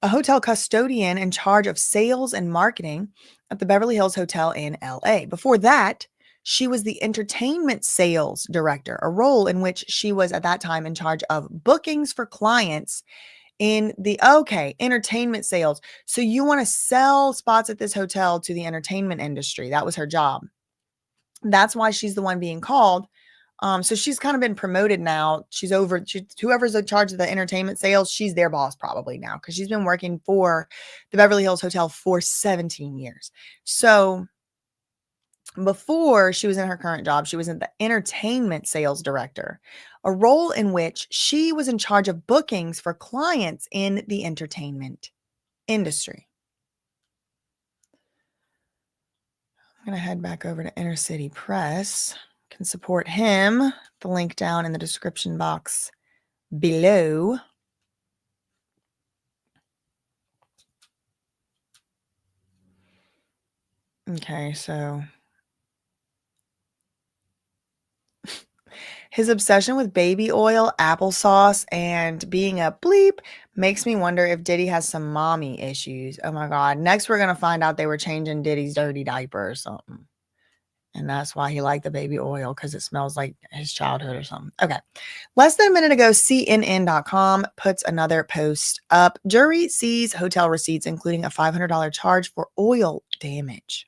a hotel custodian in charge of sales and marketing at the Beverly Hills Hotel in LA. Before that, she was the entertainment sales director, a role in which she was at that time in charge of bookings for clients in the, entertainment sales. So you want to sell spots at this hotel to the entertainment industry. That was her job. That's why she's the one being called. So she's kind of been promoted now. She's over, whoever's in charge of the entertainment sales, she's their boss probably now because she's been working for the Beverly Hills Hotel for 17 years. So before she was in her current job, she was in the entertainment sales director, a role in which she was in charge of bookings for clients in the entertainment industry. I'm going to head back over to Inner City Press. Can support him. The link down in the description box below. Okay, so his obsession with baby oil, applesauce, and being a bleep makes me wonder if Diddy has some mommy issues. Oh my God. Next, we're going to find out they were changing Diddy's dirty diaper or something. And that's why he liked the baby oil, because it smells like his childhood or something. Okay. Less than a minute ago, CNN.com puts another post up. Jury sees hotel receipts, including a $500 charge for oil damage.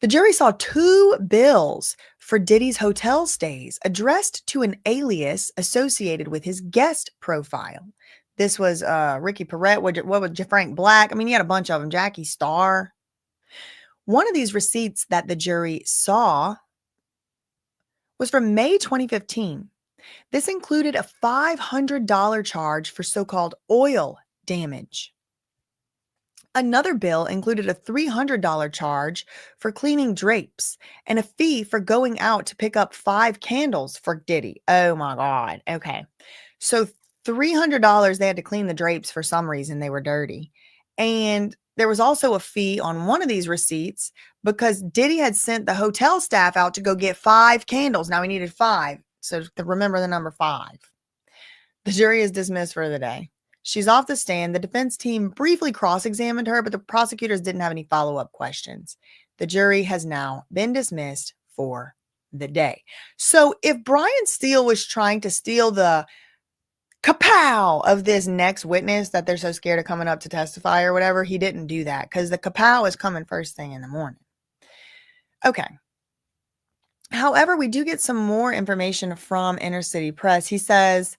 The jury saw 2 bills for Diddy's hotel stays addressed to an alias associated with his guest profile. This was Ricky Perret. What was Frank Black? I mean, he had a bunch of them. Jackie Starr. One of these receipts that the jury saw was from May 2015. This included a $500 charge for so-called oil damage. Another bill included a $300 charge for cleaning drapes and a fee for going out to pick up 5 candles for Diddy. Oh my God. Okay. So $300 they had to clean the drapes for some reason. They were dirty. And there was also a fee on one of these receipts because Diddy had sent the hotel staff out to go get 5 candles. Now he needed 5. So remember the number 5. The jury is dismissed for the day. She's off the stand. The defense team briefly cross-examined her, but the prosecutors didn't have any follow-up questions. The jury has now been dismissed for the day. So if Brian Steele was trying to steal the kapow of this next witness that they're so scared of coming up to testify or whatever, he didn't do that because the kapow is coming first thing in the morning. Okay. However, we do get some more information from Inner City Press. He says,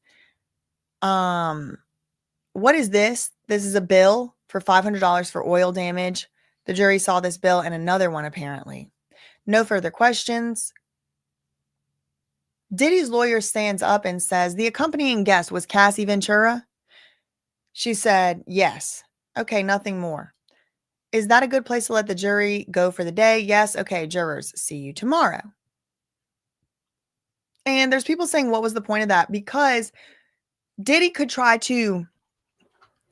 what is this? This is a bill for $500 for oil damage. The jury saw this bill and another one apparently. No further questions. Diddy's lawyer stands up and says, the accompanying guest was Cassie Ventura. She said, yes. Okay, nothing more. Is that a good place to let the jury go for the day? Yes. Okay, jurors, see you tomorrow. And there's people saying, what was the point of that? Because Diddy could try to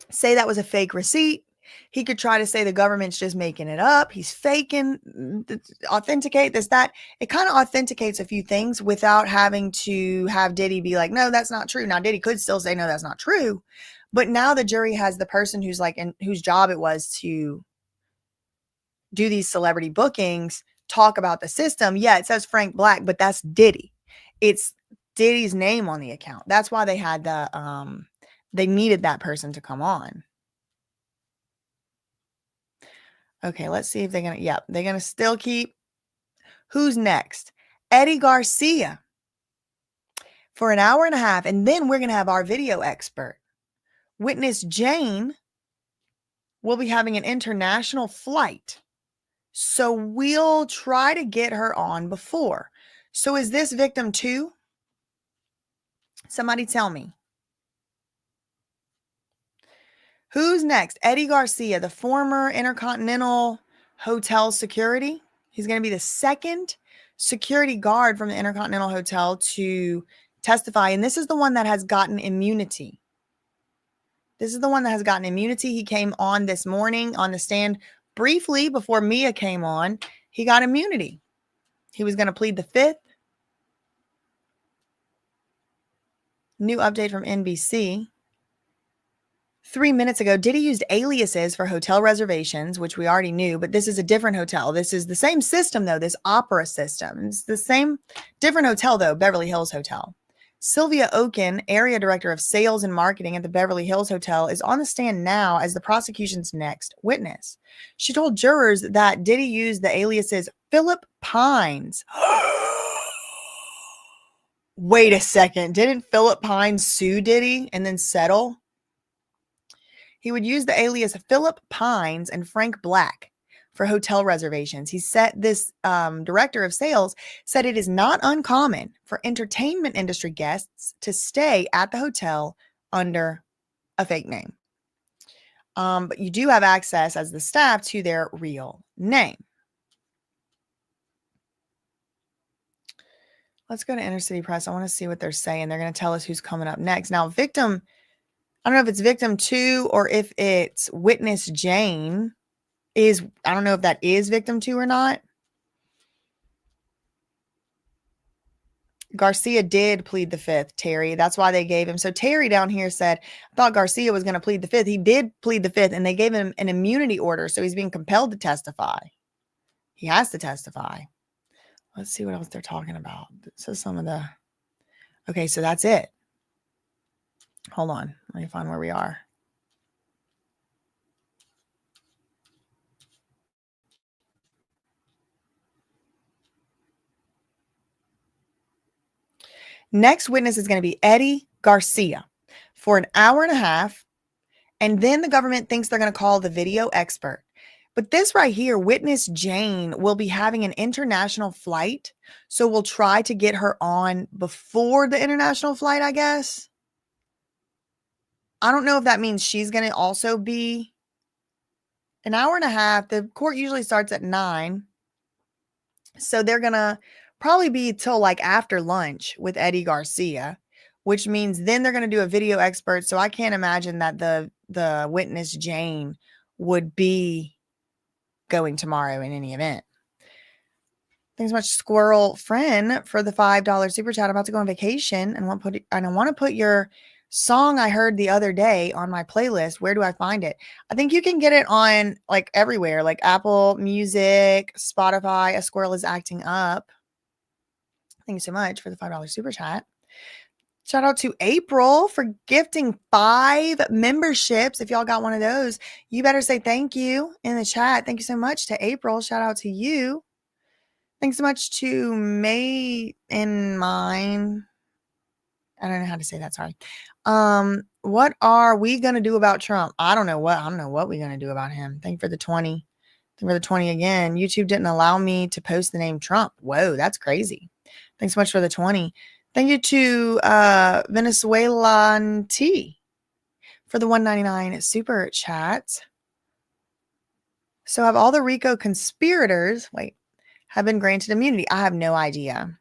say that was a fake receipt. He could try to say the government's just making it up. He's faking, authenticate this, that. It kind of authenticates a few things without having to have Diddy be like, no, that's not true. Now, Diddy could still say, no, that's not true. But now the jury has the person who's like, and whose job it was to do these celebrity bookings, talk about the system. Yeah, it says Frank Black, but that's Diddy. It's Diddy's name on the account. That's why they had the, they needed that person to come on. Okay, let's see if they're going to, they're going to still keep. Who's next? Eddie Garcia for an hour and a half. And then we're going to have our video expert. Witness Jane will be having an international flight. So we'll try to get her on before. So is this victim 2? Somebody tell me. Who's next? Eddie Garcia, the former Intercontinental Hotel security. He's going to be the second security guard from the Intercontinental Hotel to testify. And this is the one that has gotten immunity. This is the one that has gotten immunity. He came on this morning on the stand briefly before Mia came on. He got immunity. He was going to plead the 5th. New update from NBC. 3 minutes ago, Diddy used aliases for hotel reservations, which we already knew, but this is a different hotel. This is the same system, though, this opera system. It's the same, different hotel, though, Beverly Hills Hotel. Sylvia Oken, area director of sales and marketing at the Beverly Hills Hotel, is on the stand now as the prosecution's next witness. She told jurors that Diddy used the aliases Philip Pines. Wait a second. Didn't Philip Pines sue Diddy and then settle? He would use the alias Philip Pines and Frank Black for hotel reservations. He said this director of sales said it is not uncommon for entertainment industry guests to stay at the hotel under a fake name. But you do have access as the staff to their real name. Let's go to Inner City Press. I want to see what they're saying. They're going to tell us who's coming up next. Now, victim, I don't know if it's victim 2 or if it's witness Jane is, I don't know if that is victim 2 or not. Garcia did plead the 5th, Terry. That's why they gave him. So Terry down here said, I thought Garcia was going to plead the 5th. He did plead the 5th and they gave him an immunity order. So he's being compelled to testify. He has to testify. Let's see what else they're talking about. So some of the, okay, so that's it. Hold on. Let me find where we are. Next witness is going to be Eddie Garcia, for an hour and a half. And then the government thinks they're going to call the video expert. But this right here, witness Jane will be having an international flight. So we'll try to get her on before the international flight, I guess. I don't know if that means she's going to also be an hour and a half. The court usually starts at 9. So they're going to probably be till like after lunch with Eddie Garcia, which means then they're going to do a video expert. So I can't imagine that the witness Jane would be going tomorrow in any event. Thanks so much, Squirrel Friend, for the $5 super chat. I'm about to go on vacation and I want to put your song I heard the other day on my playlist. Where do I find it? I think you can get it on like everywhere, like Apple Music, Spotify. A Squirrel is Acting Up. Thank you so much for the $5 super chat. Shout out to April for gifting 5 memberships. If y'all got one of those, you better say thank you in the chat. Thank you so much to April. Shout out to you. Thanks so much to May in Mine. I don't know how to say that. Sorry. What are we going to do about Trump? I don't know what we're going to do about him. Thank you for the 20. Thank you for the 20 again. YouTube didn't allow me to post the name Trump. Whoa, that's crazy. Thanks so much for the 20. Thank you to Venezuelan T for the $1.99 super chat. So have all the RICO conspirators, have been granted immunity? I have no idea.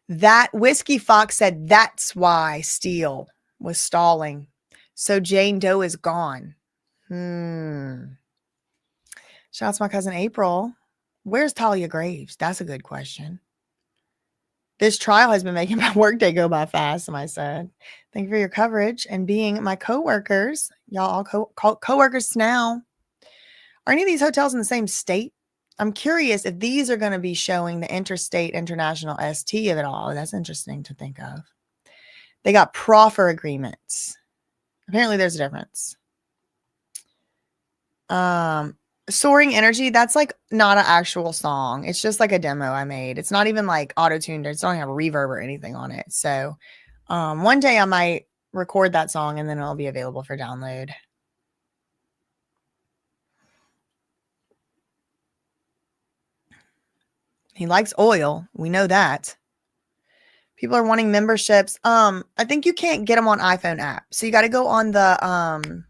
That Whiskey Fox said that's why Steele was stalling. So Jane Doe is gone. Shout out to my cousin April. Where's Talia Graves? That's a good question. This trial has been making my workday go by fast, I said. Thank you for your coverage and being my coworkers. Y'all all coworkers now. Are any of these hotels in the same state? I'm curious if these are going to be showing the interstate international ST of it all. That's interesting to think of. They got proffer agreements. Apparently there's a difference. Soaring Energy, that's like not an actual song. It's just like a demo I made. It's not even like auto-tuned. It's don't have a reverb or anything on it. So one day I might record that song and then it'll be available for download. He likes oil. We know that. People are wanting memberships. I think you can't get them on iPhone app. So you got to go on the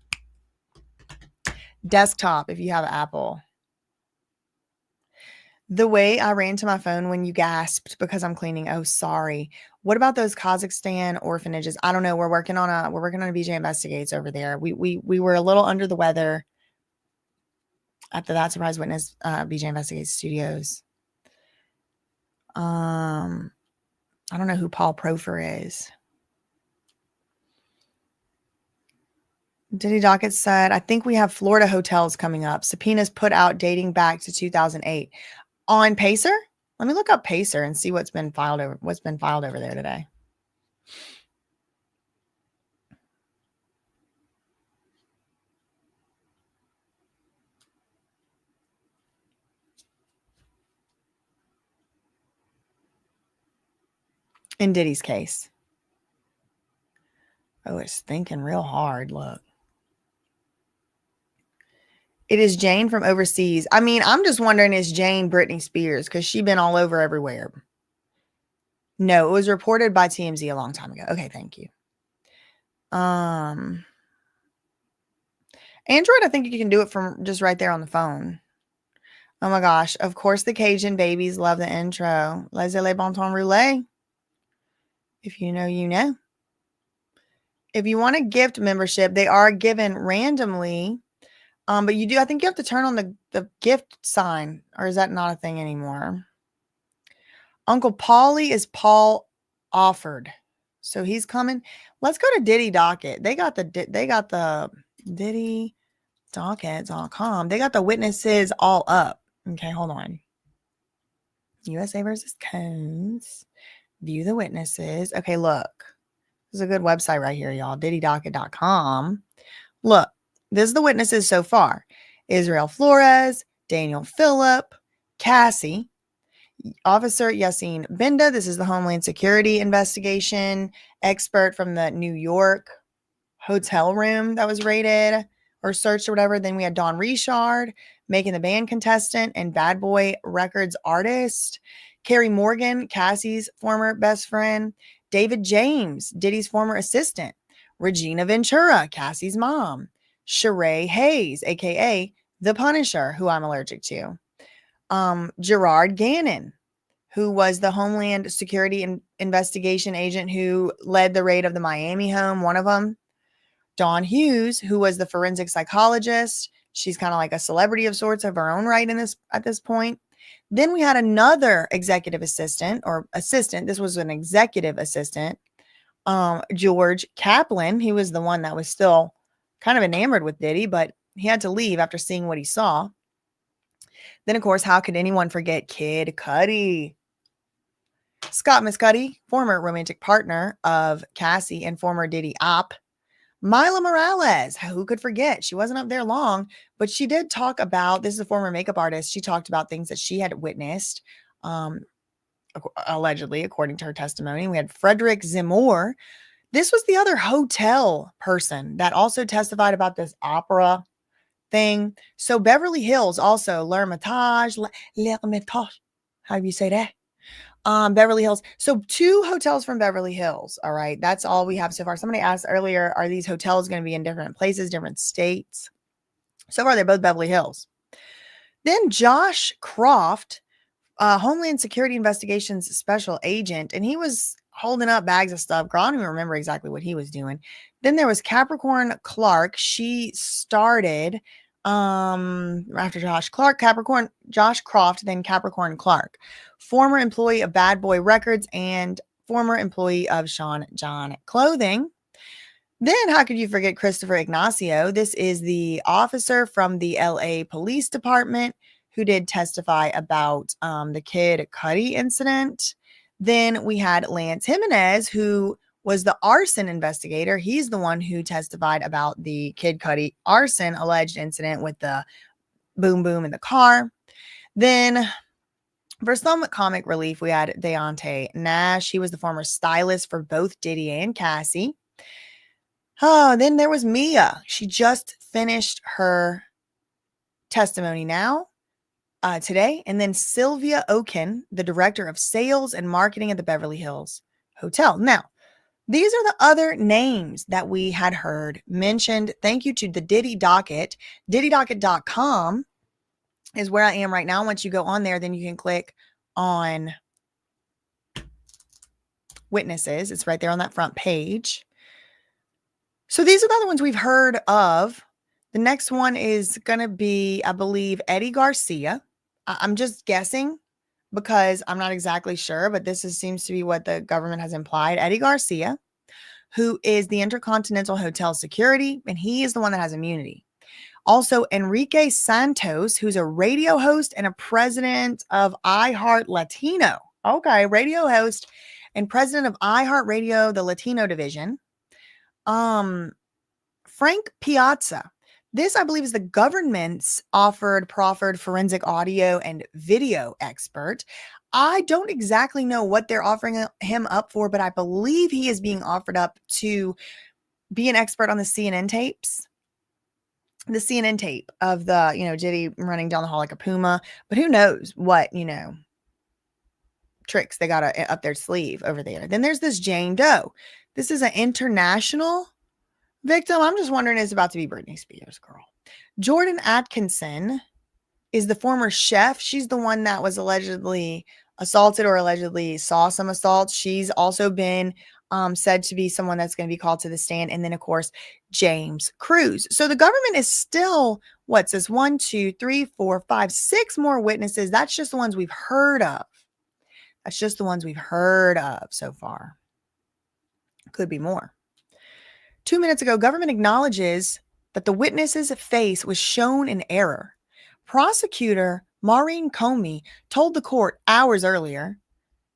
desktop if you have Apple. The way I ran to my phone when you gasped because I'm cleaning. Oh, sorry. What about those Kazakhstan orphanages? I don't know. We're working on a BJ Investigates over there. We were a little under the weather at the ThatSurpriseWitness BJ Investigates studios. I don't know who Paul Profer is. Diddy Docket said, I think we have Florida hotels coming up. Subpoenas put out dating back to 2008. On Pacer? Let me look up Pacer and see what's been filed over there today. In Diddy's case. Oh, it's thinking real hard. Look. It is Jane from overseas. I mean, I'm just wondering, is Jane Britney Spears? Because she's been all over everywhere. No, it was reported by TMZ a long time ago. Okay, thank you. Android, I think you can do it from just right there on the phone. Oh my gosh. Of course, the Cajun babies love the intro. Laissez les bon temps rouler. If you know, you know. If you want a gift membership, they are given randomly. But you do, I think you have to turn on the gift sign, or is that not a thing anymore? Uncle Paulie is Paul Offered. So he's coming. Let's go to Diddy Docket. They got the DiddyDocket.com. They got the witnesses all up. Okay, hold on. USA versus Combs. View the witnesses. Okay, look. This is a good website right here, y'all. DiddyDocket.com. Look. This is the witnesses so far. Israel Flores, Daniel Phillip, Cassie, Officer Yassine Binda, this is the Homeland Security investigation expert from the New York hotel room that was raided or searched or whatever. Then we had Dawn Richard, Making the Band contestant and Bad Boy Records artist. Carrie Morgan, Cassie's former best friend. David James, Diddy's former assistant. Regina Ventura, Cassie's mom. Sheree Hayes, aka The Punisher, who I'm allergic to. Gerard Gannon, who was the Homeland Security investigation agent who led the raid of the Miami home, one of them. Dawn Hughes, who was the forensic psychologist. She's kind of like a celebrity of sorts of her own right at this point. Then we had another executive assistant or assistant. This was an executive assistant. George Kaplan. He was the one that was still kind of enamored with Diddy, but he had to leave after seeing what he saw. Then, of course, how could anyone forget Kid Cudi? Scott Mescudi, former romantic partner of Cassie and former Diddy op. Mila Morales, who could forget? She wasn't up there long, but she did talk about, this is a former makeup artist. She talked about things that she had witnessed, allegedly, according to her testimony. We had Frederick Zemmour. This was the other hotel person that also testified about this opera thing. So Beverly Hills also, L'Hermitage, how do you say that? Beverly Hills. So 2 hotels from Beverly Hills. All right. That's all we have so far. Somebody asked earlier, are these hotels going to be in different places, different states? So far, they're both Beverly Hills. Then Josh Croft, Homeland Security Investigations special agent, and he was holding up bags of stuff. Girl, I don't even remember exactly what he was doing. Then there was Capricorn Clark. She started after Josh Croft, then Capricorn Clark, former employee of Bad Boy Records and former employee of Sean John Clothing. Then how could you forget Christopher Ignacio? This is the officer from the LA Police Department who did testify about the Kid Cudi incident. Then we had Lance Jimenez, who was the arson investigator. He's the one who testified about the Kid Cudi arson alleged incident with the boom boom in the car. Then for some comic relief, we had Deontay Nash. He was the former stylist for both Diddy and Cassie. Oh, then there was Mia. She just finished her testimony today. And then Sylvia Oken, the director of sales and marketing at the Beverly Hills Hotel. Now, these are the other names that we had heard mentioned. Thank you to the Diddy Docket. DiddyDocket.com is where I am right now. Once you go on there, then you can click on witnesses. It's right there on that front page. So these are the other ones we've heard of. The next one is going to be, I believe, Eddie Garcia. I'm just guessing because I'm not exactly sure, but seems to be what the government has implied. Eddie Garcia, who is the Intercontinental Hotel security, and he is the one that has immunity. Also, Enrique Santos, who's a radio host and a president of iHeart Latino. Okay, radio host and president of iHeart Radio, the Latino division. Frank Piazza. This, I believe, is the government's proffered forensic audio and video expert. I don't exactly know what they're offering him up for, but I believe he is being offered up to be an expert on the CNN tapes. The CNN tape of the, Diddy running down the hall like a puma. But who knows what, tricks they got up their sleeve over there. Then there's this Jane Doe. This is an international victim. I'm just wondering, it's about to be Britney Spears, girl. Jordan Atkinson is the former chef. She's the one that was allegedly assaulted or allegedly saw some assaults. She's also been said to be someone that's going to be called to the stand. And then, of course, James Cruz. So the government is still, what's this? 1, 2, 3, 4, 5, 6 more witnesses. That's just the ones we've heard of. That's just the ones we've heard of so far. Could be more. 2 minutes ago, government acknowledges that the witness's face was shown in error. Prosecutor Maureen Comey told the court hours earlier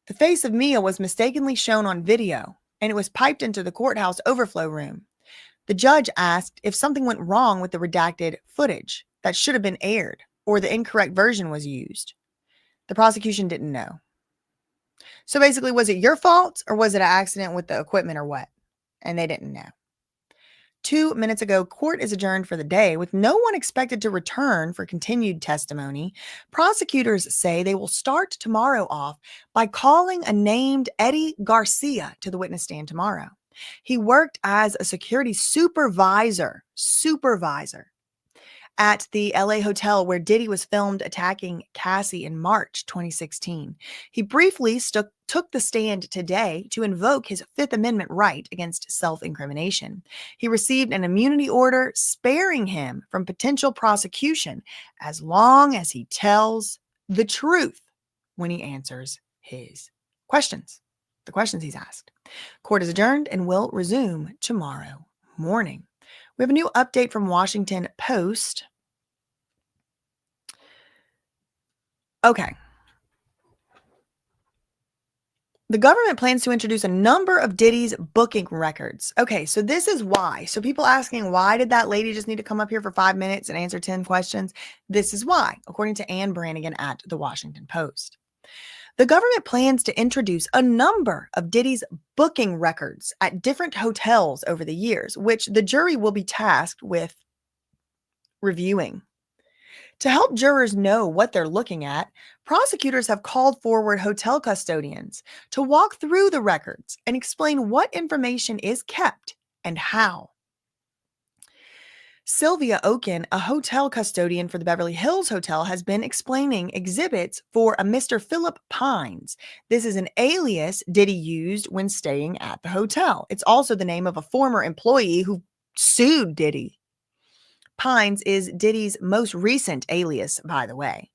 the face of Mia was mistakenly shown on video, and it was piped into the courthouse overflow room. The judge asked if something went wrong with the redacted footage that should have been aired or the incorrect version was used. The prosecution didn't know. So basically, was it your fault or was it an accident with the equipment or what? And they didn't know. 2 minutes ago, court is adjourned for the day with no one expected to return for continued testimony. Prosecutors say they will start tomorrow off by calling a named Eddie Garcia to the witness stand tomorrow. He worked as a security supervisor at the LA hotel where Diddy was filmed attacking Cassie in March 2016. He briefly took the stand today to invoke his Fifth Amendment right against self-incrimination. He received an immunity order sparing him from potential prosecution as long as he tells the truth when he answers his questions, the questions he's asked. Court is adjourned and will resume tomorrow morning. We have a new update from Washington Post. Okay. The government plans to introduce a number of Diddy's booking records. Okay, so this is why. So people asking, why did that lady just need to come up here for 5 minutes and answer 10 questions? This is why, according to Ann Brannigan at the Washington Post. The government plans to introduce a number of Diddy's booking records at different hotels over the years, which the jury will be tasked with reviewing. To help jurors know what they're looking at, prosecutors have called forward hotel custodians to walk through the records and explain what information is kept and how. Sylvia Oken, a hotel custodian for the Beverly Hills Hotel, has been explaining exhibits for a Mr. Philip Pines. This is an alias Diddy used when staying at the hotel. It's also the name of a former employee who sued Diddy. Pines is Diddy's most recent alias, by the way.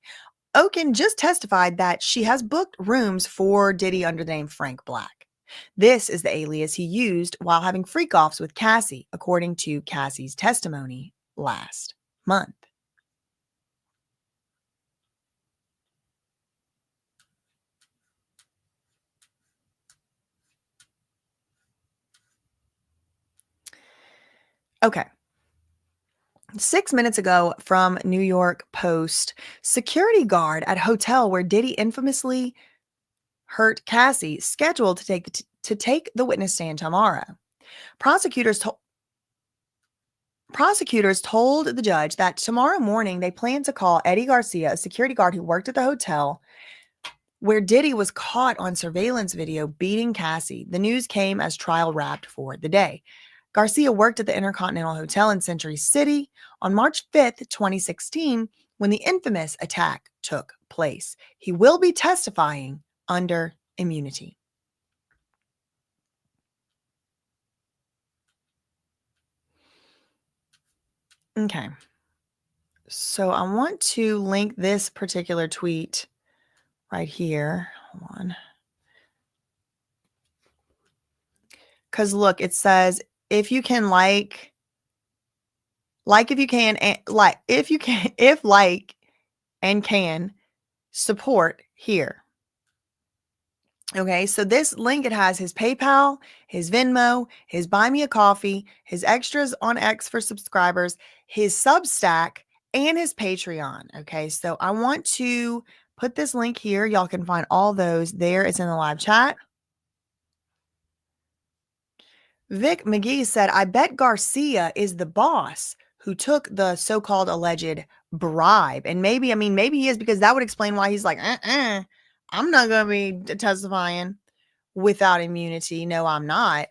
Oken just testified that she has booked rooms for Diddy under the name Frank Black. This is the alias he used while having freak-offs with Cassie, according to Cassie's testimony last month. Okay. 6 minutes ago from New York Post, security guard at hotel where Diddy infamously hurt Cassie scheduled to take the witness stand tomorrow. Prosecutors told the judge that tomorrow morning they plan to call Eddie Garcia, a security guard who worked at the hotel where Diddy was caught on surveillance video beating Cassie. The news came as trial wrapped for the day. Garcia worked at the Intercontinental Hotel in Century City on March 5th, 2016, when the infamous attack took place. He will be testifying under immunity. Okay. So I want to link this particular tweet right here. Hold on. Because look, it says, if you can and can support here. Okay, so this link, it has his PayPal, his Venmo, his Buy Me a Coffee, his extras on X for subscribers, his Substack, and his Patreon. Okay, so I want to put this link here. Y'all can find all those there. It's in the live chat. Vic McGee said, I bet Garcia is the boss who took the so-called alleged bribe. And maybe he is, because that would explain why he's like, I'm not going to be testifying without immunity. No, I'm not.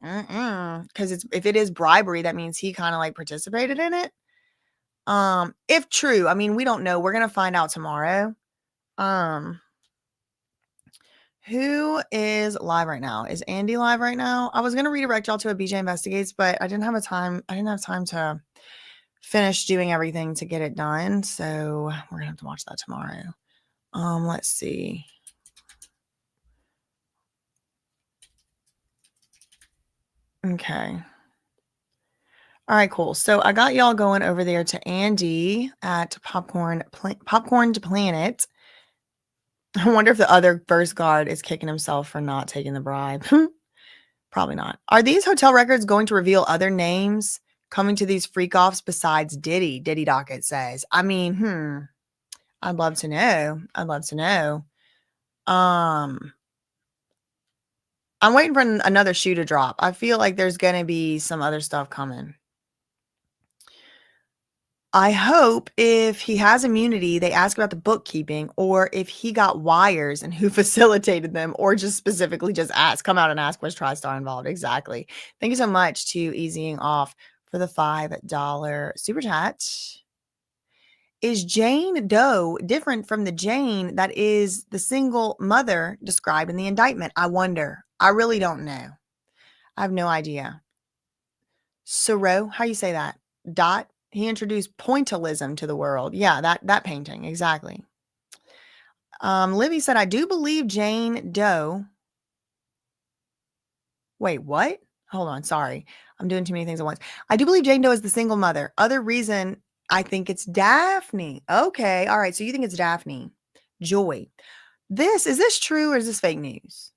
Because if it is bribery, that means he kind of like participated in it. If true, we don't know. We're going to find out tomorrow. Who is live right now? Is Andy live right now? I was going to redirect y'all to a BJ Investigates, but I didn't have time to finish doing everything to get it done. So we're going to have to watch that tomorrow. Let's see. Okay. All right, cool. So I got y'all going over there to Andy at Popcorn to Planet. I wonder if the other first guard is kicking himself for not taking the bribe. Probably not. Are these hotel records going to reveal other names coming to these freak-offs besides Diddy? Diddy Docket says. I I'd love to know. I'd love to know. I'm waiting for another shoe to drop. I feel like there's going to be some other stuff coming. I hope if he has immunity, they ask about the bookkeeping, or if he got wires and who facilitated them, or just specifically just come out and ask, was TriStar involved? Exactly. Thank you so much to Easying Off for the $5 super chat. Is Jane Doe different from the Jane that is the single mother described in the indictment? I wonder. I really don't know. I have no idea. Squirrel, how you say that? Dot. He introduced pointillism to the world. Yeah, that painting, exactly. Libby said, I do believe Jane Doe. Wait, what? Hold on, sorry. I'm doing too many things at once. I do believe Jane Doe is the single mother. Other reason, I think it's Daphne. Okay, all right, so you think it's Daphne. Joy. Is this true or is this fake news?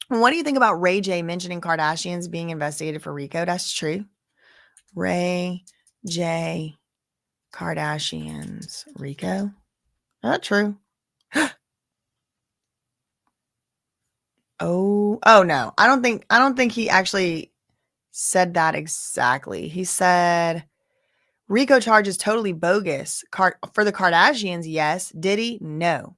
What do you think about Ray J mentioning Kardashians being investigated for RICO? That's true. Ray J Kardashians RICO. Not true. Oh no. I don't think he actually said that exactly. He said RICO charge is totally bogus. For the Kardashians, yes. Diddy, no.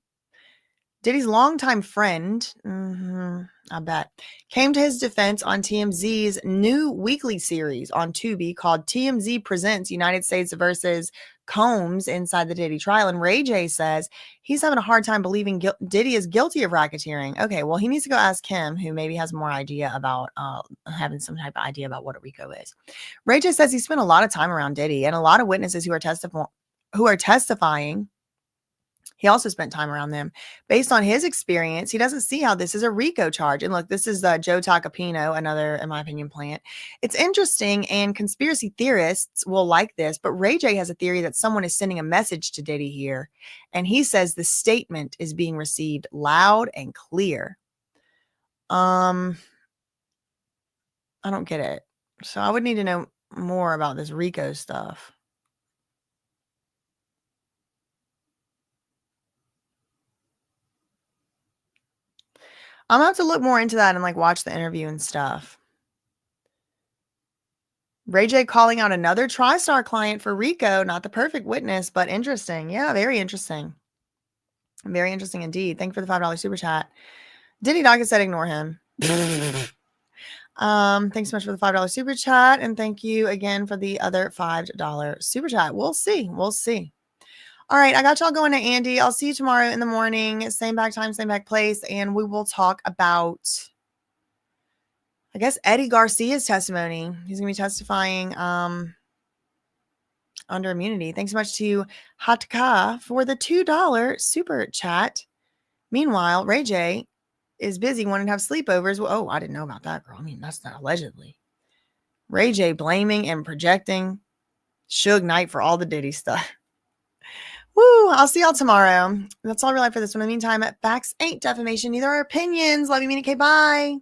Diddy's longtime friend, I bet, came to his defense on TMZ's new weekly series on Tubi called TMZ Presents United States versus Combs inside the Diddy trial. And Ray J says he's having a hard time believing Diddy is guilty of racketeering. Okay, well, he needs to go ask him, who maybe has more idea about having some type of idea about what a RICO is. Ray J says he spent a lot of time around Diddy, and a lot of witnesses who are testifying. He also spent time around them. Based on his experience, he doesn't see how this is a RICO charge. And look, this is Joe Tacopino, another, in my opinion, plant. It's interesting, and conspiracy theorists will like this, but Ray J has a theory that someone is sending a message to Diddy here, and he says the statement is being received loud and clear. I don't get it. So I would need to know more about this RICO stuff. I'm gonna have to look more into that and watch the interview and stuff. Ray J calling out another TriStar client for RICO, not the perfect witness, but interesting. Yeah, very interesting. Very interesting indeed. Thank you for the $5 super chat. Diddy Doggett said ignore him. Thanks so much for the $5 super chat. And thank you again for the other $5 super chat. We'll see. We'll see. All right, I got y'all going to Andy. I'll see you tomorrow in the morning. Same back time, same back place. And we will talk about, I guess, Eddie Garcia's testimony. He's going to be testifying under immunity. Thanks so much to Hatka for the $2 super chat. Meanwhile, Ray J is busy wanting to have sleepovers. Oh, I didn't know about that, girl. I mean, that's not allegedly. Ray J blaming and projecting Suge Knight for all the Diddy stuff. Woo, I'll see y'all tomorrow. That's all real life for this one. In the meantime, facts ain't defamation. Neither are opinions. Love you, mean it. Okay, bye.